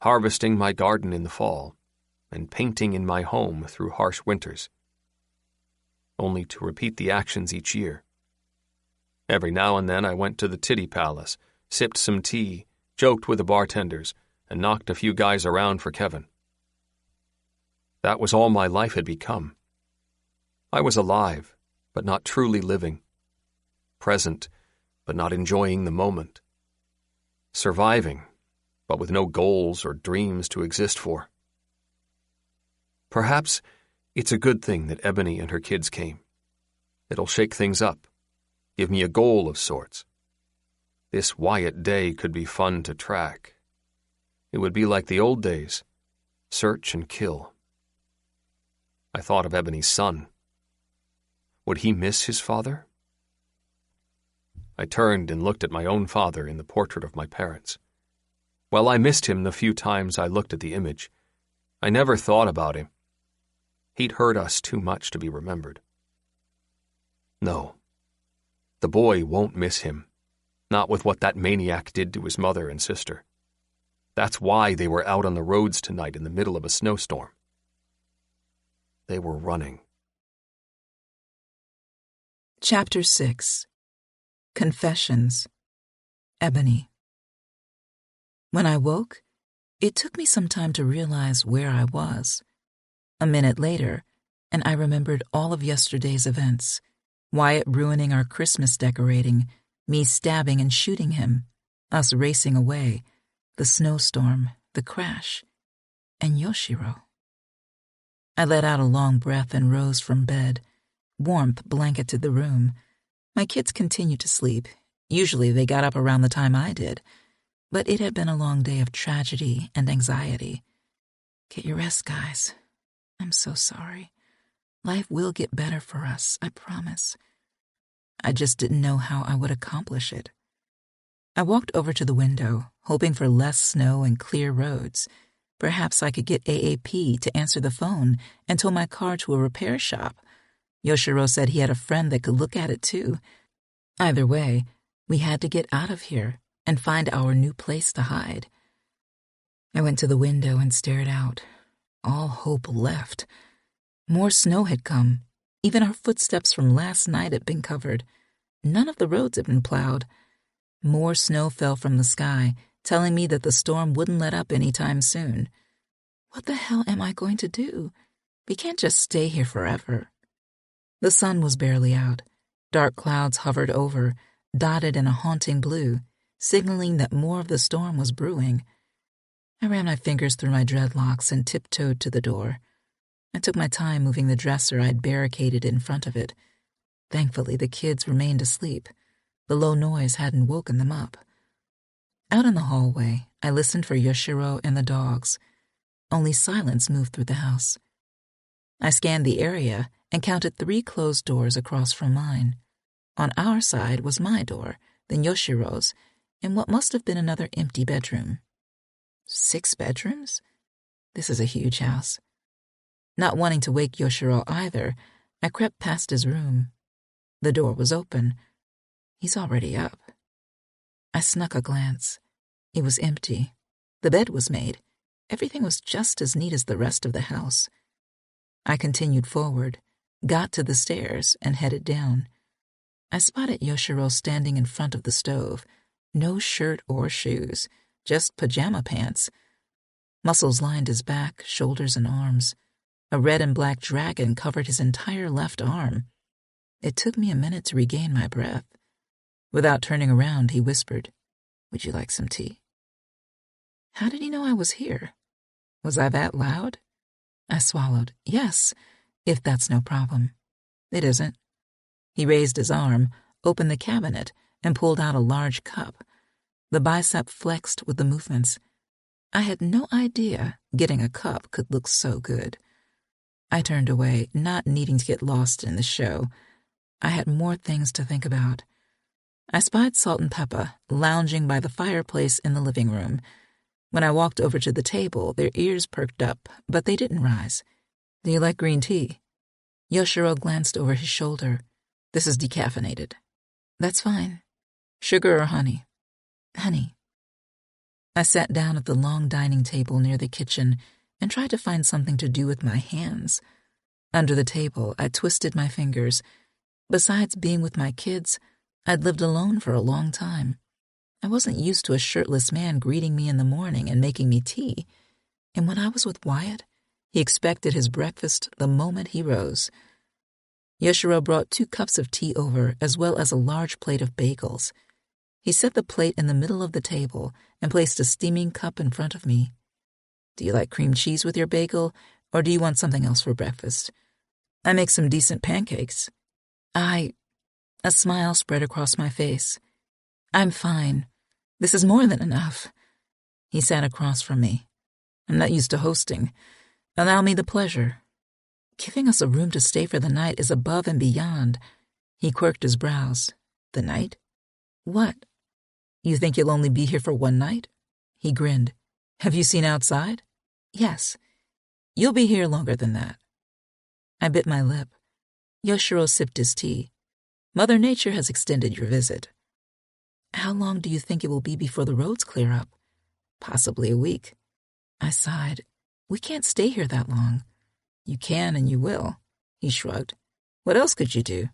S1: harvesting my garden in the fall, and painting in my home through harsh winters, only to repeat the actions each year. Every now and then I went to the Titty Palace, sipped some tea, joked with the bartenders, and knocked a few guys around for Kevin. That was all my life had become. I was alive, but not truly living. Present, but not enjoying the moment. Surviving, but with no goals or dreams to exist for. Perhaps it's a good thing that Ebony and her kids came. It'll shake things up, give me a goal of sorts. This Wyatt day could be fun to track. It would be like the old days, search and kill. I thought of Ebony's son. Would he miss his father? I turned and looked at my own father in the portrait of my parents. While I missed him the few times I looked at the image, I never thought about him. He'd hurt us too much to be remembered. No, the boy won't miss him, not with what that maniac did to his mother and sister. That's why they were out on the roads tonight in the middle of a snowstorm. They were running.
S2: Chapter 6. Confessions. Ebony. When I woke, it took me some time to realize where I was. A minute later, and I remembered all of yesterday's events. Wyatt ruining our Christmas decorating, me stabbing and shooting him, us racing away, the snowstorm, the crash, and Yoshiro. I let out a long breath and rose from bed. Warmth blanketed the room. My kids continued to sleep. Usually they got up around the time I did, but it had been a long day of tragedy and anxiety. Get your rest, guys. I'm so sorry. Life will get better for us, I promise. I just didn't know how I would accomplish it. I walked over to the window, hoping for less snow and clear roads. Perhaps I could get AAP to answer the phone and tow my car to a repair shop. Yoshiro said he had a friend that could look at it too. Either way, we had to get out of here and find our new place to hide. I went to the window and stared out. All hope left. More snow had come. Even our footsteps from last night had been covered. None of the roads had been plowed. More snow fell from the sky, telling me that the storm wouldn't let up anytime soon. What the hell am I going to do? We can't just stay here forever. The sun was barely out. Dark clouds hovered over, dotted in a haunting blue, signaling that more of the storm was brewing. I ran my fingers through my dreadlocks and tiptoed to the door. I took my time moving the dresser I'd barricaded in front of it. Thankfully, the kids remained asleep. The low noise hadn't woken them up. Out in the hallway, I listened for Yoshiro and the dogs. Only silence moved through the house. I scanned the area and counted 3 closed doors across from mine. On our side was my door, then Yoshiro's, and what must have been another empty bedroom. 6 bedrooms? This is a huge house. Not wanting to wake Yoshiro either, I crept past his room. The door was open. He's already up. I snuck a glance. It was empty. The bed was made. Everything was just as neat as the rest of the house. I continued forward, got to the stairs, and headed down. I spotted Yoshiro standing in front of the stove. No shirt or shoes, just pajama pants. Muscles lined his back, shoulders, and arms. A red and black dragon covered his entire left arm. It took me a minute to regain my breath. Without turning around, he whispered, "Would you like some tea?" How did he know I was here? Was I that loud? I swallowed. Yes, if that's no problem. It isn't. He raised his arm, opened the cabinet, and pulled out a large cup. The bicep flexed with the movements. I had no idea getting a cup could look so good. I turned away, not needing to get lost in the show. I had more things to think about. I spied Salt and Peppa lounging by the fireplace in the living room. When I walked over to the table, their ears perked up, but they didn't rise. "Do you like green tea?" Yoshiro glanced over his shoulder. "This is decaffeinated." "That's fine. Sugar or honey?" "Honey." I sat down at the long dining table near the kitchen and tried to find something to do with my hands. Under the table, I twisted my fingers. Besides being with my kids, I'd lived alone for a long time. I wasn't used to a shirtless man greeting me in the morning and making me tea. And when I was with Wyatt, he expected his breakfast the moment he rose. Yoshiro brought 2 cups of tea over, as well as a large plate of bagels. He set the plate in the middle of the table and placed a steaming cup in front of me. "Do you like cream cheese with your bagel, or do you want something else for breakfast? I make some decent pancakes." A smile spread across my face. "I'm fine. This is more than enough." He sat across from me. "I'm not used to hosting. Allow me the pleasure." "Giving us a room to stay for the night is above and beyond." He quirked his brows. "The night? What? You think you'll only be here for one night?" He grinned. "Have you seen outside?" "Yes. You'll be here longer than that." I bit my lip. Yoshiro sipped his tea. "Mother Nature has extended your visit." "How long do you think it will be before the roads clear up?" "Possibly a week." I sighed. "We can't stay here that long." "You can and you will." He shrugged. "What else could you do?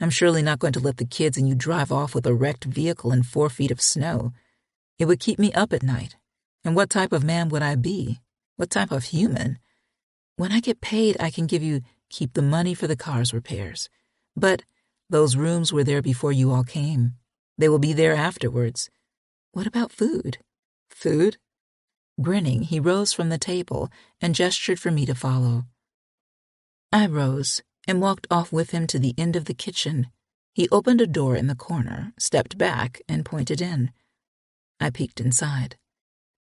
S2: I'm surely not going to let the kids and you drive off with a wrecked vehicle and 4 feet of snow. It would keep me up at night. And what type of man would I be? What type of human? When I get paid, I can keep the money for the car's repairs. But those rooms were there before you all came. They will be there afterwards. What about food?" "Food?" Grinning, he rose from the table and gestured for me to follow. I rose and walked off with him to the end of the kitchen. He opened a door in the corner, stepped back, and pointed in. I peeked inside.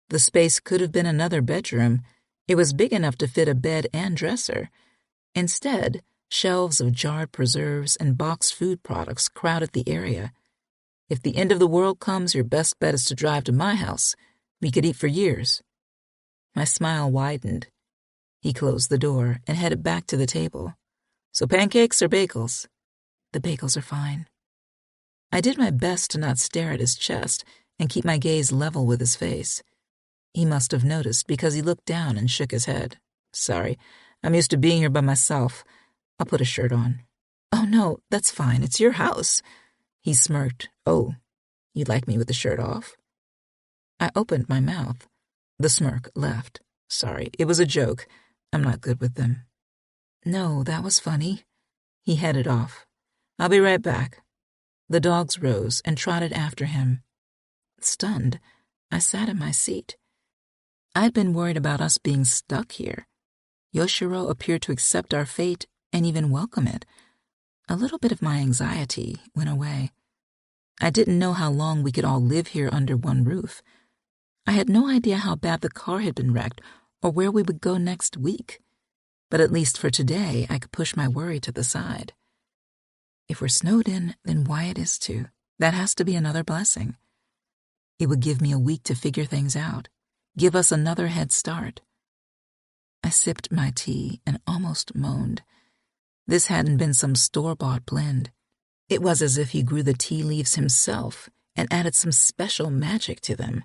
S2: The space could have been another bedroom. It was big enough to fit a bed and dresser. Instead, shelves of jarred preserves and boxed food products crowded the area. "If the end of the world comes, your best bet is to drive to my house. We could eat for years." My smile widened. He closed the door and headed back to the table. "So pancakes or bagels?" "The bagels are fine." I did my best to not stare at his chest and keep my gaze level with his face. He must have noticed because he looked down and shook his head. "Sorry, I'm used to being here by myself. I'll put a shirt on." "Oh no, that's fine. It's your house." He smirked. "Oh, you'd like me with the shirt off?" I opened my mouth. The smirk left. "Sorry, it was a joke. I'm not good with them." "No, that was funny." He headed off. "I'll be right back." The dogs rose and trotted after him. Stunned, I sat in my seat. I'd been worried about us being stuck here. Yoshiro appeared to accept our fate and even welcome it. A little bit of my anxiety went away. I didn't know how long we could all live here under one roof. I had no idea how bad the car had been wrecked or where we would go next week. But at least for today, I could push my worry to the side. If we're snowed in, then Wyatt is too. That has to be another blessing. It would give me a week to figure things out, give us another head start. I sipped my tea and almost moaned. This hadn't been some store-bought blend. It was as if he grew the tea leaves himself and added some special magic to them.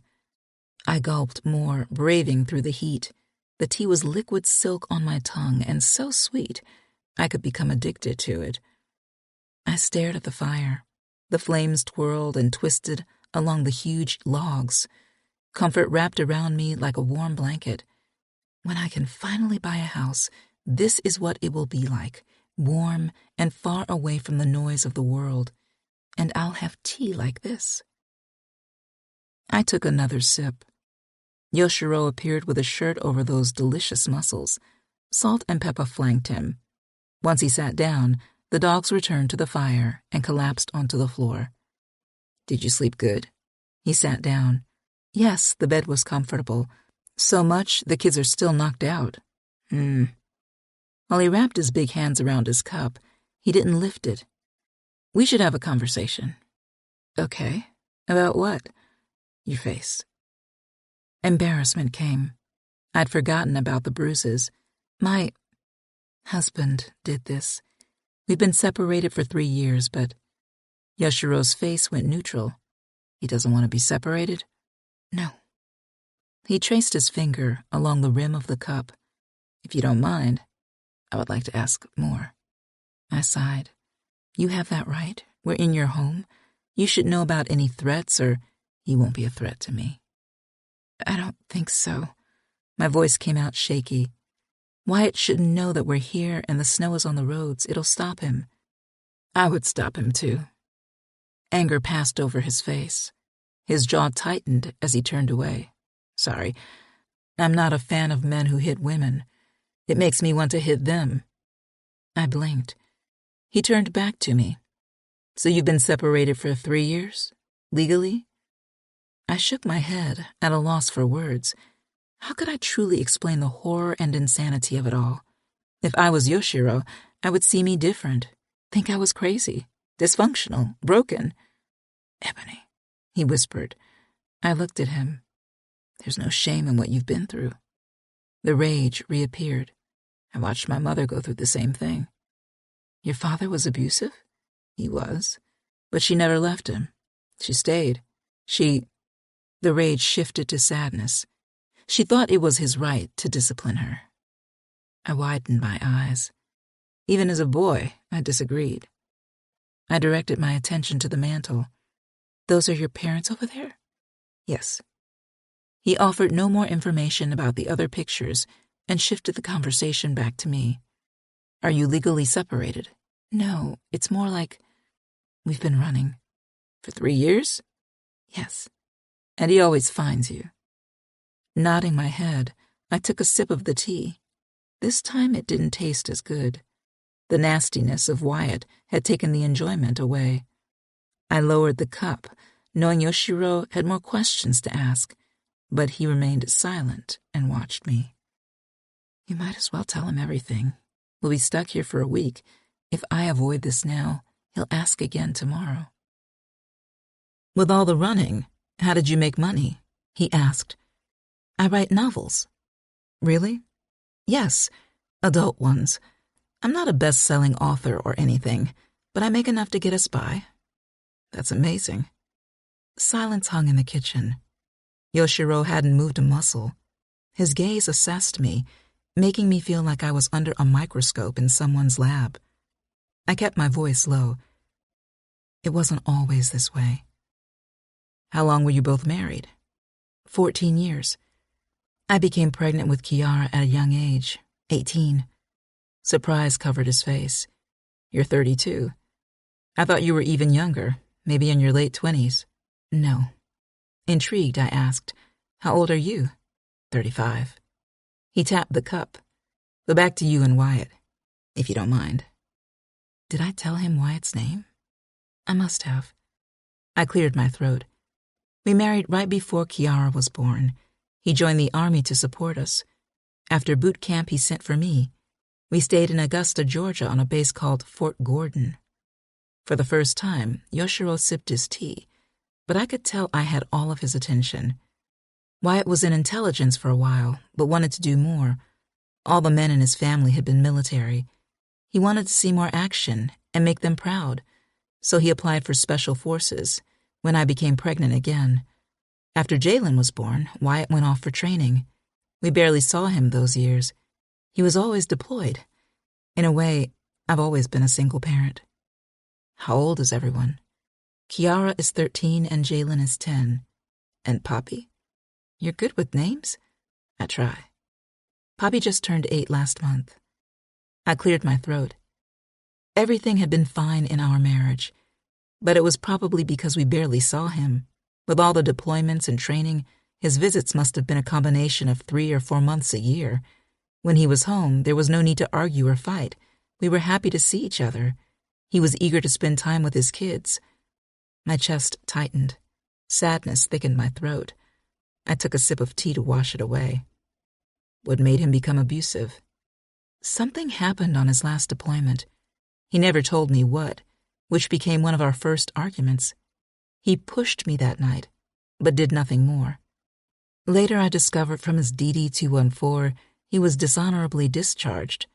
S2: I gulped more, braving through the heat. The tea was liquid silk on my tongue and so sweet, I could become addicted to it. I stared at the fire. The flames twirled and twisted along the huge logs. Comfort wrapped around me like a warm blanket. When I can finally buy a house, this is what it will be like, warm and far away from the noise of the world. And I'll have tea like this. I took another sip. Yoshiro appeared with a shirt over those delicious muscles. Salt and Peppa flanked him. Once he sat down, the dogs returned to the fire and collapsed onto the floor. "Did you sleep good?" He sat down. Yes, the bed was comfortable. So much the kids are still knocked out. While he wrapped his big hands around his cup, he didn't lift it. We should have a conversation. Okay. About what? Your face. Embarrassment came. I'd forgotten about the bruises. My husband did this. We've been separated for 3 years, but Yoshiro's face went neutral. He doesn't want to be separated? No. He traced his finger along the rim of the cup. If you don't mind, I would like to ask more. I sighed. You have that right. We're in your home. You should know about any threats, or he won't be a threat to me. I don't think so. My voice came out shaky. Wyatt shouldn't know that we're here and the snow is on the roads. It'll stop him. I would stop him, too. Anger passed over his face. His jaw tightened as he turned away. Sorry. I'm not a fan of men who hit women. It makes me want to hit them. I blinked. He turned back to me. So you've been separated for 3 years? Legally? I shook my head, at a loss for words. How could I truly explain the horror and insanity of it all? If I was Yoshiro, I would see me different, think I was crazy, dysfunctional, broken. Ebony, he whispered. I looked at him. There's no shame in what you've been through. The rage reappeared. I watched my mother go through the same thing. Your father was abusive? He was. But she never left him. She stayed. The rage shifted to sadness. She thought it was his right to discipline her. I widened my eyes. Even as a boy, I disagreed. I directed my attention to the mantel. Those are your parents over there? Yes. He offered no more information about the other pictures and shifted the conversation back to me. Are you legally separated? No, it's more like we've been running. For 3 years? Yes. And he always finds you. Nodding my head, I took a sip of the tea. This time it didn't taste as good. The nastiness of Wyatt had taken the enjoyment away. I lowered the cup, knowing Yoshiro had more questions to ask, but he remained silent and watched me. You might as well tell him everything. We'll be stuck here for a week. If I avoid this now, he'll ask again tomorrow. With all the running, how did you make money? He asked. I write novels. Really? Yes, adult ones. I'm not a best-selling author or anything, but I make enough to get us by. That's amazing. Silence hung in the kitchen. Yoshiro hadn't moved a muscle. His gaze assessed me, making me feel like I was under a microscope in someone's lab. I kept my voice low. It wasn't always this way. How long were you both married? 14 years. I became pregnant with Kiara at a young age, 18. Surprise covered his face. You're 32. I thought you were even younger, maybe in your late 20s. No. Intrigued, I asked, how old are you? 35. He tapped the cup. Go back to you and Wyatt, if you don't mind. Did I tell him Wyatt's name? I must have. I cleared my throat. We married right before Kiara was born. He joined the army to support us. After boot camp, he sent for me. We stayed in Augusta, Georgia on a base called Fort Gordon. For the first time, Yoshiro sipped his tea, but I could tell I had all of his attention. Wyatt was in intelligence for a while, but wanted to do more. All the men in his family had been military. He wanted to see more action and make them proud, so he applied for special forces when I became pregnant again. After Jalen was born, Wyatt went off for training. We barely saw him those years. He was always deployed. In a way, I've always been a single parent. How old is everyone? Kiara is 13 and Jalen is 10. And Poppy? You're good with names? I try. Poppy just turned 8 last month. I cleared my throat. Everything had been fine in our marriage, but it was probably because we barely saw him. With all the deployments and training, his visits must have been a combination of 3 or 4 months a year. When he was home, there was no need to argue or fight. We were happy to see each other. He was eager to spend time with his kids. My chest tightened. Sadness thickened my throat. I took a sip of tea to wash it away. What made him become abusive? Something happened on his last deployment. He never told me what, which became one of our first arguments. He pushed me that night, but did nothing more. Later I discovered from his DD-214 he was dishonorably discharged.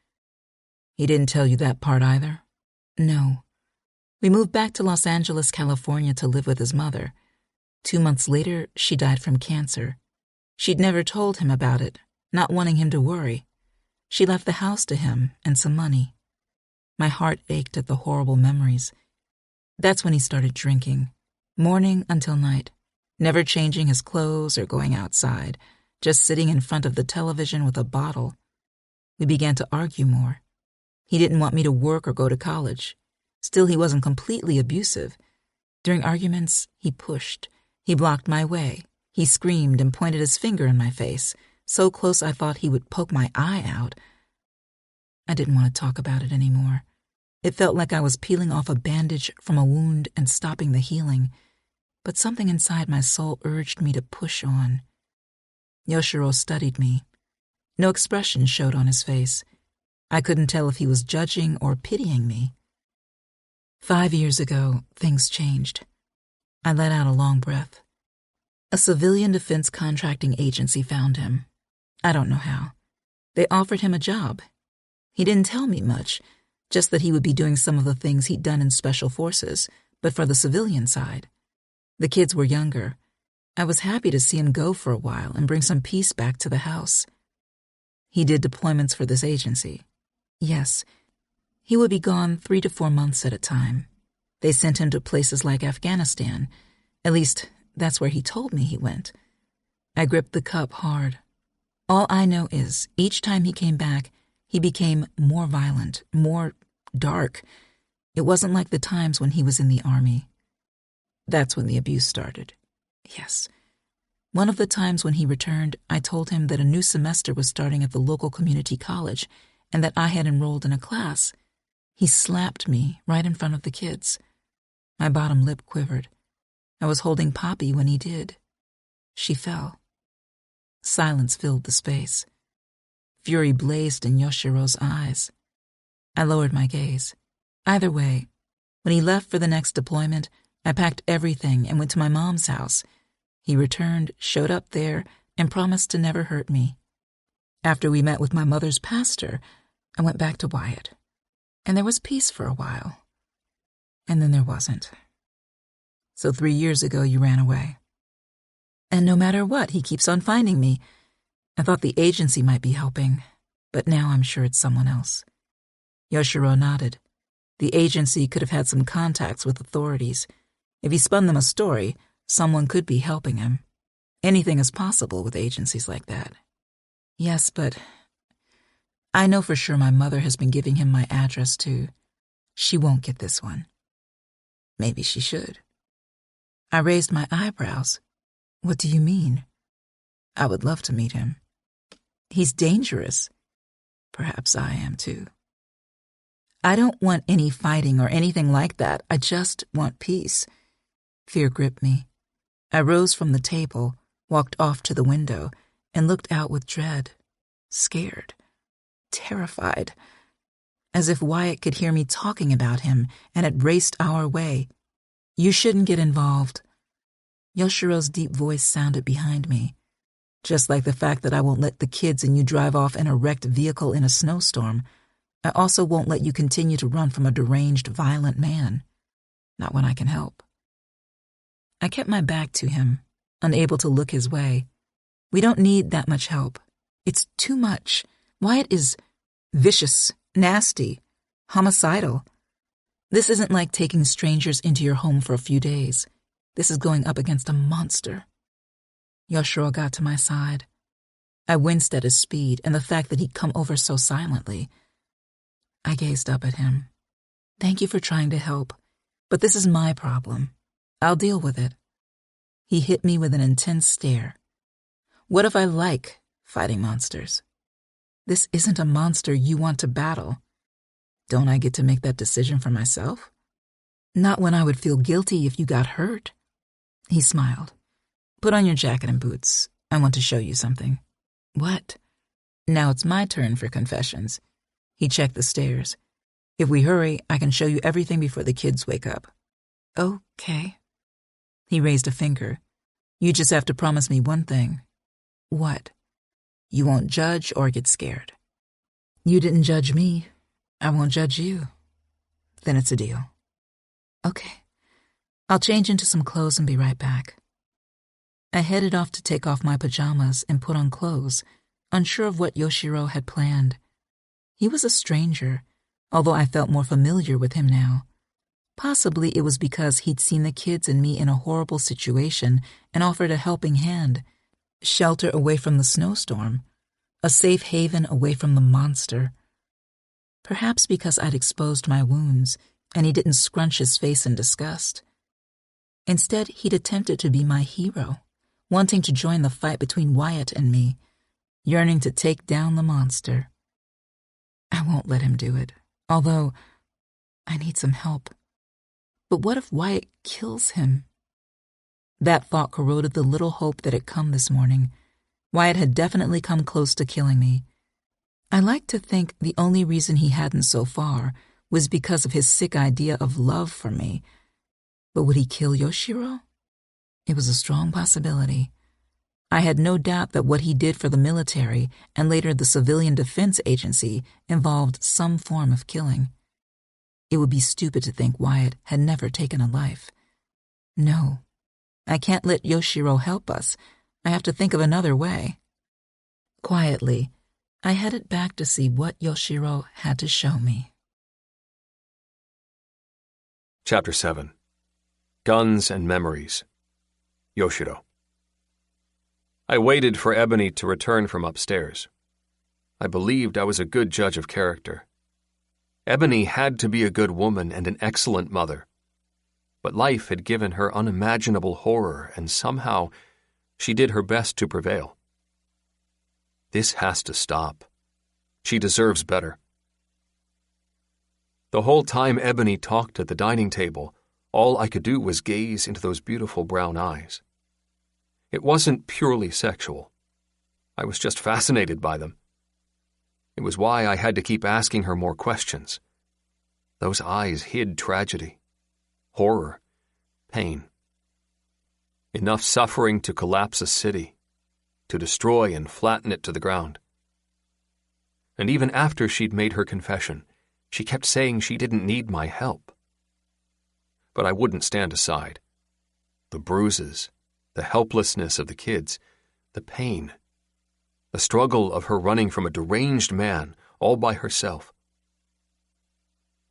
S2: He didn't tell you that part either? No. We moved back to Los Angeles, California to live with his mother. 2 months later, she died from cancer. She'd never told him about it, not wanting him to worry. She left the house to him and some money. My heart ached at the horrible memories. That's when he started drinking, morning until night, never changing his clothes or going outside, just sitting in front of the television with a bottle. We began to argue more. He didn't want me to work or go to college. Still, he wasn't completely abusive. During arguments, he pushed. He blocked my way. He screamed and pointed his finger in my face, so close I thought he would poke my eye out. I didn't want to talk about it anymore. It felt like I was peeling off a bandage from a wound and stopping the healing, but something inside my soul urged me to push on. Yoshiro studied me. No expression showed on his face. I couldn't tell if he was judging or pitying me. 5 years ago, things changed. I let out a long breath. A civilian defense contracting agency found him. I don't know how. They offered him a job. He didn't tell me much, just that he would be doing some of the things he'd done in special forces, but for the civilian side. The kids were younger. I was happy to see him go for a while and bring some peace back to the house. He did deployments for this agency. Yes, he would be gone 3 to 4 months at a time. They sent him to places like Afghanistan. At least, that's where he told me he went. I gripped the cup hard. All I know is, each time he came back, he became more violent, more dark. It wasn't like the times when he was in the army. That's when the abuse started. Yes. One of the times when he returned, I told him that a new semester was starting at the local community college and that I had enrolled in a class. He slapped me right in front of the kids. My bottom lip quivered. I was holding Poppy when he did. She fell. Silence filled the space. Fury blazed in Yoshiro's eyes. I lowered my gaze. Either way, when he left for the next deployment, I packed everything and went to my mom's house. He returned, showed up there, and promised to never hurt me. After we met with my mother's pastor, I went back to Wyatt. And there was peace for a while. And then there wasn't. So 3 years ago, you ran away. And no matter what, he keeps on finding me. I thought the agency might be helping, but now I'm sure it's someone else. Yoshiro nodded. The agency could have had some contacts with authorities. If he spun them a story, someone could be helping him. Anything is possible with agencies like that. Yes, but I know for sure my mother has been giving him my address too. She won't get this one. Maybe she should. I raised my eyebrows. What do you mean? I would love to meet him. He's dangerous. Perhaps I am too. I don't want any fighting or anything like that. I just want peace. Fear gripped me. I rose from the table, walked off to the window, and looked out with dread, scared, terrified, as if Wyatt could hear me talking about him and had raced our way. You shouldn't get involved. Yoshiro's deep voice sounded behind me, just like the fact that I won't let the kids and you drive off in a wrecked vehicle in a snowstorm. I also won't let you continue to run from a deranged, violent man. Not when I can help. I kept my back to him, unable to look his way. We don't need that much help. It's too much. Wyatt is vicious, nasty, homicidal. This isn't like taking strangers into your home for a few days. This is going up against a monster. Yoshiro got to my side. I winced at his speed and the fact that he'd come over so silently. I gazed up at him. Thank you for trying to help, but this is my problem. I'll deal with it. He hit me with an intense stare. What if I like fighting monsters? This isn't a monster you want to battle. Don't I get to make that decision for myself? Not when I would feel guilty if you got hurt. He smiled. Put on your jacket and boots. I want to show you something. What? Now it's my turn for confessions. He checked the stairs. If we hurry, I can show you everything before the kids wake up. Okay. He raised a finger. You just have to promise me one thing. What? You won't judge or get scared. You didn't judge me. I won't judge you. Then it's a deal. Okay. I'll change into some clothes and be right back. I headed off to take off my pajamas and put on clothes, unsure of what Yoshiro had planned. He was a stranger, although I felt more familiar with him now. Possibly it was because he'd seen the kids and me in a horrible situation and offered a helping hand, shelter away from the snowstorm, a safe haven away from the monster. Perhaps because I'd exposed my wounds and he didn't scrunch his face in disgust. Instead, he'd attempted to be my hero, wanting to join the fight between Wyatt and me, yearning to take down the monster. I won't let him do it, although I need some help. But what if Wyatt kills him? That thought corroded the little hope that had come this morning. Wyatt had definitely come close to killing me. I like to think the only reason he hadn't so far was because of his sick idea of love for me. But would he kill Yoshiro? It was a strong possibility. I had no doubt that what he did for the military and later the Civilian Defense Agency involved some form of killing. It would be stupid to think Wyatt had never taken a life. No, I can't let Yoshiro help us. I have to think of another way. Quietly, I headed back to see what Yoshiro had to show me.
S1: Chapter 7. Guns and Memories. Yoshiro. I waited for Ebony to return from upstairs. I believed I was a good judge of character. Ebony had to be a good woman and an excellent mother. But life had given her unimaginable horror, and somehow she did her best to prevail. This has to stop. She deserves better. The whole time Ebony talked at the dining table, all I could do was gaze into those beautiful brown eyes. It wasn't purely sexual. I was just fascinated by them. It was why I had to keep asking her more questions. Those eyes hid tragedy, horror, pain. Enough suffering to collapse a city, to destroy and flatten it to the ground. And even after she'd made her confession, she kept saying she didn't need my help. But I wouldn't stand aside. The bruises, the helplessness of the kids, the pain, the struggle of her running from a deranged man all by herself.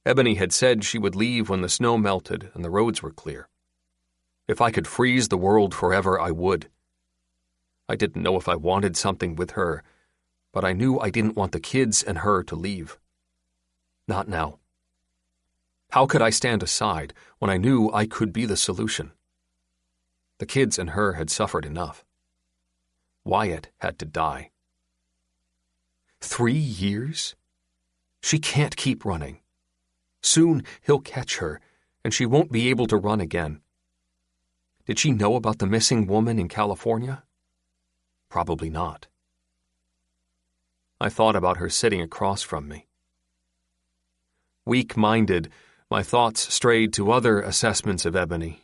S1: Ebony had said she would leave when the snow melted and the roads were clear. If I could freeze the world forever, I would. I didn't know if I wanted something with her, but I knew I didn't want the kids and her to leave. Not now. How could I stand aside when I knew I could be the solution? The kids and her had suffered enough. Wyatt had to die. 3 years? She can't keep running. Soon he'll catch her, and she won't be able to run again. Did she know about the missing woman in California? Probably not. I thought about her sitting across from me. Weak-minded, my thoughts strayed to other assessments of Ebony.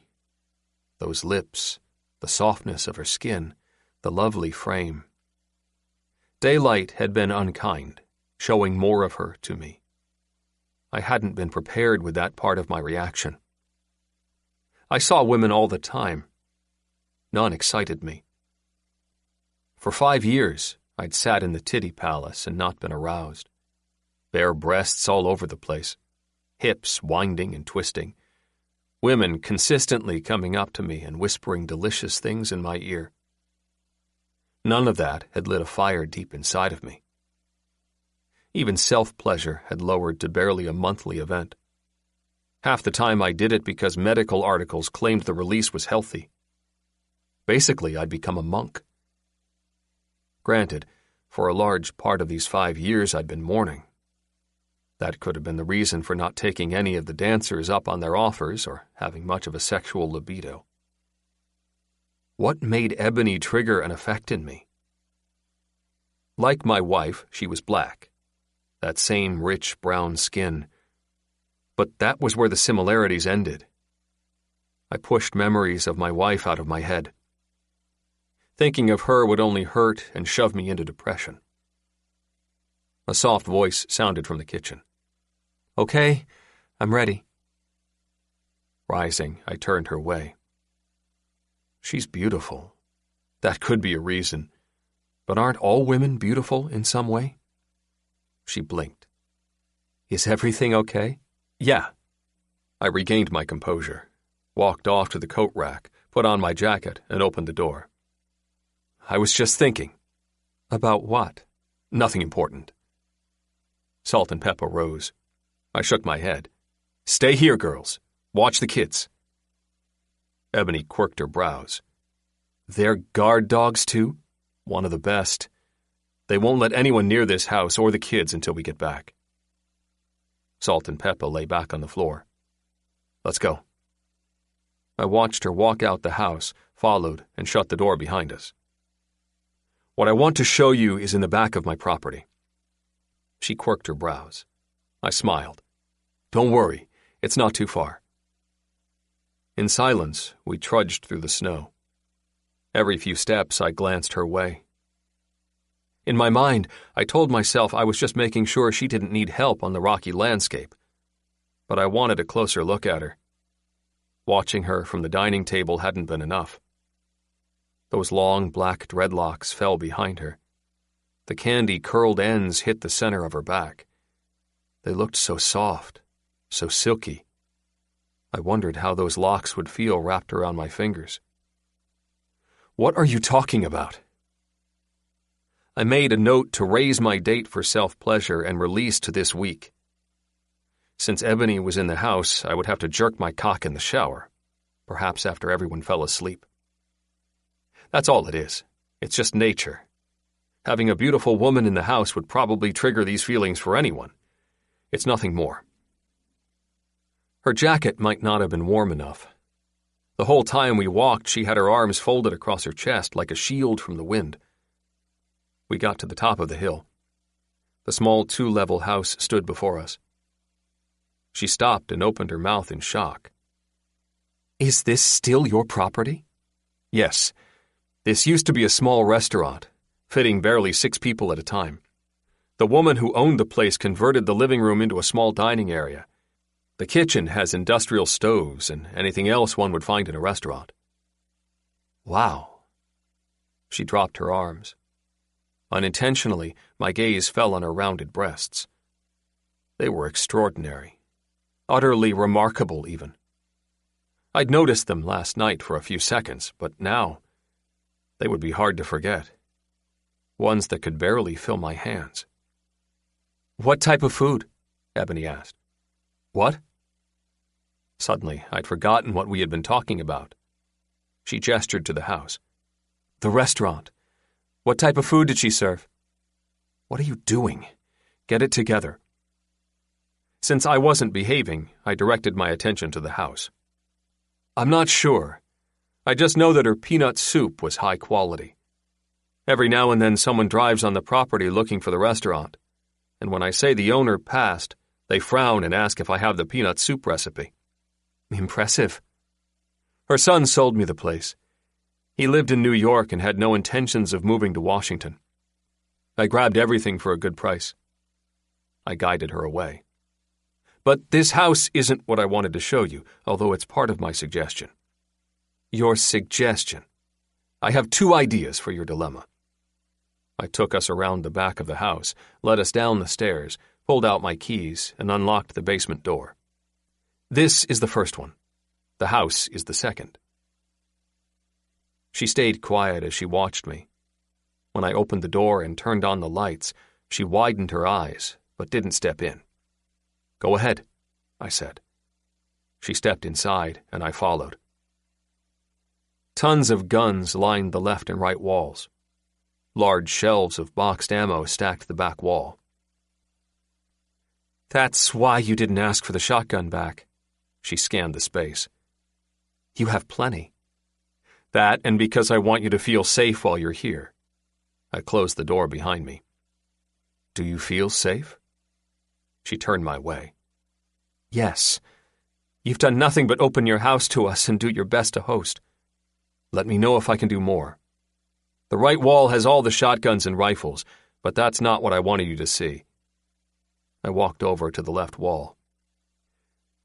S1: Those lips, the softness of her skin, the lovely frame. Daylight had been unkind, showing more of her to me. I hadn't been prepared with that part of my reaction. I saw women all the time. None excited me. For 5 years, I'd sat in the titty palace and not been aroused. Bare breasts all over the place, hips winding and twisting, women consistently coming up to me and whispering delicious things in my ear. None of that had lit a fire deep inside of me. Even self-pleasure had lowered to barely a monthly event. Half the time I did it because medical articles claimed the release was healthy. Basically, I'd become a monk. Granted, for a large part of these 5 years I'd been mourning. That could have been the reason for not taking any of the dancers up on their offers or having much of a sexual libido. What made Ebony trigger an effect in me? Like my wife, she was black. That same rich brown skin. But that was where the similarities ended. I pushed memories of my wife out of my head. Thinking of her would only hurt and shove me into depression. A soft voice sounded from the kitchen. "Okay, I'm ready." Rising, I turned her way. She's beautiful. That could be a reason. But aren't all women beautiful in some way? She blinked. "Is everything okay?" "Yeah." I regained my composure, walked off to the coat rack, put on my jacket, and opened the door. "I was just thinking." "About what?" "Nothing important." Salt and Pepper rose. I shook my head. "Stay here, girls. Watch the kids." Ebony quirked her brows. "They're guard dogs, too? One of the best. They won't let anyone near this house or the kids until we get back." Salt and Pepper lay back on the floor. "Let's go." I watched her walk out the house, followed, and shut the door behind us. "What I want to show you is in the back of my property." She quirked her brows. I smiled. "Don't worry, it's not too far." In silence, we trudged through the snow. Every few steps, I glanced her way. In my mind, I told myself I was just making sure she didn't need help on the rocky landscape. But I wanted a closer look at her. Watching her from the dining table hadn't been enough. Those long black dreadlocks fell behind her. The candy curled ends hit the center of her back. They looked so soft, so silky. I wondered how those locks would feel wrapped around my fingers. "What are you talking about?" I made a note to raise my date for self-pleasure and release to this week. Since Ebony was in the house, I would have to jerk my cock in the shower, perhaps after everyone fell asleep. That's all it is. It's just nature. Having a beautiful woman in the house would probably trigger these feelings for anyone. It's nothing more. Her jacket might not have been warm enough. The whole time we walked, she had her arms folded across her chest like a shield from the wind. We got to the top of the hill. The small 2-level house stood before us. She stopped and opened her mouth in shock. "Is this still your property?" "Yes. This used to be a small restaurant, fitting barely 6 people at a time. The woman who owned the place converted the living room into a small dining area. The kitchen has industrial stoves and anything else one would find in a restaurant." "Wow." She dropped her arms. Unintentionally, my gaze fell on her rounded breasts. They were extraordinary. Utterly remarkable, even. I'd noticed them last night for a few seconds, but now they would be hard to forget. Ones that could barely fill my hands. "What type of food?" Ebony asked. "What?" Suddenly, I'd forgotten what we had been talking about. She gestured to the house. "The restaurant. What type of food did she serve?" "What are you doing? Get it together." Since I wasn't behaving, I directed my attention to the house. "I'm not sure. I just know that her peanut soup was high quality. Every now and then someone drives on the property looking for the restaurant, and when I say the owner passed, they frown and ask if I have the peanut soup recipe." "Impressive." "Her son sold me the place. He lived in New York and had no intentions of moving to Washington. I grabbed everything for a good price." I guided her away. "But this house isn't what I wanted to show you, although it's part of my suggestion." "Your suggestion?" "I have 2 ideas for your dilemma." I took us around the back of the house, led us down the stairs, pulled out my keys, and unlocked the basement door. "This is the first one. The house is the second." She stayed quiet as she watched me. When I opened the door and turned on the lights, she widened her eyes, but didn't step in. "Go ahead," I said. She stepped inside, and I followed. Tons of guns lined the left and right walls. Large shelves of boxed ammo stacked the back wall. "That's why you didn't ask for the shotgun back." She scanned the space. "You have plenty." That and because I want you to feel safe while you're here. I closed the door behind me. Do you feel safe? She turned my way. Yes. You've done nothing but open your house to us and do your best to host. Let me know if I can do more. The right wall has all the shotguns and rifles, but that's not what I wanted you to see. I walked over to the left wall.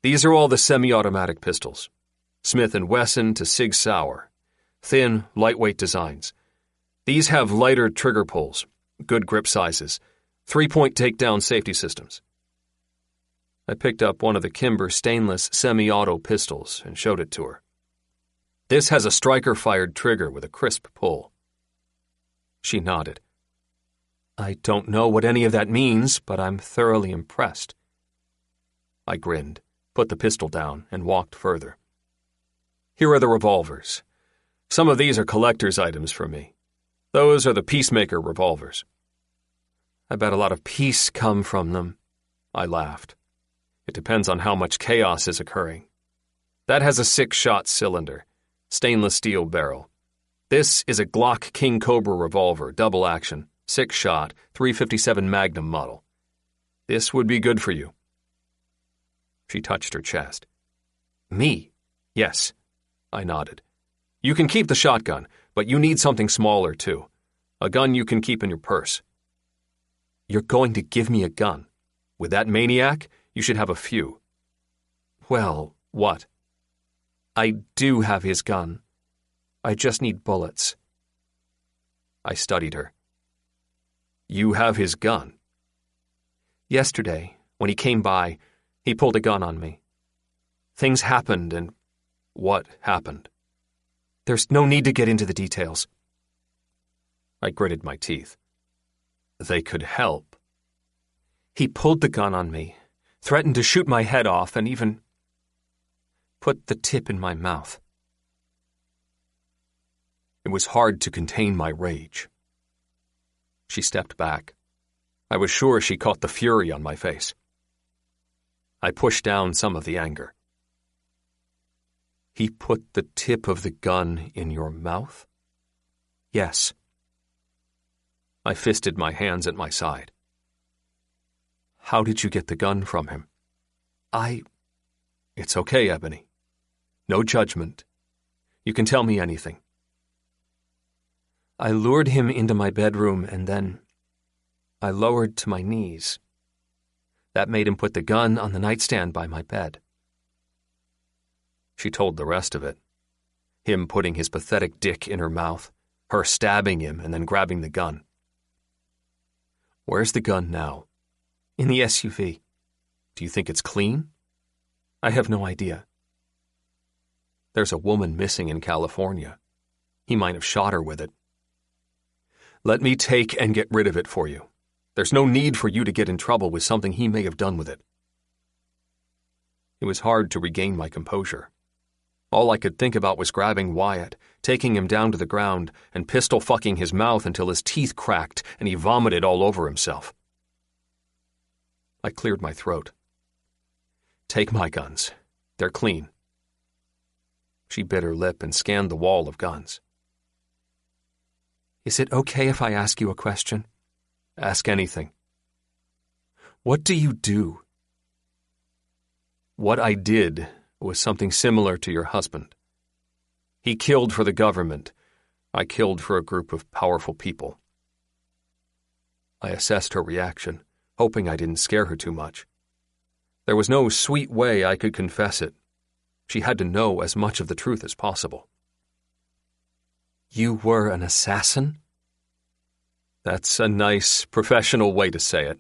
S1: These are all the semi-automatic pistols. Smith & Wesson to Sig Sauer. Thin, lightweight designs. These have lighter trigger pulls, good grip sizes, 3-point takedown safety systems. I picked up one of the Kimber stainless semi-auto pistols and showed it to her. This has a striker-fired trigger with a crisp pull. She nodded. I don't know what any of that means, but I'm thoroughly impressed. I grinned, put the pistol down, and walked further. Here are the revolvers. Some of these are collector's items for me. Those are the Peacemaker revolvers. I bet a lot of peace come from them. I laughed. It depends on how much chaos is occurring. That has a 6-shot cylinder, stainless steel barrel. This is a Glock King Cobra revolver, double action, 6-shot, .357 Magnum model. This would be good for you. She touched her chest. Me? Yes. I nodded. You can keep the shotgun, but you need something smaller too. A gun you can keep in your purse. You're going to give me a gun. With that maniac, you should have a few. Well, what? I do have his gun. I just need bullets. I studied her. You have his gun? Yesterday, when he came by, he pulled a gun on me. Things happened and... What happened? There's no need to get into the details. I gritted my teeth. They could help. He pulled the gun on me, threatened to shoot my head off, and even put the tip in my mouth. It was hard to contain my rage. She stepped back. I was sure she caught the fury on my face. I pushed down some of the anger. He put the tip of the gun in your mouth? Yes. I fisted my hands at my side. How did you get the gun from him? It's okay, Ebony. No judgment. You can tell me anything. I lured him into my bedroom and then I lowered to my knees. That made him put the gun on the nightstand by my bed. She told the rest of it. Him putting his pathetic dick in her mouth, her stabbing him and then grabbing the gun. Where's the gun now? In the SUV. Do you think it's clean? I have no idea. There's a woman missing in California. He might have shot her with it. Let me take and get rid of it for you. There's no need for you to get in trouble with something he may have done with it. It was hard to regain my composure. All I could think about was grabbing Wyatt, taking him down to the ground, and pistol-fucking his mouth until his teeth cracked and he vomited all over himself. I cleared my throat. Take my guns. They're clean. She bit her lip and scanned the wall of guns. Is it okay if I ask you a question? Ask anything. What do you do? What I did was something similar to your husband. He killed for the government. I killed for a group of powerful people. I assessed her reaction, hoping I didn't scare her too much. There was no sweet way I could confess it. She had to know as much of the truth as possible. You were an assassin? That's a nice, professional way to say it.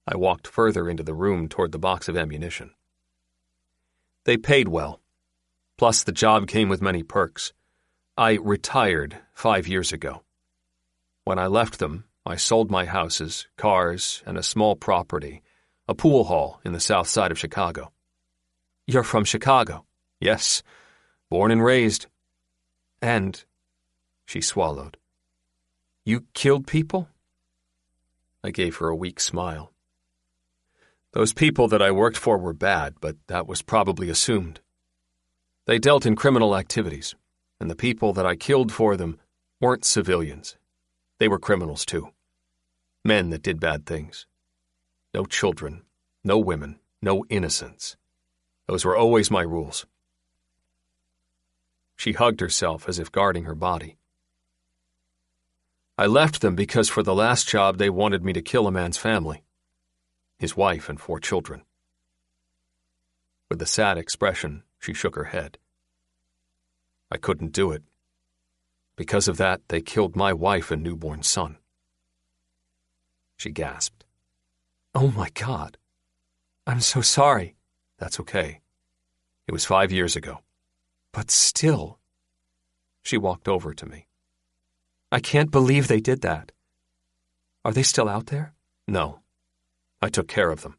S1: I walked further into the room toward the box of ammunition. They paid well. Plus, the job came with many perks. I retired 5 years ago. When I left them, I sold my houses, cars, and a small property, a pool hall in the south side of Chicago. You're from Chicago? Yes, born and raised. And, she swallowed. You killed people? I gave her a weak smile. Those people that I worked for were bad, but that was probably assumed. They dealt in criminal activities. And the people that I killed for them weren't civilians. They were criminals too. Men that did bad things. No children, no women, no innocents. Those were always my rules. She hugged herself as if guarding her body. I left them because for the last job they wanted me to kill a man's family, his wife and 4 children. With a sad expression, she shook her head. I couldn't do it. Because of that, they killed my wife and newborn son. She gasped. Oh my God. I'm so sorry. That's okay. It was 5 years ago. But still. She walked over to me. I can't believe they did that. Are they still out there? No. I took care of them.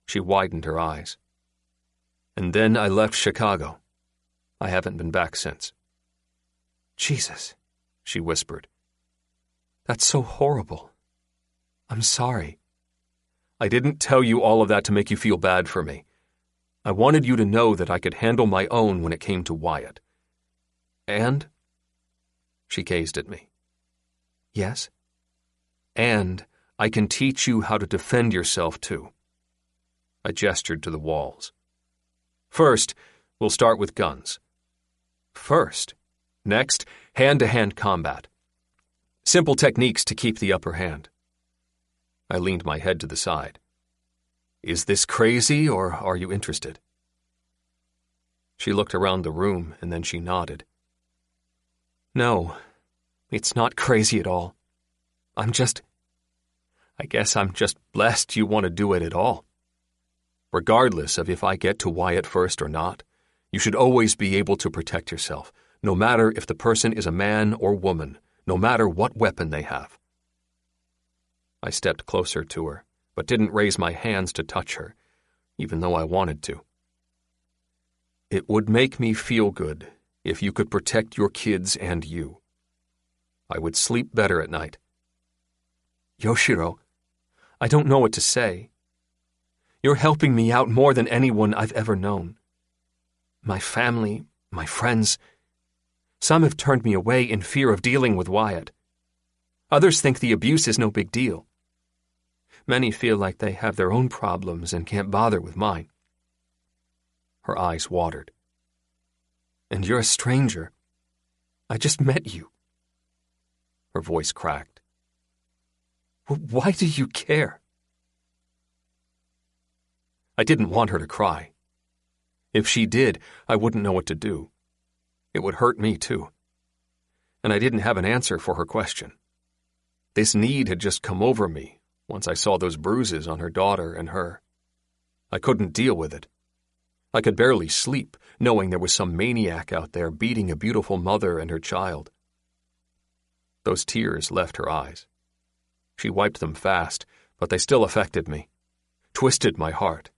S1: She widened her eyes. And then I left Chicago. I haven't been back since. Jesus, she whispered. That's so horrible. I'm sorry. I didn't tell you all of that to make you feel bad for me. I wanted you to know that I could handle my own when it came to Wyatt. And? She gazed at me. Yes? And I can teach you how to defend yourself, too. I gestured to the walls. First, we'll start with guns. First. Next, hand-to-hand combat. Simple techniques to keep the upper hand. I leaned my head to the side. Is this crazy, or are you interested? She looked around the room, and then she nodded. No, it's not crazy at all. I guess I'm just blessed you want to do it at all. Regardless of if I get to Wyatt first or not, you should always be able to protect yourself, no matter if the person is a man or woman, no matter what weapon they have. I stepped closer to her, but didn't raise my hands to touch her, even though I wanted to. It would make me feel good if you could protect your kids and you. I would sleep better at night. Yoshiro, I don't know what to say. You're helping me out more than anyone I've ever known. My family, my friends, some have turned me away in fear of dealing with Wyatt. Others think the abuse is no big deal. Many feel like they have their own problems and can't bother with mine. Her eyes watered. And you're a stranger. I just met you. Her voice cracked. Why do you care? I didn't want her to cry. If she did, I wouldn't know what to do. It would hurt me, too. And I didn't have an answer for her question. This need had just come over me once I saw those bruises on her daughter and her. I couldn't deal with it. I could barely sleep, knowing there was some maniac out there beating a beautiful mother and her child. Those tears left her eyes. She wiped them fast, but they still affected me, twisted my heart,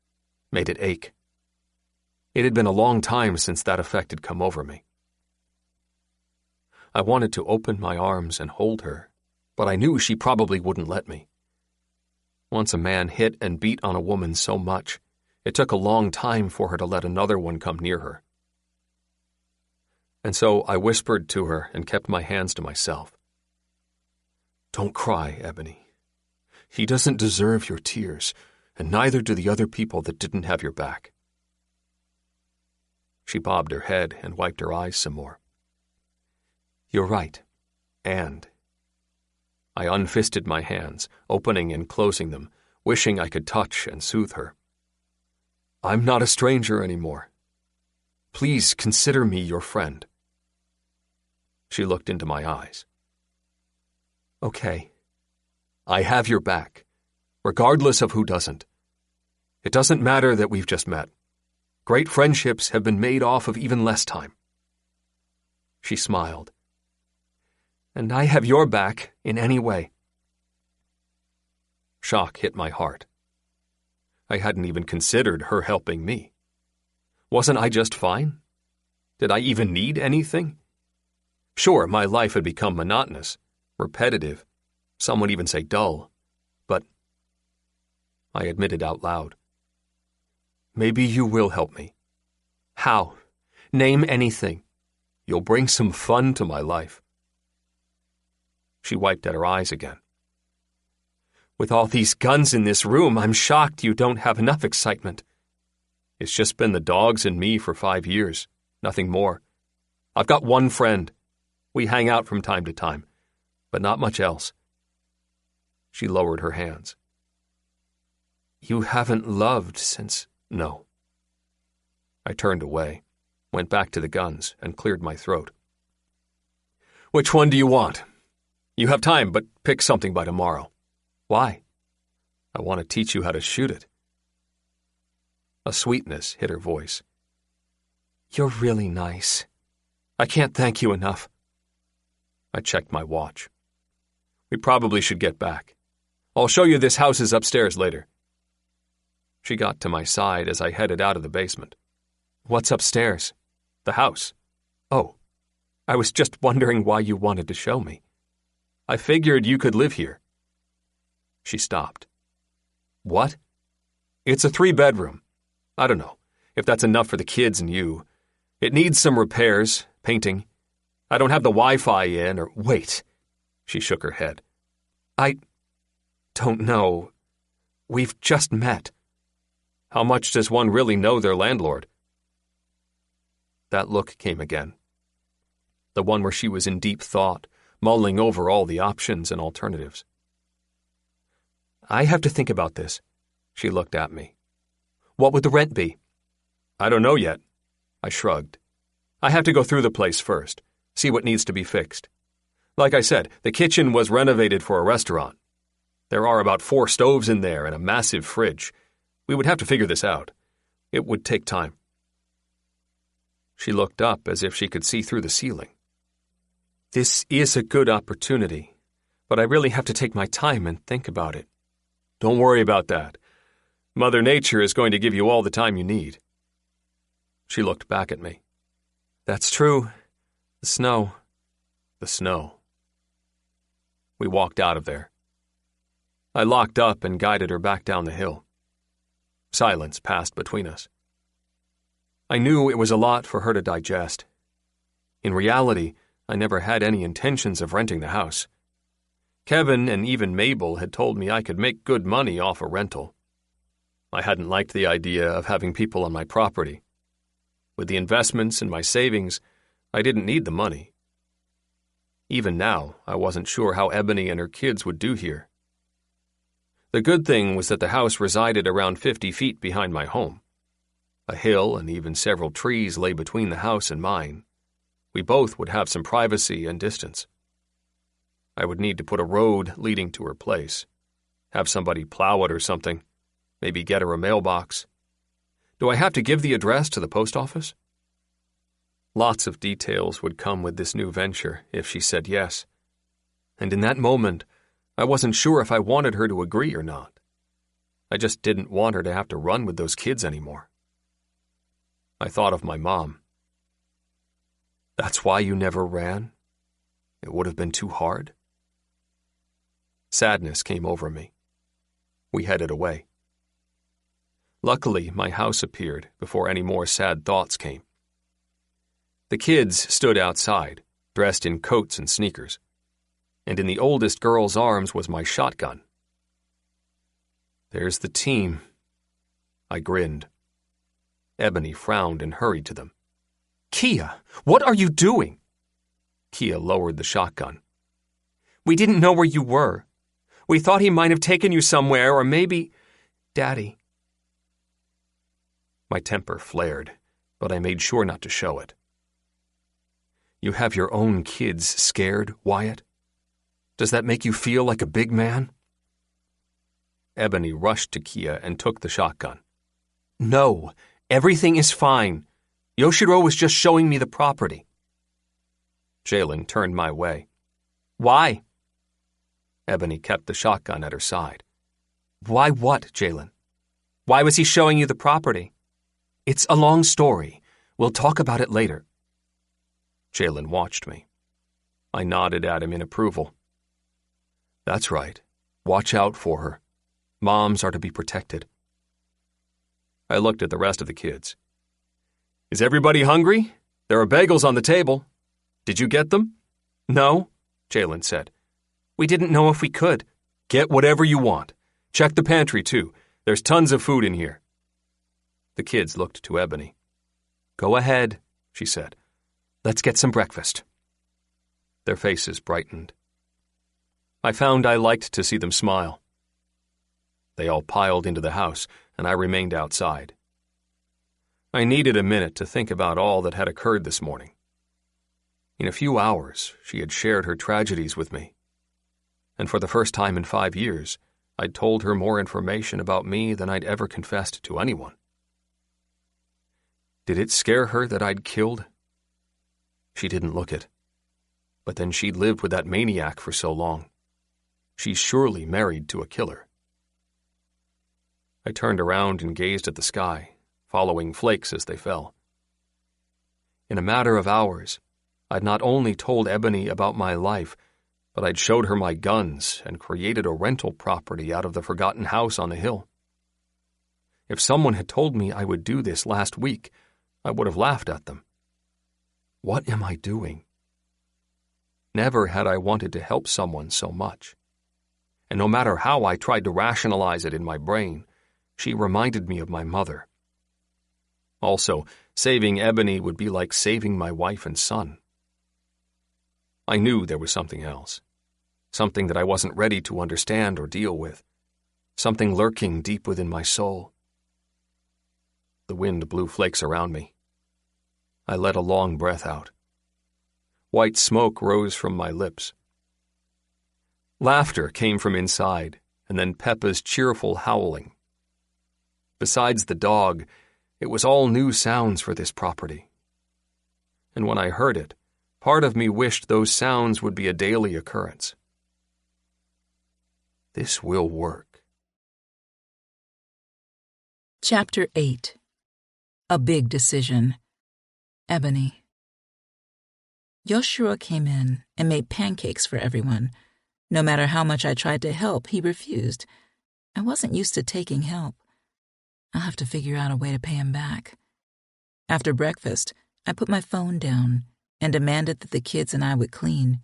S1: made it ache. It had been a long time since that effect had come over me. I wanted to open my arms and hold her, but I knew she probably wouldn't let me. Once a man hit and beat on a woman so much, it took a long time for her to let another one come near her. And so I whispered to her and kept my hands to myself. Don't cry, Ebony. He doesn't deserve your tears, and neither do the other people that didn't have your back. She bobbed her head and wiped her eyes some more. You're right. And I unfisted my hands, opening and closing them, wishing I could touch and soothe her. I'm not a stranger anymore. Please consider me your friend. She looked into my eyes. Okay. I have your back, regardless of who doesn't. It doesn't matter that we've just met. Great friendships have been made off of even less time. She smiled. And I have your back in any way. Shock hit my heart. I hadn't even considered her helping me. Wasn't I just fine? Did I even need anything? Sure, my life had become monotonous, repetitive, some would even say dull, but I admitted out loud. Maybe you will help me. How? Name anything. You'll bring some fun to my life." She wiped at her eyes again. "With all these guns in this room, I'm shocked you don't have enough excitement." "It's just been the dogs and me for 5 years, nothing more. I've got one friend. We hang out from time to time, but not much else." She lowered her hands. "You haven't loved since—" "No." I turned away, went back to the guns, and cleared my throat. "Which one do you want? You have time, but pick something by tomorrow." "Why?" "I want to teach you how to shoot it." A sweetness hit her voice. "You're really nice. I can't thank you enough." I checked my watch. "We probably should get back. I'll show you this house is upstairs later." She got to my side as I headed out of the basement. "What's upstairs?" "The house." "Oh, I was just wondering why you wanted to show me. I figured you could live here." She stopped. "What?" "It's a 3-bedroom. I don't know if that's enough for the kids and you. It needs some repairs, painting. I don't have the Wi-Fi in or—" "Wait." She shook her head. "I don't know. We've just met." "How much does one really know their landlord?" That look came again. The one where she was in deep thought, mulling over all the options and alternatives. "I have to think about this." She looked at me. "What would the rent be?" "I don't know yet." I shrugged. "I have to go through the place first, see what needs to be fixed. Like I said, the kitchen was renovated for a restaurant. There are about 4 stoves in there and a massive fridge. We would have to figure this out. It would take time." She looked up as if she could see through the ceiling. "This is a good opportunity, but I really have to take my time and think about it." "Don't worry about that. Mother Nature is going to give you all the time you need." She looked back at me. "That's true. The snow." "The snow." We walked out of there. I locked up and guided her back down the hill. Silence passed between us. I knew it was a lot for her to digest. In reality, I never had any intentions of renting the house. Kevin and even Mabel had told me I could make good money off a rental. I hadn't liked the idea of having people on my property. With the investments and my savings, I didn't need the money. Even now, I wasn't sure how Ebony and her kids would do here. The good thing was that the house resided around 50 feet behind my home. A hill and even several trees lay between the house and mine. We both would have some privacy and distance. I would need to put a road leading to her place, have somebody plow it or something, maybe get her a mailbox. Do I have to give the address to the post office? Lots of details would come with this new venture if she said yes. And in that moment, I wasn't sure if I wanted her to agree or not. I just didn't want her to have to run with those kids anymore. I thought of my mom. "That's why you never ran? It would have been too hard?" Sadness came over me. We headed away. Luckily, my house appeared before any more sad thoughts came. The kids stood outside, dressed in coats and sneakers, and in the oldest girl's arms was my shotgun. "There's the team." I grinned. Ebony frowned and hurried to them. "Kia, what are you doing?" Kia lowered the shotgun. "We didn't know where you were. We thought he might have taken you somewhere, or maybe Daddy." My temper flared, but I made sure not to show it. "You have your own kids scared, Wyatt? Does that make you feel like a big man?" Ebony rushed to Kia and took the shotgun. "No, everything is fine. Yoshiro was just showing me the property." Jalen turned my way. "Why?" Ebony kept the shotgun at her side. "Why what, Jalen? Why was he showing you the property?" "It's a long story. We'll talk about it later." Jalen watched me. I nodded at him in approval. "That's right. Watch out for her. Moms are to be protected." I looked at the rest of the kids. "Is everybody hungry? There are bagels on the table. Did you get them?
S3: No,
S1: Jalen said.
S3: we didn't know if we could.
S1: Get whatever you want. Check the pantry, too. There's tons of food in here. The kids looked to Ebony.
S3: Go ahead,
S1: she said.
S3: Let's get some breakfast.
S1: Their faces brightened. I found I liked to see them smile. They all piled into the house, and I remained outside. I needed a minute to think about all that had occurred this morning. In a few hours, she had shared her tragedies with me. And for the first time in 5 years, I'd told her more information about me than I'd ever confessed to anyone. Did it scare her that I'd killed? She didn't look it. But then she'd lived with that maniac for so long. She's surely married to a killer. I turned around and gazed at the sky, following flakes as they fell. In a matter of hours, I'd not only told Ebony about my life, but I'd showed her my guns and created a rental property out of the forgotten house on the hill. If someone had told me I would do this last week, I would have laughed at them. What am I doing? Never had I wanted to help someone so much. And no matter how I tried to rationalize it in my brain, she reminded me of my mother. Also, saving Ebony would be like saving my wife and son. I knew there was something else. Something that I wasn't ready to understand or deal with. Something lurking deep within my soul. The wind blew flakes around me. I let a long breath out. White smoke rose from my lips. Laughter came from inside, and then Peppa's cheerful howling. Besides the dog, it was all new sounds for this property. And when I heard it, part of me wished those sounds would be a daily occurrence. This will work.
S2: Chapter 8. A Big Decision. Ebony. Yoshiro came in and made pancakes for everyone. No matter how much I tried to help, he refused. I wasn't used to taking help. I'll have to figure out a way to pay him back. After breakfast, I put my phone down and demanded that the kids and I would clean.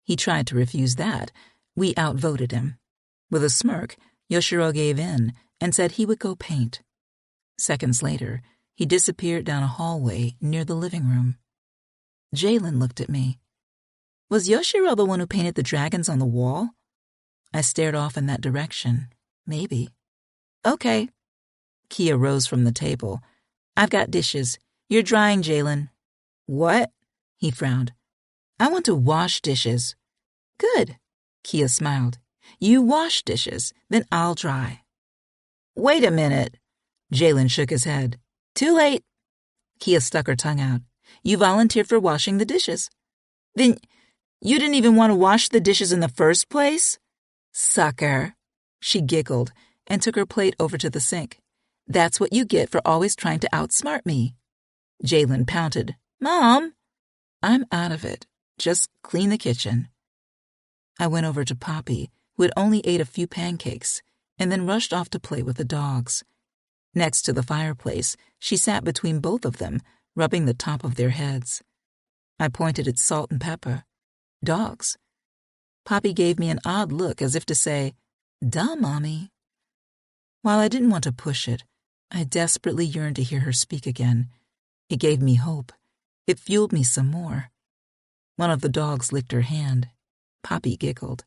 S2: He tried to refuse that. We outvoted him. With a smirk, Yoshiro gave in and said he would go paint. Seconds later, he disappeared down a hallway near the living room. Jalen looked at me. Was Yoshiro the one who painted the dragons on the wall? I stared off in that direction. Maybe. Okay. Kia rose from the table. I've got dishes. You're drying, Jalen. What? He frowned. I want to wash dishes. Good. Kia smiled. You wash dishes, then I'll dry. Wait a minute. Jalen shook his head. Too late. Kia stuck her tongue out. You volunteered for washing the dishes. Then you didn't even want to wash the dishes in the first place? Sucker. She giggled and took her plate over to the sink. That's what you get for always trying to outsmart me. Jalen pouted. Mom! I'm out of it. Just clean the kitchen. I went over to Poppy, who had only ate a few pancakes, and then rushed off to play with the dogs. Next to the fireplace, she sat between both of them, rubbing the top of their heads. I pointed at Salt and Pepper. Dogs. Poppy gave me an odd look as if to say, Duh, Mommy. While I didn't want to push it, I desperately yearned to hear her speak again. It gave me hope. It fueled me some more. One of the dogs licked her hand. Poppy giggled.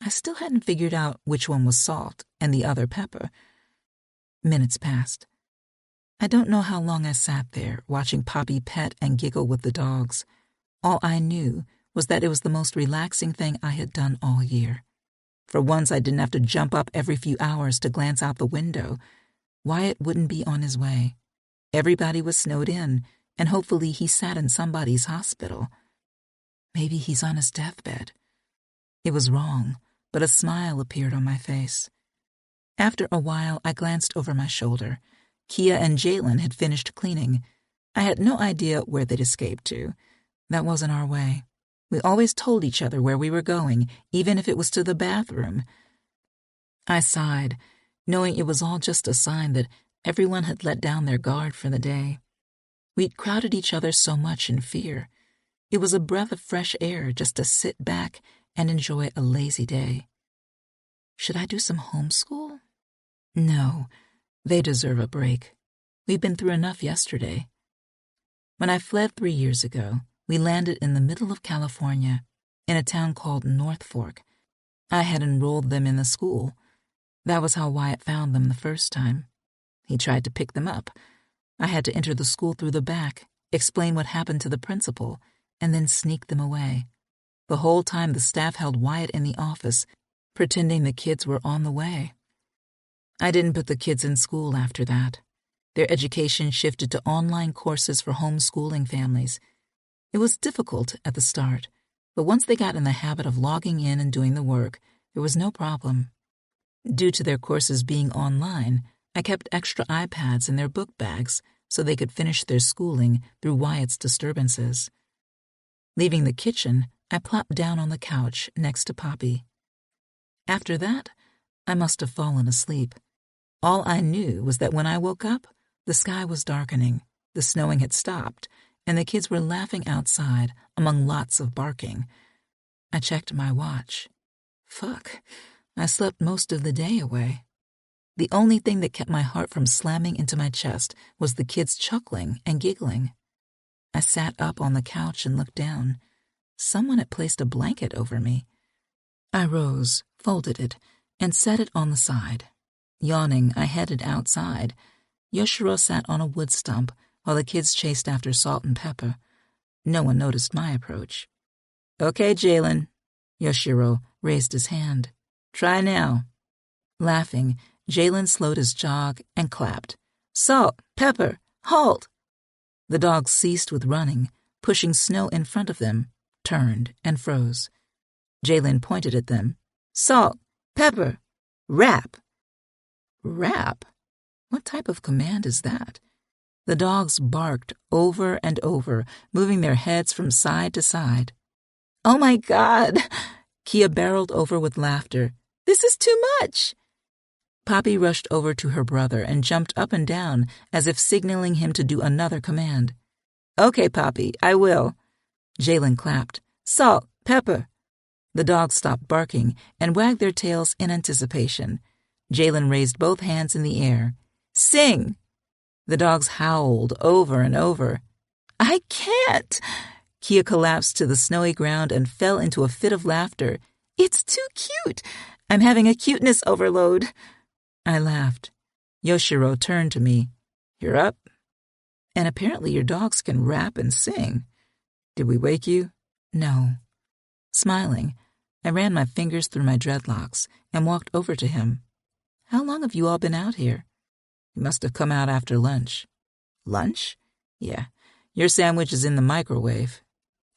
S2: I still hadn't figured out which one was Salt and the other Pepper. Minutes passed. I don't know how long I sat there, watching Poppy pet and giggle with the dogs. All I knew was that it was the most relaxing thing I had done all year. For once I didn't have to jump up every few hours to glance out the window. Wyatt wouldn't be on his way. Everybody was snowed in, and hopefully he sat in somebody's hospital. Maybe he's on his deathbed. It was wrong, but a smile appeared on my face. After a while, I glanced over my shoulder. Kia and Jalen had finished cleaning. I had no idea where they'd escaped to. That wasn't our way. We always told each other where we were going, even if it was to the bathroom. I sighed, knowing it was all just a sign that everyone had let down their guard for the day. We'd crowded each other so much in fear. It was a breath of fresh air just to sit back and enjoy a lazy day. Should I do some homeschool? No, they deserve a break. We've been through enough yesterday. When I fled 3 years ago, we landed in the middle of California, in a town called North Fork. I had enrolled them in the school. That was how Wyatt found them the first time. He tried to pick them up. I had to enter the school through the back, explain what happened to the principal, and then sneak them away. The whole time the staff held Wyatt in the office, pretending the kids were on the way. I didn't put the kids in school after that. Their education shifted to online courses for homeschooling families. It was difficult at the start, but once they got in the habit of logging in and doing the work, there was no problem. Due to their courses being online, I kept extra iPads in their book bags so they could finish their schooling through Wyatt's disturbances. Leaving the kitchen, I plopped down on the couch next to Poppy. After that, I must have fallen asleep. All I knew was that when I woke up, the sky was darkening, the snowing had stopped, and the kids were laughing outside among lots of barking. I checked my watch. Fuck, I slept most of the day away. The only thing that kept my heart from slamming into my chest was the kids chuckling and giggling. I sat up on the couch and looked down. Someone had placed a blanket over me. I rose, folded it, and set it on the side. Yawning, I headed outside. Yoshiro sat on a wood stump while the kids chased after Salt and Pepper. No one noticed my approach. "Okay, Jalen." Yoshiro raised his hand. "Try now." Laughing, Jalen slowed his jog and clapped. "Salt, Pepper, halt!" The dogs ceased with running, pushing snow in front of them, turned, and froze. Jalen pointed at them. "Salt, Pepper, rap." Rap? What type of command is that? The dogs barked over and over, moving their heads from side to side. "Oh my God!" Kia barreled over with laughter. "This is too much!" Poppy rushed over to her brother and jumped up and down as if signaling him to do another command. "Okay, Poppy, I will." Jalen clapped. "Salt, Pepper." The dogs stopped barking and wagged their tails in anticipation. Jalen raised both hands in the air. "Sing!" The dogs howled over and over. "I can't!" Kia collapsed to the snowy ground and fell into a fit of laughter. "It's too cute! I'm having a cuteness overload." I laughed. Yoshiro turned to me. "You're up? And apparently your dogs can rap and sing. Did we wake you?" "No." Smiling, I ran my fingers through my dreadlocks and walked over to him. "How long have you all been out here?" "You must have come out after lunch." "Lunch?" "Yeah. Your sandwich is in the microwave.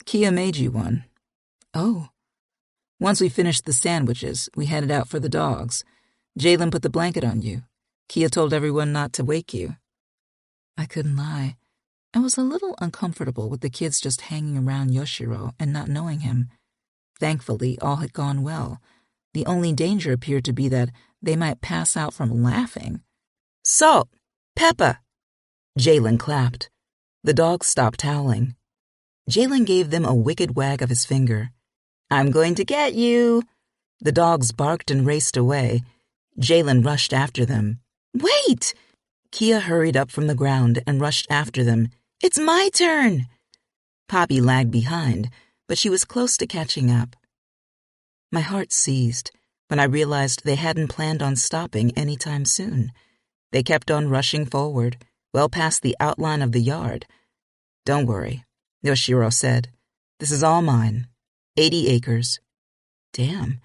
S2: Kia made you one." "Oh." Once we finished the sandwiches, we headed out for the dogs. Jalen put the blanket on you. Kia told everyone not to wake you. I couldn't lie. I was a little uncomfortable with the kids just hanging around Yoshiro and not knowing him. Thankfully, all had gone well. The only danger appeared to be that they might pass out from laughing. "Salt! Pepper!" Jalen clapped. The dogs stopped howling. Jalen gave them a wicked wag of his finger. "I'm going to get you!" The dogs barked and raced away. Jalen rushed after them. "Wait!" Kia hurried up from the ground and rushed after them. "It's my turn!" Poppy lagged behind, but she was close to catching up. My heart seized when I realized they hadn't planned on stopping any time soon. They kept on rushing forward, well past the outline of the yard. "Don't worry," Yoshiro said. "This is all mine. 80 acres. Damn.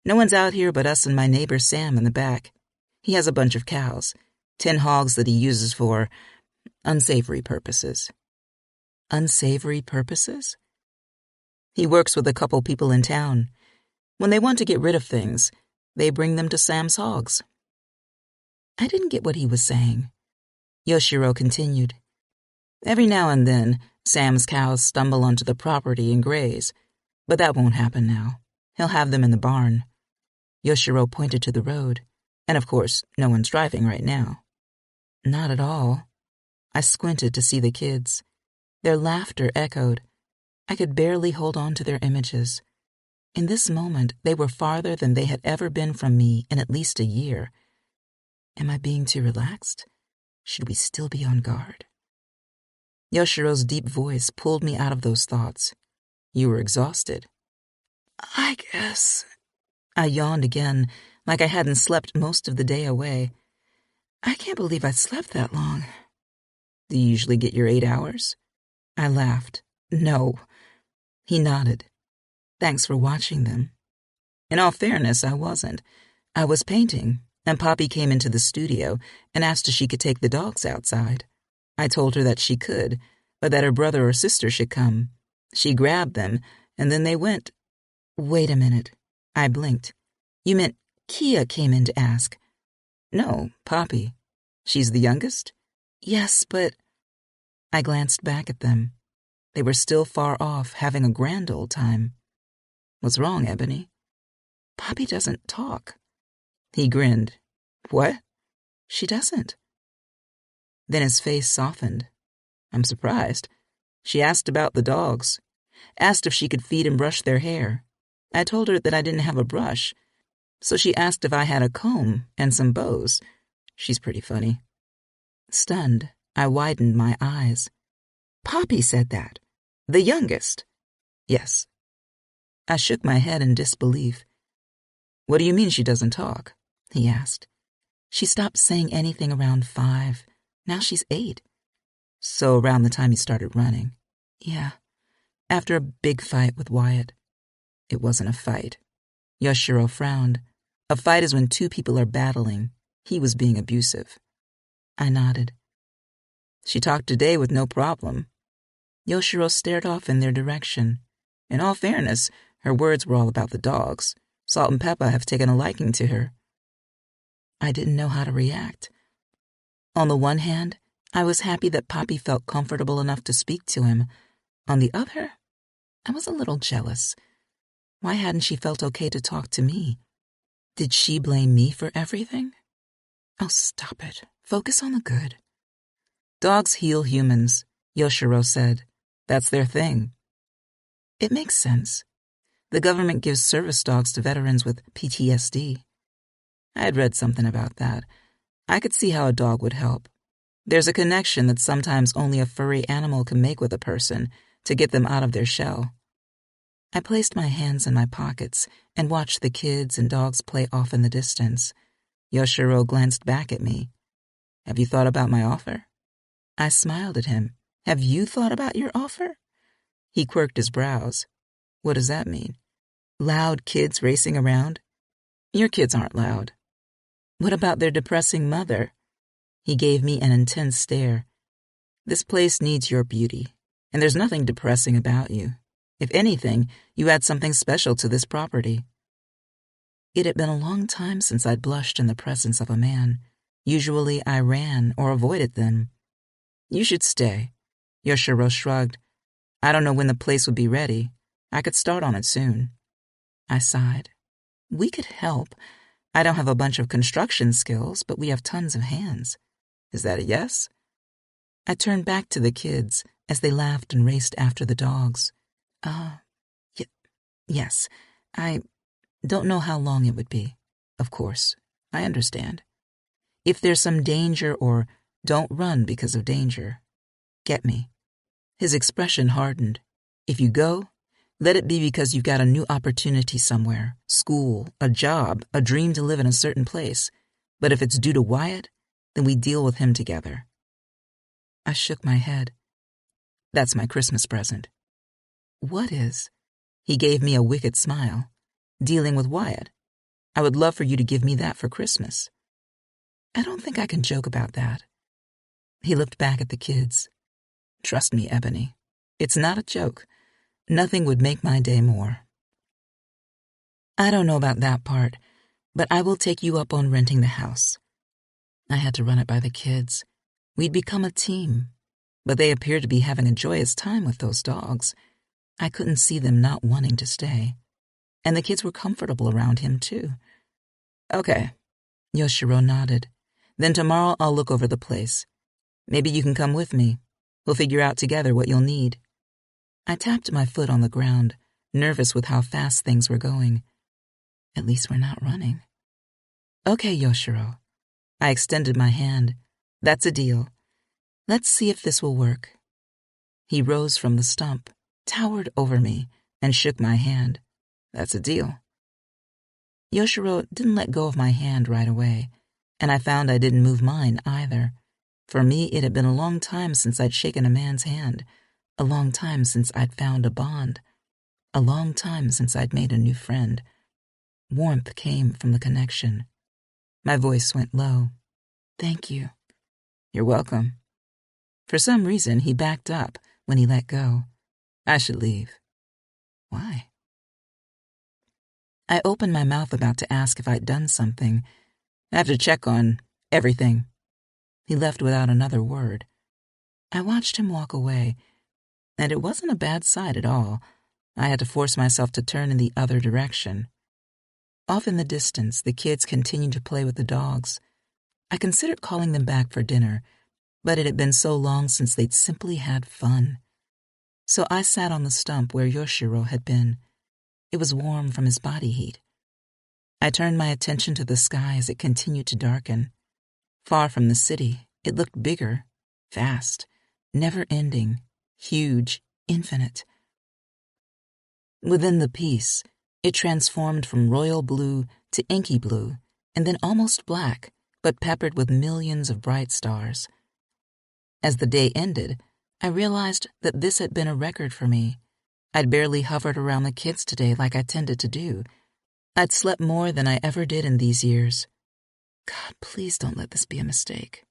S2: No one's out here but us and my neighbor Sam in the back. He has a bunch of cows, 10 hogs that he uses for unsavory purposes." Unsavory purposes? He works with a couple people in town. When they want to get rid of things, they bring them to Sam's hogs. I didn't get what he was saying. Yoshiro continued. "Every now and then, Sam's cows stumble onto the property and graze, but that won't happen now. He'll have them in the barn." Yoshiro pointed to the road, and of course, no one's driving right now. Not at all. I squinted to see the kids. Their laughter echoed. I could barely hold on to their images. In this moment, they were farther than they had ever been from me in at least a year. Am I being too relaxed? Should we still be on guard? Yoshiro's deep voice pulled me out of those thoughts. You were exhausted. I guess. I yawned again, like I hadn't slept most of the day away. I can't believe I slept that long. Do you usually get your 8 hours? I laughed. No. He nodded. Thanks for watching them. In all fairness, I wasn't. I was painting, and Poppy came into the studio and asked if she could take the dogs outside. I told her that she could, but that her brother or sister should come. She grabbed them, and then they went. Wait a minute. I blinked. You meant Kia came in to ask? No, Poppy. She's the youngest? Yes, but... I glanced back at them. They were still far off, having a grand old time. What's wrong, Ebony? Poppy doesn't talk. He grinned. What? She doesn't. Then his face softened. I'm surprised. She asked about the dogs. Asked if she could feed and brush their hair. I told her that I didn't have a brush, so she asked if I had a comb and some bows. She's pretty funny. Stunned, I widened my eyes. Poppy said that. The youngest. Yes. I shook my head in disbelief. What do you mean she doesn't talk? He asked. She stopped saying anything around 5. Now she's 8. So around the time you started running. Yeah. After a big fight with Wyatt. It wasn't a fight. Yoshiro frowned. A fight is when 2 people are battling. He was being abusive. I nodded. She talked today with no problem. Yoshiro stared off in their direction. In all fairness, her words were all about the dogs. Salt and Peppa have taken a liking to her. I didn't know how to react. On the one hand, I was happy that Poppy felt comfortable enough to speak to him. On the other, I was a little jealous. Why hadn't she felt okay to talk to me? Did she blame me for everything? Oh, stop it. Focus on the good. Dogs heal humans, Yoshiro said. That's their thing. It makes sense. The government gives service dogs to veterans with PTSD. I had read something about that. I could see how a dog would help. There's a connection that sometimes only a furry animal can make with a person to get them out of their shell. I placed my hands in my pockets and watched the kids and dogs play off in the distance. Yoshiro glanced back at me. Have you thought about my offer? I smiled at him. Have you thought about your offer? He quirked his brows. What does that mean? Loud kids racing around? Your kids aren't loud. What about their depressing mother? He gave me an intense stare. This place needs your beauty, and there's nothing depressing about you. If anything, you add something special to this property. It had been a long time since I'd blushed in the presence of a man. Usually I ran or avoided them. You should stay. Yoshiro shrugged. I don't know when the place would be ready. I could start on it soon. I sighed. We could help. I don't have a bunch of construction skills, but we have tons of hands. Is that a yes? I turned back to the kids as they laughed and raced after the dogs. Yes. I don't know how long it would be. Of course. I understand. If there's some danger or don't run because of danger. Get me. His expression hardened. If you go, let it be because you've got a new opportunity somewhere, school, a job, a dream to live in a certain place. But if it's due to Wyatt, then we deal with him together. I shook my head. That's my Christmas present. What is? He gave me a wicked smile. Dealing with Wyatt. I would love for you to give me that for Christmas. I don't think I can joke about that. He looked back at the kids. Trust me, Ebony. It's not a joke. Nothing would make my day more. I don't know about that part, but I will take you up on renting the house. I had to run it by the kids. We'd become a team, but they appeared to be having a joyous time with those dogs. I couldn't see them not wanting to stay. And the kids were comfortable around him, too. Okay. Yoshiro nodded. Then tomorrow I'll look over the place. Maybe you can come with me. We'll figure out together what you'll need. I tapped my foot on the ground, nervous with how fast things were going. At least we're not running. Okay, Yoshiro. I extended my hand. That's a deal. Let's see if this will work. He rose from the stump, towered over me, and shook my hand. That's a deal. Yoshiro didn't let go of my hand right away, and I found I didn't move mine either. For me, it had been a long time since I'd shaken a man's hand, a long time since I'd found a bond, a long time since I'd made a new friend. Warmth came from the connection. My voice went low. Thank you. You're welcome. For some reason, he backed up when he let go. I should leave. Why? I opened my mouth about to ask if I'd done something. I have to check on everything. He left without another word. I watched him walk away, and it wasn't a bad sight at all. I had to force myself to turn in the other direction. Off in the distance, the kids continued to play with the dogs. I considered calling them back for dinner, but it had been so long since they'd simply had fun. So I sat on the stump where Yoshiro had been. It was warm from his body heat. I turned my attention to the sky as it continued to darken. Far from the city, it looked bigger, vast, never-ending, huge, infinite. Within the peace, it transformed from royal blue to inky blue, and then almost black, but peppered with millions of bright stars. As the day ended, I realized that this had been a record for me. I'd barely hovered around the kids today like I tended to do. I'd slept more than I ever did in these years. God, please don't let this be a mistake.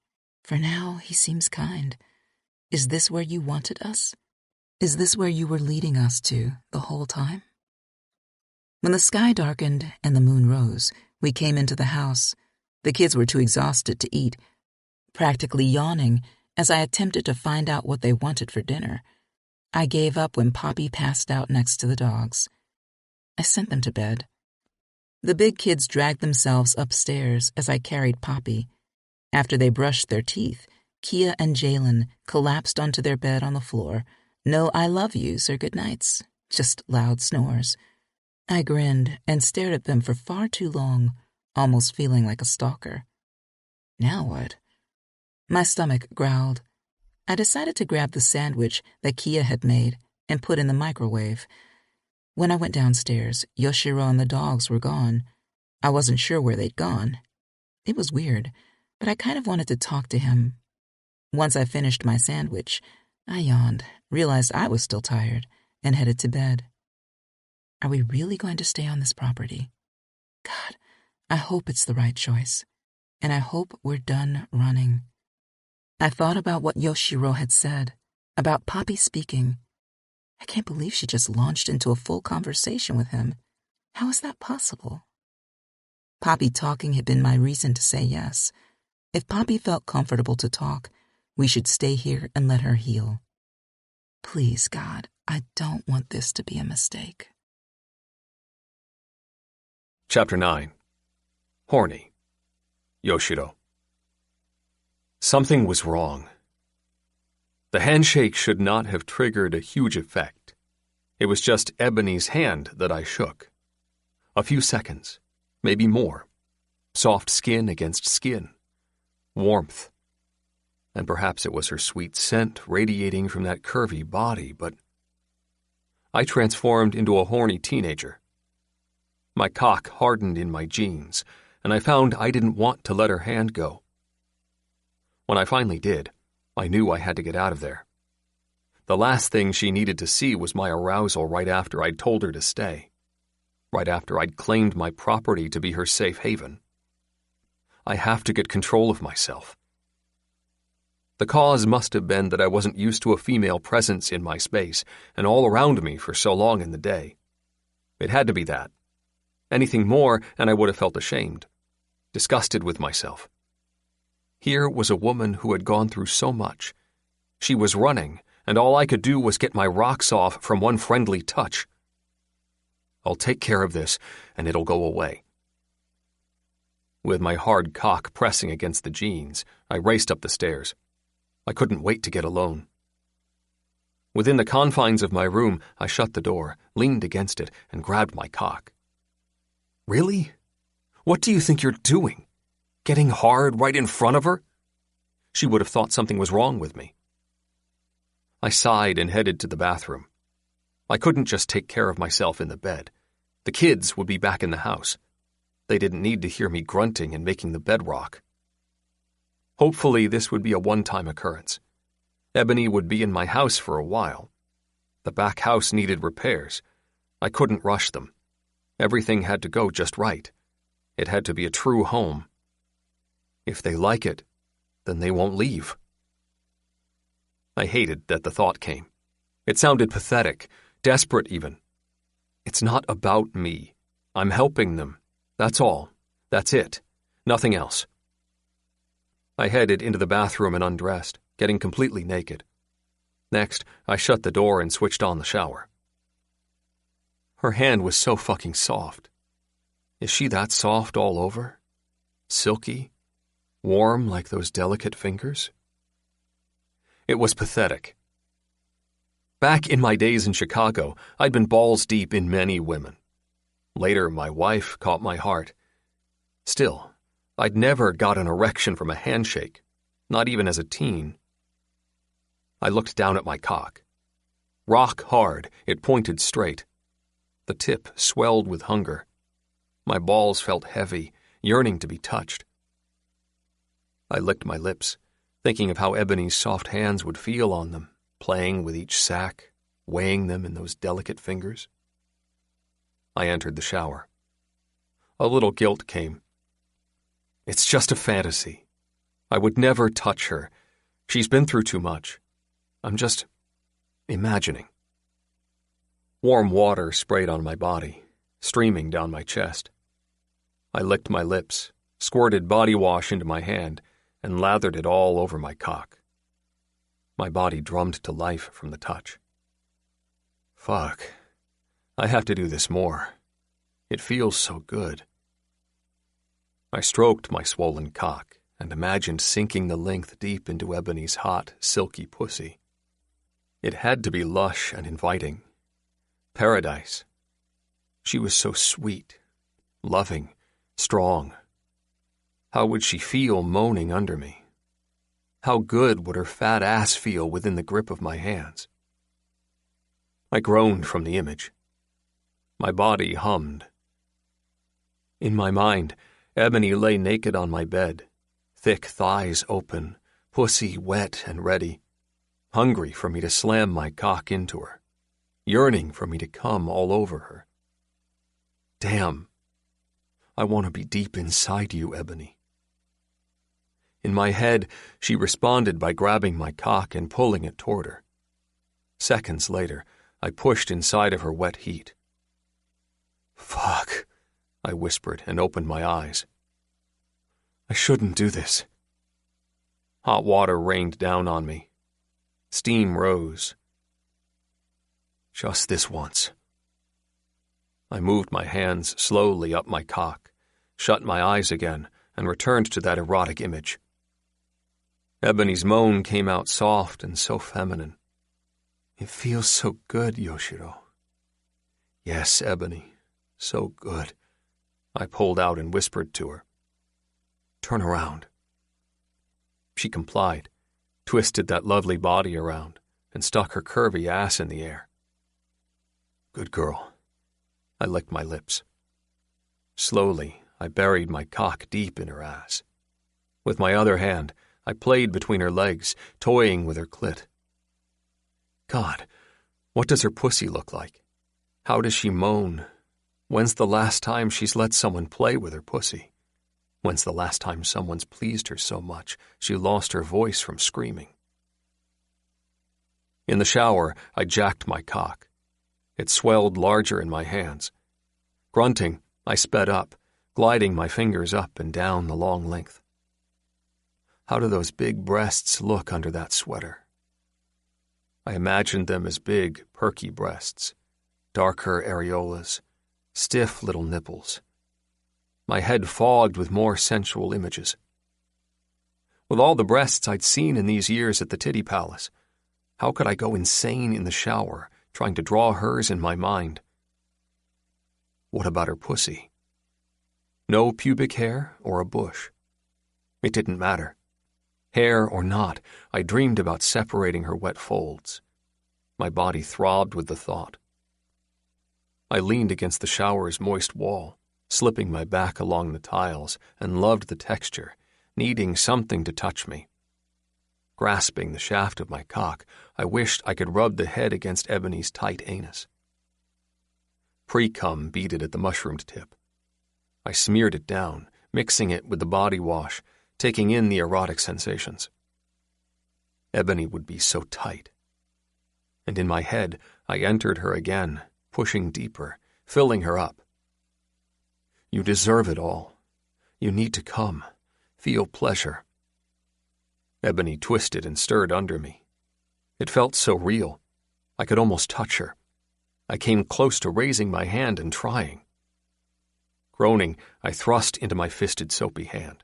S2: For now, he seems kind. Is this where you wanted us? Is this where you were leading us to the whole time? When the sky darkened and the moon rose, we came into the house. The kids were too exhausted to eat, practically yawning as I attempted to find out what they wanted for dinner. I gave up when Poppy passed out next to the dogs. I sent them to bed. The big kids dragged themselves upstairs as I carried Poppy. After they brushed their teeth, Kia and Jalen collapsed onto their bed on the floor. No I love yous or good nights, just loud snores. I grinned and stared at them for far too long, almost feeling like a stalker. Now what? My stomach growled. I decided to grab the sandwich that Kia had made and put in the microwave. When I went downstairs, Yoshiro and the dogs were gone. I wasn't sure where they'd gone. It was weird, but I kind of wanted to talk to him. Once I finished my sandwich, I yawned, realized I was still tired, and headed to bed. Are we really going to stay on this property? God, I hope it's the right choice, and I hope we're done running. I thought about what Yoshiro had said, about Poppy speaking. I can't believe she just launched into a full conversation with him. How is that possible? Poppy talking had been my reason to say yes. If Poppy felt comfortable to talk, we should stay here and let her heal. Please, God, I don't want this to be a mistake.
S1: Chapter 9. Horny. Yoshiro. Something was wrong. The handshake should not have triggered a huge effect. It was just Ebony's hand that I shook. A few seconds, maybe more. Soft skin against skin. Warmth. And perhaps it was her sweet scent radiating from that curvy body, but I transformed into a horny teenager. My cock hardened in my jeans, and I found I didn't want to let her hand go. When I finally did, I knew I had to get out of there. The last thing she needed to see was my arousal right after I'd told her to stay, right after I'd claimed my property to be her safe haven. I have to get control of myself. The cause must have been that I wasn't used to a female presence in my space and all around me for so long in the day. It had to be that. Anything more, and I would have felt ashamed, disgusted with myself. Here was a woman who had gone through so much. She was running, and all I could do was get my rocks off from one friendly touch. I'll take care of this, and it'll go away. With my hard cock pressing against the jeans, I raced up the stairs. I couldn't wait to get alone. Within the confines of my room, I shut the door, leaned against it, and grabbed my cock. Really? What do you think you're doing? Getting hard right in front of her? She would have thought something was wrong with me. I sighed and headed to the bathroom. I couldn't just take care of myself in the bed. The kids would be back in the house. They didn't need to hear me grunting and making the bed rock. Hopefully, this would be a one-time occurrence. Ebony would be in my house for a while. The back house needed repairs. I couldn't rush them. Everything had to go just right. It had to be a true home. If they like it, then they won't leave. I hated that the thought came. It sounded pathetic, desperate even. It's not about me. I'm helping them. That's all. That's it. Nothing else. I headed into the bathroom and undressed, getting completely naked. Next, I shut the door and switched on the shower. Her hand was so fucking soft. Is she that soft all over? Silky? Warm like those delicate fingers? It was pathetic. Back in my days in Chicago, I'd been balls deep in many women. Later, my wife caught my heart. Still, I'd never got an erection from a handshake, not even as a teen. I looked down at my cock. Rock hard, it pointed straight. The tip swelled with hunger. My balls felt heavy, yearning to be touched. I licked my lips, thinking of how Ebony's soft hands would feel on them, playing with each sack, weighing them in those delicate fingers. I entered the shower. A little guilt came. It's just a fantasy. I would never touch her. She's been through too much. I'm just imagining. Warm water sprayed on my body, streaming down my chest. I licked my lips, squirted body wash into my hand, and lathered it all over my cock. My body drummed to life from the touch. Fuck. I have to do this more. It feels so good. I stroked my swollen cock and imagined sinking the length deep into Ebony's hot, silky pussy. It had to be lush and inviting. Paradise. She was so sweet, loving, strong. How would she feel moaning under me? How good would her fat ass feel within the grip of my hands? I groaned from the image. My body hummed. In my mind, Ebony lay naked on my bed, thick thighs open, pussy wet and ready, hungry for me to slam my cock into her, yearning for me to come all over her. Damn. I want to be deep inside you, Ebony. In my head, she responded by grabbing my cock and pulling it toward her. Seconds later, I pushed inside of her wet heat. Fuck, I whispered and opened my eyes. I shouldn't do this. Hot water rained down on me. Steam rose. Just this once. I moved my hands slowly up my cock, shut my eyes again, and returned to that erotic image. Ebony's moan came out soft and so feminine. It feels so good, Yoshiro. Yes, Ebony, so good. I pulled out and whispered to her. Turn around. She complied, twisted that lovely body around, and stuck her curvy ass in the air. Good girl. I licked my lips. Slowly, I buried my cock deep in her ass. With my other hand, I played between her legs, toying with her clit. God, what does her pussy look like? How does she moan? When's the last time she's let someone play with her pussy? When's the last time someone's pleased her so much she lost her voice from screaming? In the shower, I jacked my cock. It swelled larger in my hands. Grunting, I sped up, gliding my fingers up and down the long length. How do those big breasts look under that sweater? I imagined them as big, perky breasts, darker areolas, stiff little nipples. My head fogged with more sensual images. With all the breasts I'd seen in these years at the Titty Palace, How could I go insane in the shower, trying to draw hers in my mind? What about her pussy? No pubic hair or a bush. It didn't matter. Hair or not, I dreamed about separating her wet folds. My body throbbed with the thought. I leaned against the shower's moist wall, slipping my back along the tiles, and loved the texture, needing something to touch me. Grasping the shaft of my cock, I wished I could rub the head against Ebony's tight anus. Pre-cum beaded at the mushroomed tip. I smeared it down, mixing it with the body wash, taking in the erotic sensations. Ebony would be so tight. And in my head, I entered her again, pushing deeper, filling her up. You deserve it all. You need to come. Feel pleasure. Ebony twisted and stirred under me. It felt so real. I could almost touch her. I came close to raising my hand and trying. Groaning, I thrust into my fisted soapy hand.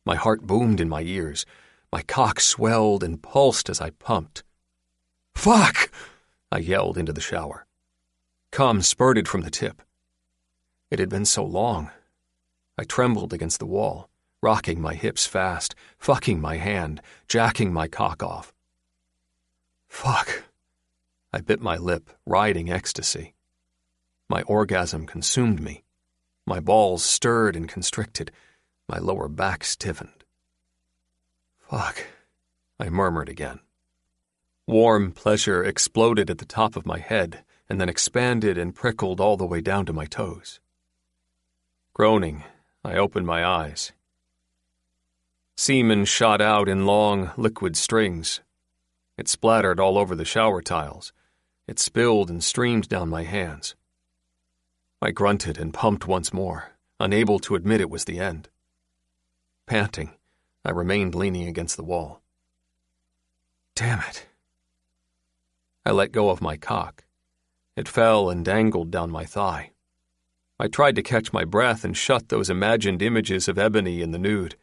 S1: My heart boomed in my ears. My cock swelled and pulsed as I pumped. "Fuck!" I yelled into the shower. Cum spurted from the tip. It had been so long. I trembled against the wall, rocking my hips fast, fucking my hand, jacking my cock off. Fuck. I bit my lip, riding ecstasy. My orgasm consumed me. My balls stirred and constricted. My lower back stiffened. Fuck, I murmured again. Warm pleasure exploded at the top of my head and then expanded and prickled all the way down to my toes. Groaning, I opened my eyes. Semen shot out in long, liquid strings. It splattered all over the shower tiles. It spilled and streamed down my hands. I grunted and pumped once more, unable to admit it was the end. Panting, I remained leaning against the wall. Damn it. I let go of my cock. It fell and dangled down my thigh. I tried to catch my breath and shut those imagined images of Ebony in the nude.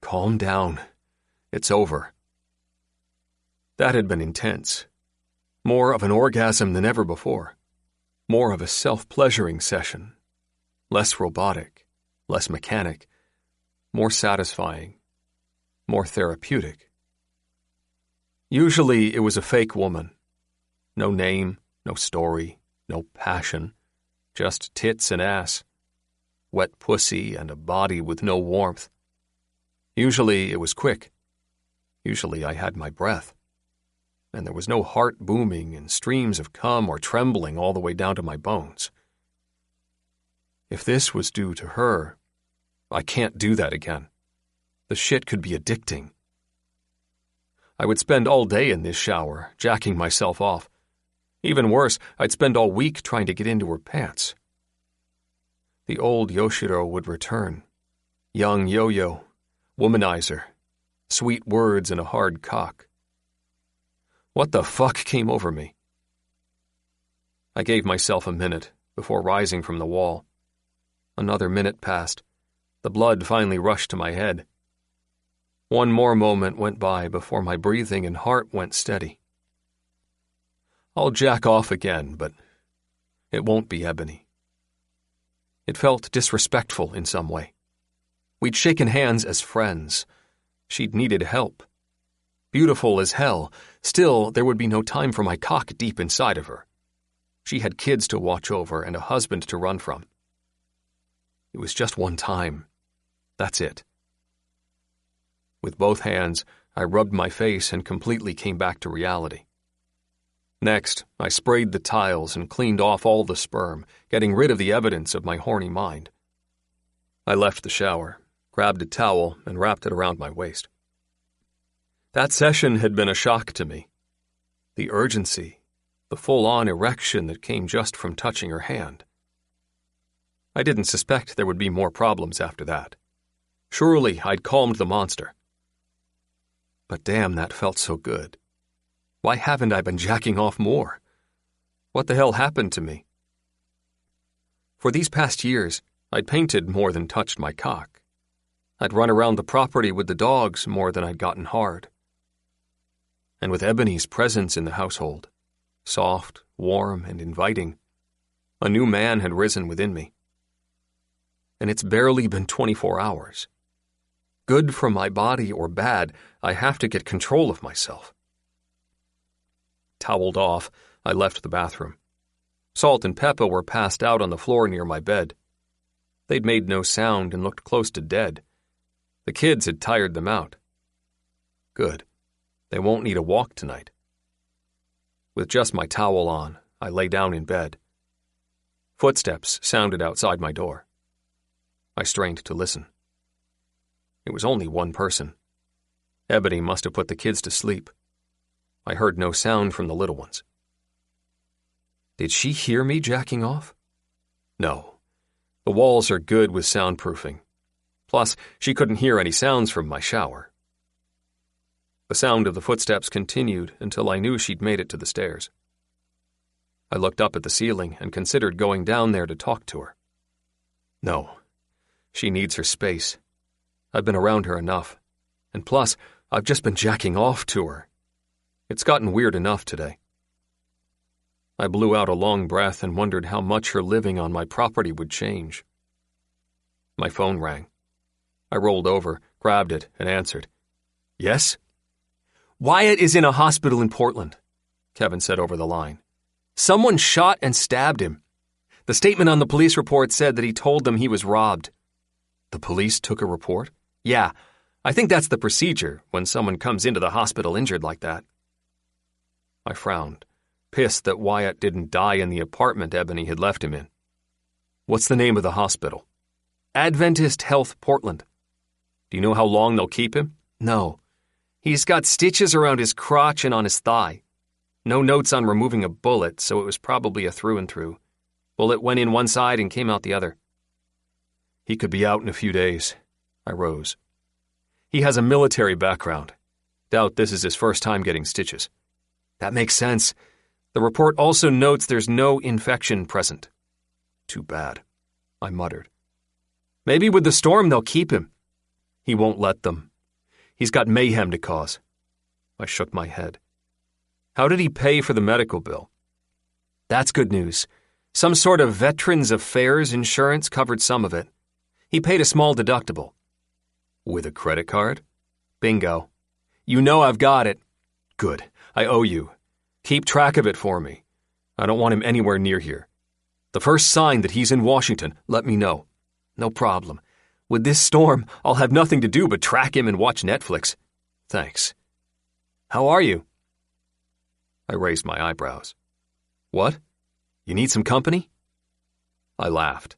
S1: Calm down. It's over. That had been intense. More of an orgasm than ever before. More of a self-pleasuring session. Less robotic, less mechanic, more satisfying, more therapeutic. Usually it was a fake woman. No name, no story, no passion, just tits and ass, wet pussy and a body with no warmth. Usually it was quick. Usually I had my breath. And there was no heart booming and streams of cum or trembling all the way down to my bones. If this was due to her, I can't do that again. The shit could be addicting. I would spend all day in this shower, jacking myself off. Even worse, I'd spend all week trying to get into her pants. The old Yoshiro would return. Young yo-yo, womanizer, sweet words and a hard cock. What the fuck came over me? I gave myself a minute before rising from the wall. Another minute passed. The blood finally rushed to my head. One more moment went by before my breathing and heart went steady. I'll jack off again, but it won't be Ebony. It felt disrespectful in some way. We'd shaken hands as friends. She'd needed help. Beautiful as hell, still there would be no time for my cock deep inside of her. She had kids to watch over and a husband to run from. It was just one time. That's it. With both hands, I rubbed my face and completely came back to reality. Next, I sprayed the tiles and cleaned off all the sperm, getting rid of the evidence of my horny mind. I left the shower, grabbed a towel, and wrapped it around my waist. That session had been a shock to me. The urgency, the full-on erection that came just from touching her hand. I didn't suspect there would be more problems after that. Surely I'd calmed the monster. But damn, that felt so good. Why haven't I been jacking off more? What the hell happened to me? For these past years, I'd painted more than touched my cock. I'd run around the property with the dogs more than I'd gotten hard. and with Ebony's presence in the household, soft, warm, and inviting, a new man had risen within me. And it's barely been 24 hours. Good for my body or bad, I have to get control of myself. Toweled off, I left the bathroom. Salt and Peppa were passed out on the floor near my bed. They'd made no sound and looked close to dead. The kids had tired them out. Good. They won't need a walk tonight. With just my towel on, I lay down in bed. Footsteps sounded outside my door. I strained to listen. It was only one person. Ebony must have put the kids to sleep. I heard no sound from the little ones. Did she hear me jacking off? No. The walls are good with soundproofing. Plus, she couldn't hear any sounds from my shower. The sound of the footsteps continued until I knew she'd made it to the stairs. I looked up at the ceiling and considered going down there to talk to her. No. She needs her space. I've been around her enough. And plus, I've just been jacking off to her. It's gotten weird enough today. I blew out a long breath and wondered how much her living on my property would change. My phone rang. I rolled over, grabbed it, and answered. Yes? Wyatt is in a hospital in Portland, Kevin said over the line. Someone shot and stabbed him. The statement on the police report said that he told them he was robbed. The police took a report? Yeah, I think that's the procedure when someone comes into the hospital injured like that. I frowned, pissed that Wyatt didn't die in the apartment Ebony had left him in. What's the name of the hospital? Adventist Health Portland. Do you know how long they'll keep him? No. He's got stitches around his crotch and on his thigh. No notes on removing a bullet, so it was probably a through and through. Bullet went in one side and came out the other. He could be out in a few days. I rose. He has a military background. Doubt this is his first time getting stitches. That makes sense. The report also notes there's no infection present. Too bad, I muttered. Maybe with the storm they'll keep him. He won't let them. He's got mayhem to cause. I shook my head. How did he pay for the medical bill? That's good news. Some sort of Veterans Affairs insurance covered some of it. He paid a small deductible. With a credit card? Bingo. You know I've got it. Good. I owe you. Keep track of it for me. I don't want him anywhere near here. The first sign that he's in Washington, let me know. No problem. With this storm, I'll have nothing to do but track him and watch Netflix. Thanks. How are you? I raised my eyebrows. What? You need some company? I laughed.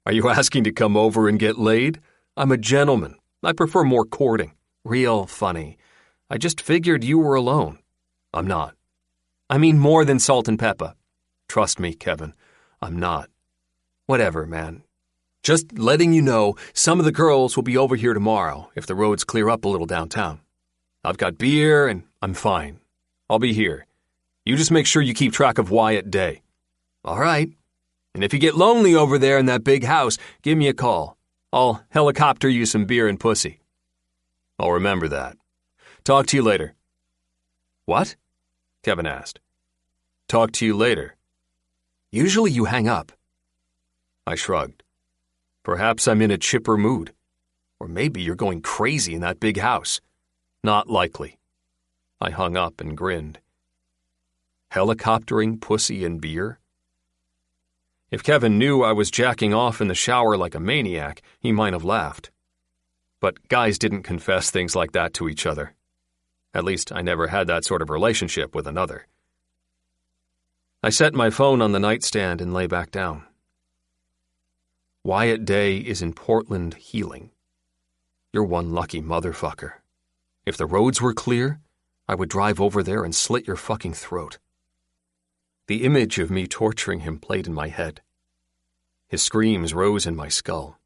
S1: Are you asking to come over and get laid? I'm a gentleman. I prefer more courting. Real funny. I just figured you were alone. I'm not. I mean more than Salt and Peppa. Trust me, Kevin. I'm not. Whatever, man. Just letting you know, some of the girls will be over here tomorrow if the roads clear up a little downtown. I've got beer and I'm fine. I'll be here. You just make sure you keep track of Wyatt Day. All right. And if you get lonely over there in that big house, give me a call. I'll helicopter you some beer and pussy. I'll remember that. Talk to you later. What? Kevin asked. Talk to you later. Usually you hang up. I shrugged. Perhaps I'm in a chipper mood. Or maybe you're going crazy in that big house. Not likely. I hung up and grinned. Helicoptering pussy and beer? If Kevin knew I was jacking off in the shower like a maniac, he might have laughed. But guys didn't confess things like that to each other. At least I never had that sort of relationship with another. I set my phone on the nightstand and lay back down. Wyatt Day is in Portland healing. You're one lucky motherfucker. If the roads were clear, I would drive over there and slit your fucking throat. The image of me torturing him played in my head. His screams rose in my skull.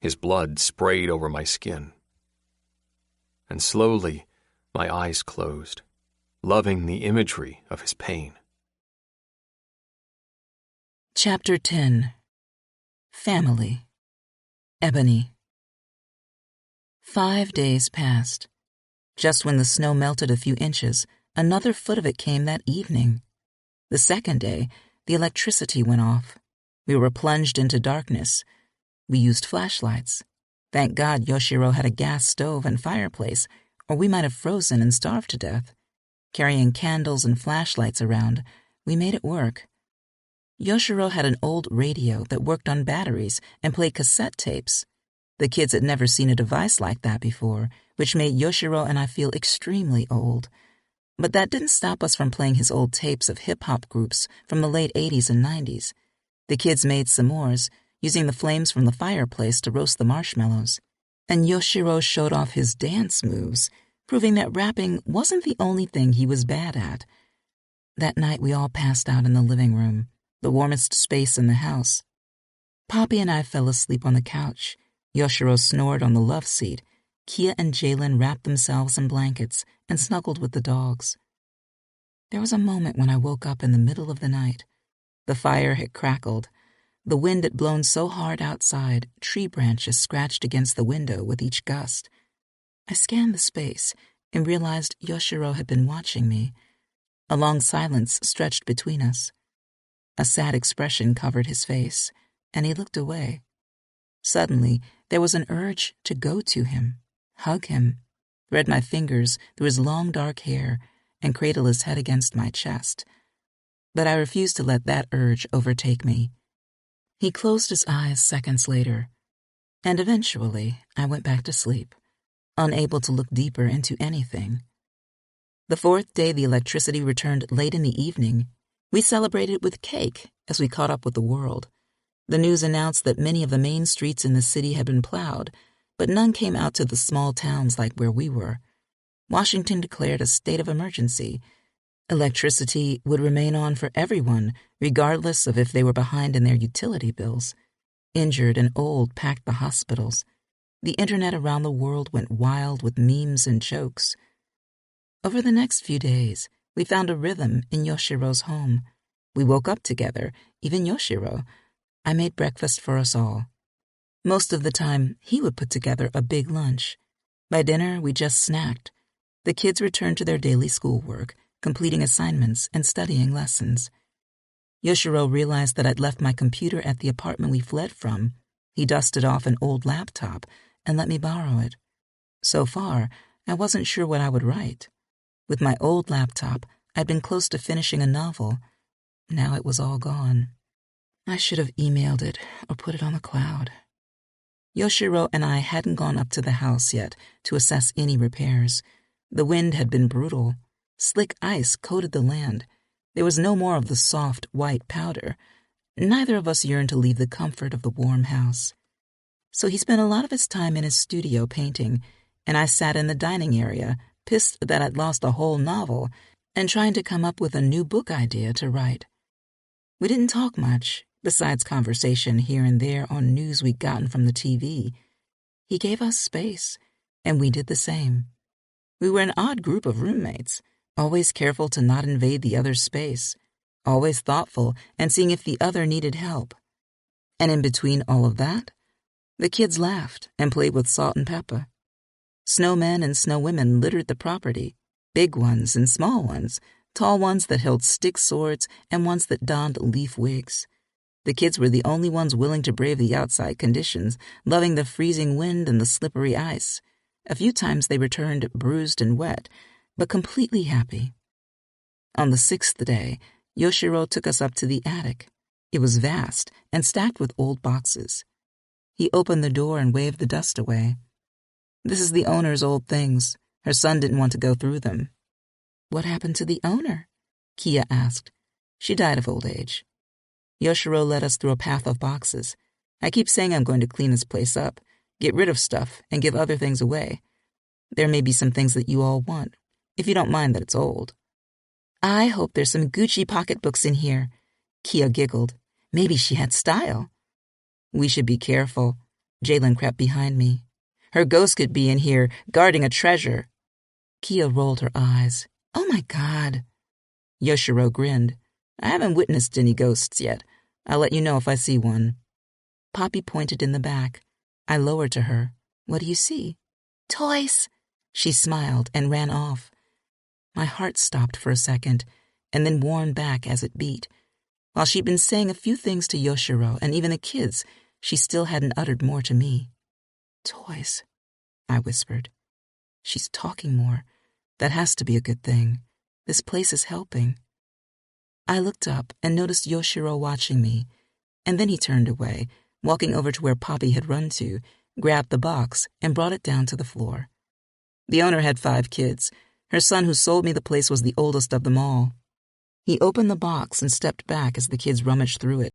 S1: His blood sprayed over my skin. And slowly, my eyes closed, loving the imagery of his pain.
S2: Chapter 10. Family. Ebony. 5 days passed. Just when the snow melted a few inches, another foot of it came that evening. The second day, the electricity went off. We were plunged into darkness. We used flashlights. Thank God Yoshiro had a gas stove and fireplace, or we might have frozen and starved to death. Carrying candles and flashlights around, we made it work. Yoshiro had an old radio that worked on batteries and played cassette tapes. The kids had never seen a device like that before, which made Yoshiro and I feel extremely old. But that didn't stop us from playing his old tapes of hip-hop groups from the late 80s and 90s. The kids made s'mores, using the flames from the fireplace to roast the marshmallows. And Yoshiro showed off his dance moves, proving that rapping wasn't the only thing he was bad at. That night we all passed out in the living room, the warmest space in the house. Poppy and I fell asleep on the couch. Yoshiro snored on the love seat. Kia and Jalen wrapped themselves in blankets and snuggled with the dogs. There was a moment when I woke up in the middle of the night. The fire had crackled. The wind had blown so hard outside, tree branches scratched against the window with each gust. I scanned the space and realized Yoshiro had been watching me. A long silence stretched between us. A sad expression covered his face, and he looked away. Suddenly, there was an urge to go to him, hug him, thread my fingers through his long dark hair, and cradle his head against my chest. But I refused to let that urge overtake me. He closed his eyes seconds later, and eventually I went back to sleep, unable to look deeper into anything. The fourth day the electricity returned late in the evening. We celebrated with cake as we caught up with the world. The news announced that many of the main streets in the city had been plowed, but none came out to the small towns like where we were. Washington declared a state of emergency. Electricity would remain on for everyone, regardless of if they were behind in their utility bills. Injured and old packed the hospitals. The internet around the world went wild with memes and jokes. Over the next few days, we found a rhythm in Yoshiro's home. We woke up together, even Yoshiro. I made breakfast for us all. Most of the time, he would put together a big lunch. By dinner, we just snacked. The kids returned to their daily schoolwork, completing assignments and studying lessons. Yoshiro realized that I'd left my computer at the apartment we fled from. He dusted off an old laptop and let me borrow it. So far, I wasn't sure what I would write. With my old laptop, I'd been close to finishing a novel. Now it was all gone. I should have emailed it or put it on the cloud. Yoshiro and I hadn't gone up to the house yet to assess any repairs. The wind had been brutal. Slick ice coated the land. There was no more of the soft, white powder. Neither of us yearned to leave the comfort of the warm house. So he spent a lot of his time in his studio painting, and I sat in the dining area, pissed that I'd lost a whole novel, and trying to come up with a new book idea to write. We didn't talk much, besides conversation here and there on news we'd gotten from the TV. He gave us space, and we did the same. We were an odd group of roommates, always careful to not invade the other's space, always thoughtful and seeing if the other needed help. And in between all of that, the kids laughed and played with salt and pepper. Snowmen and snowwomen littered the property, big ones and small ones, tall ones that held stick swords and ones that donned leaf wigs. The kids were the only ones willing to brave the outside conditions, loving the freezing wind and the slippery ice. A few times they returned bruised and wet, but completely happy. On the sixth day, Yoshiro took us up to the attic. It was vast and stacked with old boxes. He opened the door and waved the dust away. "This is the owner's old things. Her son didn't want to go through them." "What happened to the owner?" Kia asked. "She died of old age." Yoshiro led us through a path of boxes. "I keep saying I'm going to clean this place up, get rid of stuff, and give other things away. There may be some things that you all want, if you don't mind that it's old." "I hope there's some Gucci pocketbooks in here," Kia giggled. "Maybe she had style." "We should be careful." Jalen crept behind me. "Her ghost could be in here, guarding a treasure." Kia rolled her eyes. "Oh my God." Yoshiro grinned. "I haven't witnessed any ghosts yet. I'll let you know if I see one." Poppy pointed in the back. I lowered to her. "What do you see?" "Toys." She smiled and ran off. My heart stopped for a second, and then warmed back as it beat. While she'd been saying a few things to Yoshiro and even the kids, she still hadn't uttered more to me. "Toys," I whispered. "She's talking more. That has to be a good thing. This place is helping." I looked up and noticed Yoshiro watching me, and then he turned away, walking over to where Poppy had run to, grabbed the box, and brought it down to the floor. The owner had 5 kids. Her son who sold me the place was the oldest of them all. He opened the box and stepped back as the kids rummaged through it.